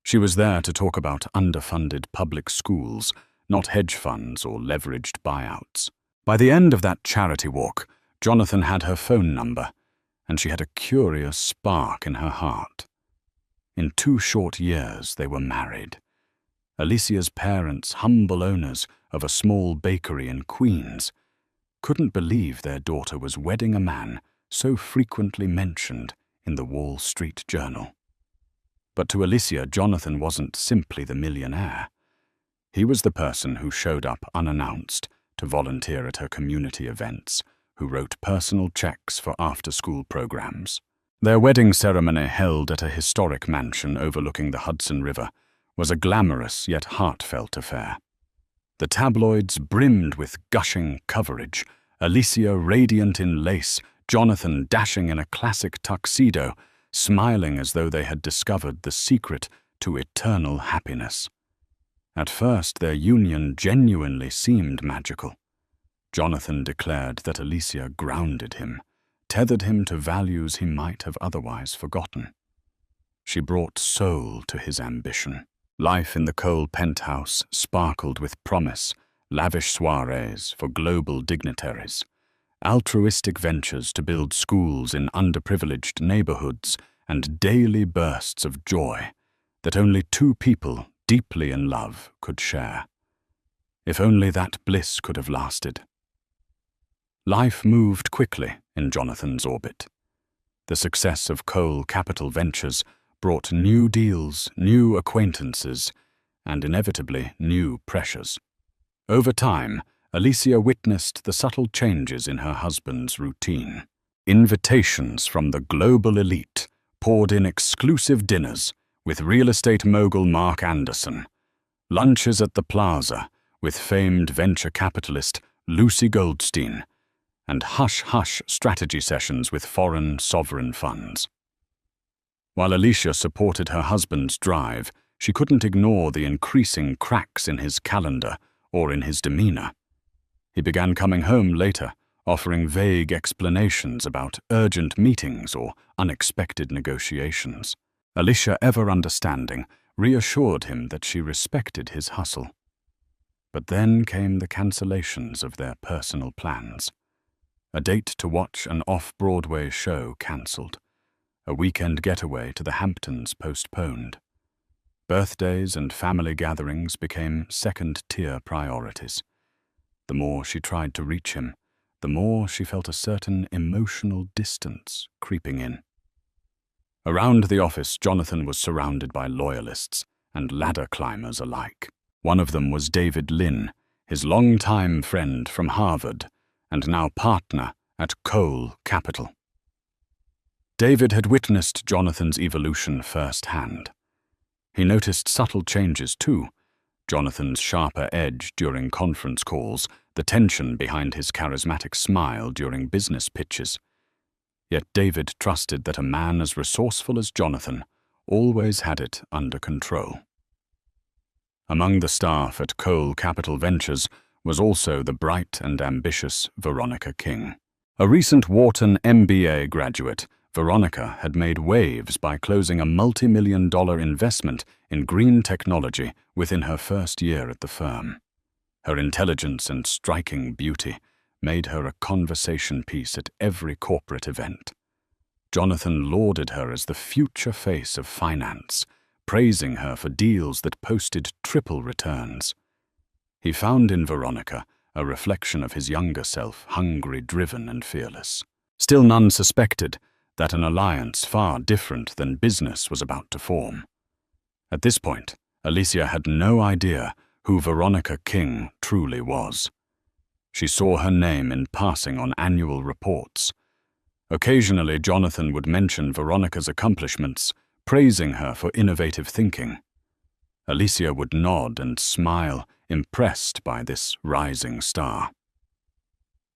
She was there to talk about underfunded public schools, not hedge funds or leveraged buyouts. By the end of that charity walk, Jonathan had her phone number, and she had a curious spark in her heart. In 2 short years, they were married. Alicia's parents, humble owners of a small bakery in Queens, couldn't believe their daughter was wedding a man so frequently mentioned in the Wall Street Journal. But to Alicia, Jonathan wasn't simply the millionaire. He was the person who showed up unannounced to volunteer at her community events, who wrote personal checks for after-school programs. Their wedding ceremony, held at a historic mansion overlooking the Hudson River, was a glamorous yet heartfelt affair. The tabloids brimmed with gushing coverage, Alicia radiant in lace, Jonathan dashing in a classic tuxedo, smiling as though they had discovered the secret to eternal happiness. At first, their union genuinely seemed magical. Jonathan declared that Alicia grounded him, tethered him to values he might have otherwise forgotten. She brought soul to his ambition. Life in the Cole penthouse sparkled with promise, lavish soirees for global dignitaries, altruistic ventures to build schools in underprivileged neighborhoods, and daily bursts of joy that only 2 people deeply in love could share. If only that bliss could have lasted. Life moved quickly in Jonathan's orbit. The success of Cole Capital Ventures brought new deals, new acquaintances, and inevitably new pressures. Over time, Alicia witnessed the subtle changes in her husband's routine. Invitations from the global elite poured in exclusive dinners with real estate mogul Mark Anderson, lunches at the Plaza with famed venture capitalist Lucy Goldstein, and hush-hush strategy sessions with foreign sovereign funds. While Alicia supported her husband's drive, she couldn't ignore the increasing cracks in his calendar or in his demeanor. He began coming home later, offering vague explanations about urgent meetings or unexpected negotiations. Alicia, ever understanding, reassured him that she respected his hustle. But then came the cancellations of their personal plans. A date to watch an off-Broadway show cancelled. A weekend getaway to the Hamptons postponed. Birthdays and family gatherings became second-tier priorities. The more she tried to reach him, the more she felt a certain emotional distance creeping in. Around the office, Jonathan was surrounded by loyalists and ladder climbers alike. One of them was David Lynn, his longtime friend from Harvard and now partner at Cole Capital. David had witnessed Jonathan's evolution firsthand. He noticed subtle changes too, Jonathan's sharper edge during conference calls, the tension behind his charismatic smile during business pitches. Yet David trusted that a man as resourceful as Jonathan always had it under control. Among the staff at Cole Capital Ventures was also the bright and ambitious Veronica King. A recent Wharton MBA graduate, Veronica had made waves by closing a multi-million-dollar investment in green technology within her first year at the firm. Her intelligence and striking beauty made her a conversation piece at every corporate event. Jonathan lauded her as the future face of finance, praising her for deals that posted triple returns. He found in Veronica a reflection of his younger self, hungry, driven, and fearless. Still none suspected that an alliance far different than business was about to form. At this point, Alicia had no idea who Veronica King truly was. She saw her name in passing on annual reports. Occasionally, Jonathan would mention Veronica's accomplishments, praising her for innovative thinking. Alicia would nod and smile, impressed by this rising star.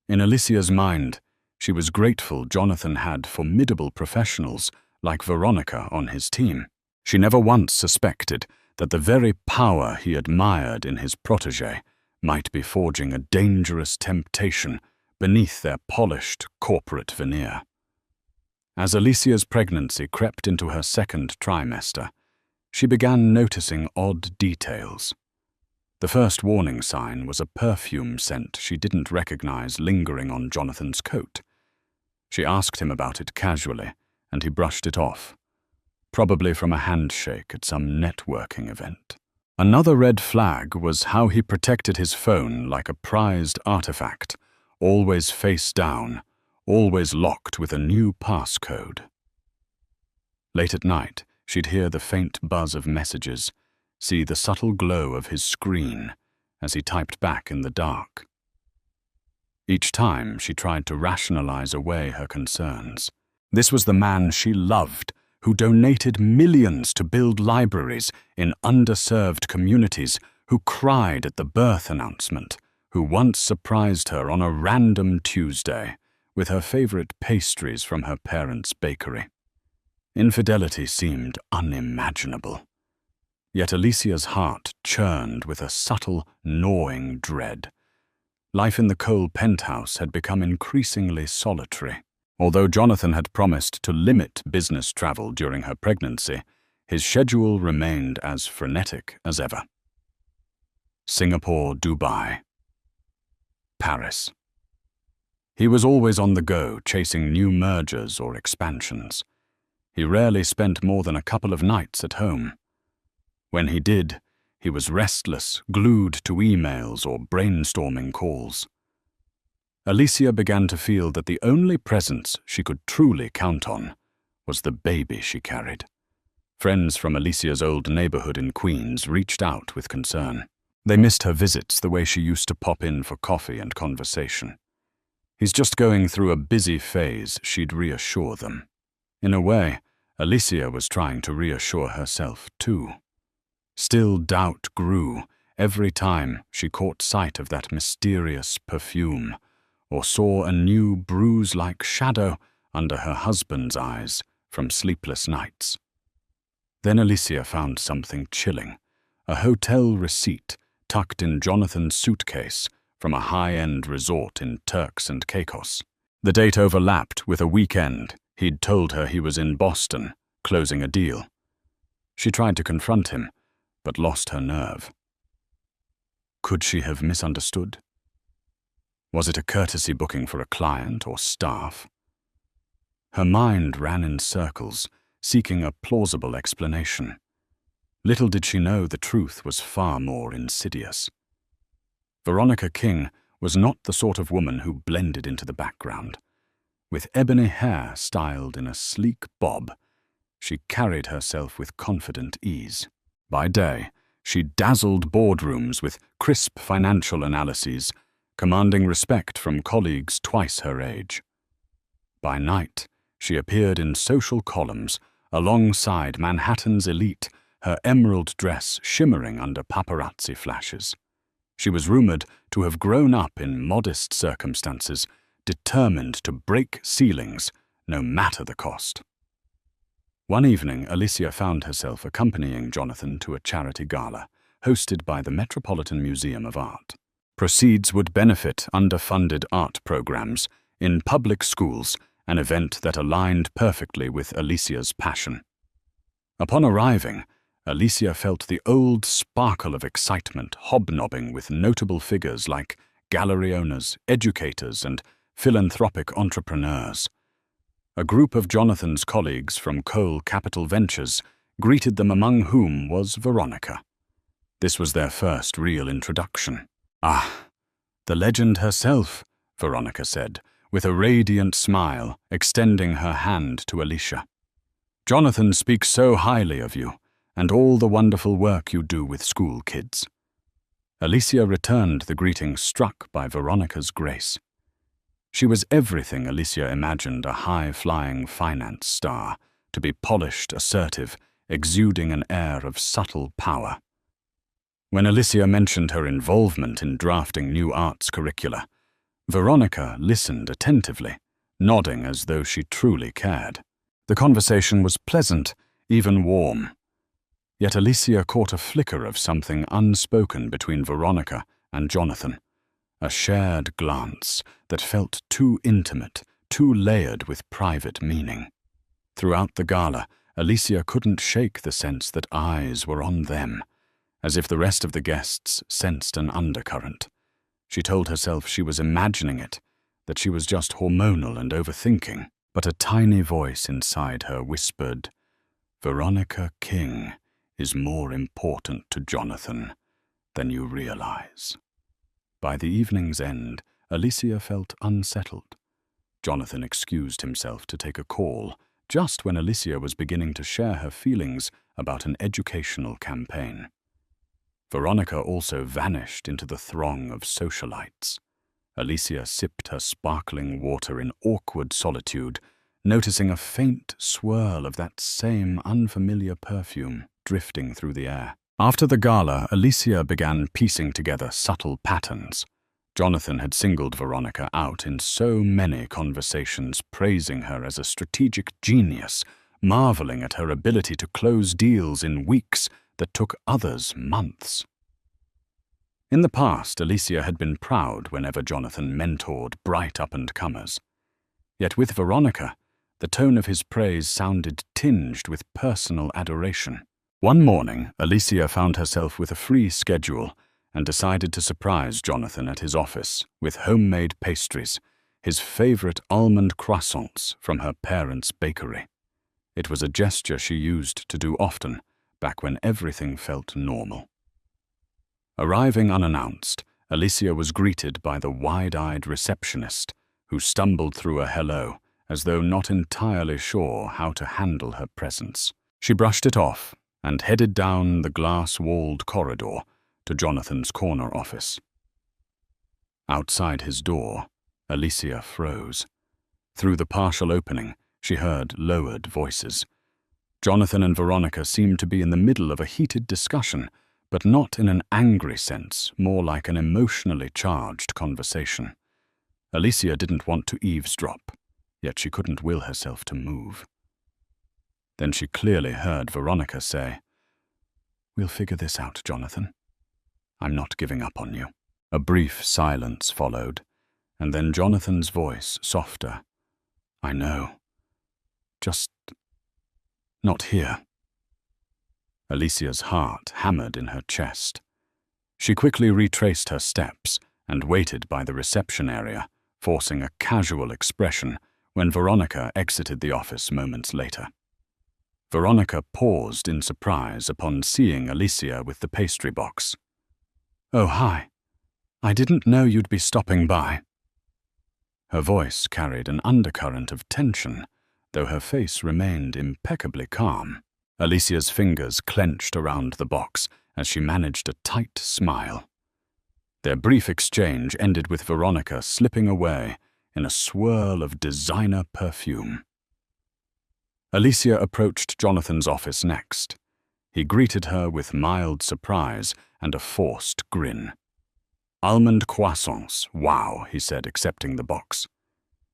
In Alicia's mind, she was grateful Jonathan had formidable professionals like Veronica on his team. She never once suspected that the very power he admired in his protégé might be forging a dangerous temptation beneath their polished corporate veneer. As Alicia's pregnancy crept into her second trimester, she began noticing odd details. The first warning sign was a perfume scent she didn't recognize lingering on Jonathan's coat. She asked him about it casually, and he brushed it off, probably from a handshake at some networking event. Another red flag was how he protected his phone like a prized artifact, always face down, always locked with a new passcode. Late at night, she'd hear the faint buzz of messages, see the subtle glow of his screen as he typed back in the dark. Each time she tried to rationalize away her concerns. This was the man she loved, who donated millions to build libraries in underserved communities, who cried at the birth announcement, who once surprised her on a random Tuesday with her favorite pastries from her parents' bakery. Infidelity seemed unimaginable. Yet Alicia's heart churned with a subtle, gnawing dread. Life in the Cole penthouse had become increasingly solitary. Although Jonathan had promised to limit business travel during her pregnancy, his schedule remained as frenetic as ever. Singapore, Dubai, Paris. He was always on the go, chasing new mergers or expansions. He rarely spent more than a couple of nights at home. When he did, he was restless, glued to emails or brainstorming calls. Alicia began to feel that the only presence she could truly count on was the baby she carried. Friends from Alicia's old neighborhood in Queens reached out with concern. They missed her visits the way she used to pop in for coffee and conversation. He's just going through a busy phase, she'd reassure them. In a way, Alicia was trying to reassure herself too. Still, doubt grew every time she caught sight of that mysterious perfume, or saw a new bruise-like shadow under her husband's eyes from sleepless nights. Then Alicia found something chilling, a hotel receipt tucked in Jonathan's suitcase from a high-end resort in Turks and Caicos. The date overlapped with a weekend he'd told her he was in Boston, closing a deal. She tried to confront him, but lost her nerve. Could she have misunderstood? Was it a courtesy booking for a client or staff? Her mind ran in circles, seeking a plausible explanation. Little did she know the truth was far more insidious. Veronica King was not the sort of woman who blended into the background. With ebony hair styled in a sleek bob, she carried herself with confident ease. By day, she dazzled boardrooms with crisp financial analyses, commanding respect from colleagues twice her age. By night, she appeared in social columns alongside Manhattan's elite, her emerald dress shimmering under paparazzi flashes. She was rumored to have grown up in modest circumstances, determined to break ceilings, no matter the cost. One evening, Alicia found herself accompanying Jonathan to a charity gala, hosted by the Metropolitan Museum of Art. Proceeds would benefit underfunded art programs in public schools, an event that aligned perfectly with Alicia's passion. Upon arriving, Alicia felt the old sparkle of excitement hobnobbing with notable figures like gallery owners, educators, and philanthropic entrepreneurs. A group of Jonathan's colleagues from Cole Capital Ventures greeted them, among whom was Veronica. This was their first real introduction. "Ah, the legend herself," Veronica said, with a radiant smile, extending her hand to Alicia. "Jonathan speaks so highly of you, and all the wonderful work you do with school kids." Alicia returned the greeting, struck by Veronica's grace. She was everything Alicia imagined a high-flying finance star, to be polished, assertive, exuding an air of subtle power. When Alicia mentioned her involvement in drafting new arts curricula, Veronica listened attentively, nodding as though she truly cared. The conversation was pleasant, even warm. Yet Alicia caught a flicker of something unspoken between Veronica and Jonathan, a shared glance that felt too intimate, too layered with private meaning. Throughout the gala, Alicia couldn't shake the sense that eyes were on them, as if the rest of the guests sensed an undercurrent. She told herself she was imagining it, that she was just hormonal and overthinking, but a tiny voice inside her whispered, "Veronica King is more important to Jonathan than you realize." By the evening's end, Alicia felt unsettled. Jonathan excused himself to take a call, just when Alicia was beginning to share her feelings about an educational campaign. Veronica also vanished into the throng of socialites. Alicia sipped her sparkling water in awkward solitude, noticing a faint swirl of that same unfamiliar perfume drifting through the air. After the gala, Alicia began piecing together subtle patterns. Jonathan had singled Veronica out in so many conversations, praising her as a strategic genius, marveling at her ability to close deals in weeks that took others months. In the past, Alicia had been proud whenever Jonathan mentored bright up-and-comers. Yet with Veronica, the tone of his praise sounded tinged with personal adoration. One morning, Alicia found herself with a free schedule and decided to surprise Jonathan at his office with homemade pastries, his favorite almond croissants from her parents' bakery. It was a gesture she used to do often, back when everything felt normal. Arriving unannounced, Alicia was greeted by the wide-eyed receptionist, who stumbled through a hello, as though not entirely sure how to handle her presence. She brushed it off and headed down the glass-walled corridor to Jonathan's corner office. Outside his door, Alicia froze. Through the partial opening, she heard lowered voices. Jonathan and Veronica seemed to be in the middle of a heated discussion, but not in an angry sense, more like an emotionally charged conversation. Alicia didn't want to eavesdrop, yet she couldn't will herself to move. Then she clearly heard Veronica say, "We'll figure this out, Jonathan. I'm not giving up on you." A brief silence followed, and then Jonathan's voice, softer. "I know. Just not here." Alicia's heart hammered in her chest. She quickly retraced her steps and waited by the reception area, forcing a casual expression when Veronica exited the office moments later. Veronica paused in surprise upon seeing Alicia with the pastry box. "Oh, hi. I didn't know you'd be stopping by." Her voice carried an undercurrent of tension, though her face remained impeccably calm. Alicia's fingers clenched around the box as she managed a tight smile. Their brief exchange ended with Veronica slipping away in a swirl of designer perfume. Alicia approached Jonathan's office next. He greeted her with mild surprise and a forced grin. "Almond croissants, wow," he said, accepting the box.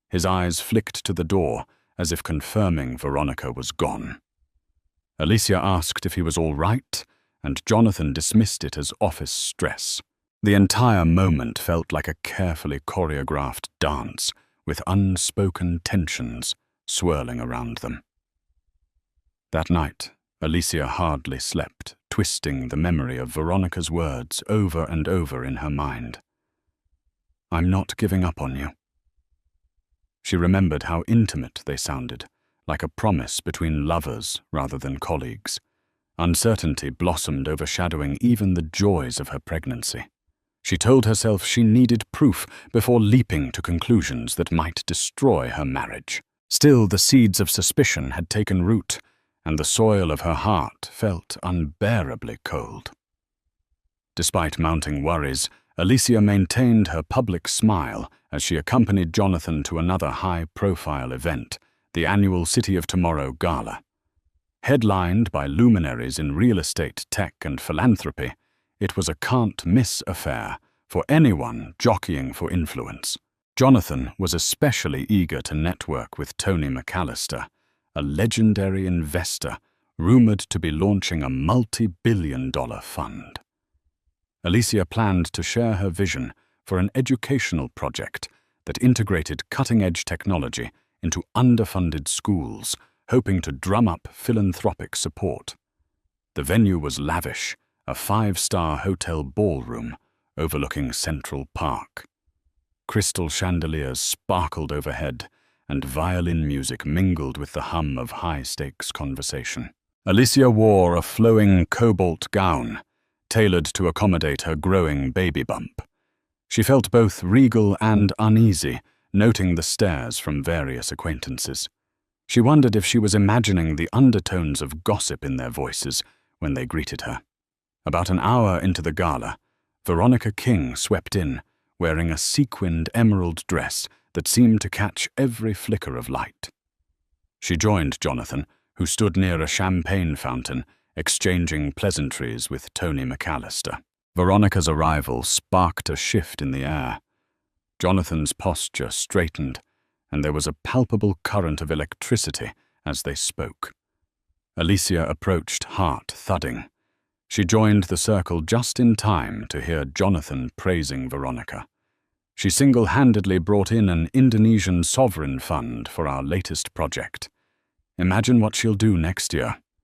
His eyes flicked to the door, as if confirming Veronica was gone. Alicia asked if he was all right, and Jonathan dismissed it as office stress. The entire moment felt like a carefully choreographed dance, with unspoken tensions swirling around them. That night, Alicia hardly slept, twisting the memory of Veronica's words over and over in her mind. "I'm not giving up on you." She remembered how intimate they sounded, like a promise between lovers rather than colleagues. Uncertainty blossomed, overshadowing even the joys of her pregnancy. She told herself she needed proof before leaping to conclusions that might destroy her marriage. Still, the seeds of suspicion had taken root, and the soil of her heart felt unbearably cold. Despite mounting worries, Alicia maintained her public smile as she accompanied Jonathan to another high-profile event, the annual City of Tomorrow Gala. Headlined by luminaries in real estate, tech, and philanthropy, it was a can't-miss affair for anyone jockeying for influence. Jonathan was especially eager to network with Tony McAllister, a legendary investor rumored to be launching a multi-billion-dollar fund. Alicia planned to share her vision for an educational project that integrated cutting-edge technology into underfunded schools, hoping to drum up philanthropic support. The venue was lavish, a 5-star hotel ballroom overlooking Central Park. Crystal chandeliers sparkled overhead, and violin music mingled with the hum of high-stakes conversation. Alicia wore a flowing cobalt gown, tailored to accommodate her growing baby bump. She felt both regal and uneasy, noting the stares from various acquaintances. She wondered if she was imagining the undertones of gossip in their voices when they greeted her. About an hour into the gala, Veronica King swept in, wearing a sequined emerald dress that seemed to catch every flicker of light. She joined Jonathan, who stood near a champagne fountain, exchanging pleasantries with Tony McAllister. Veronica's arrival sparked a shift in the air. Jonathan's posture straightened, and there was a palpable current of electricity as they spoke. Alicia approached, heart thudding. She joined the circle just in time to hear Jonathan praising Veronica. She single-handedly brought in an Indonesian sovereign fund for our latest project. Imagine what she'll do next year.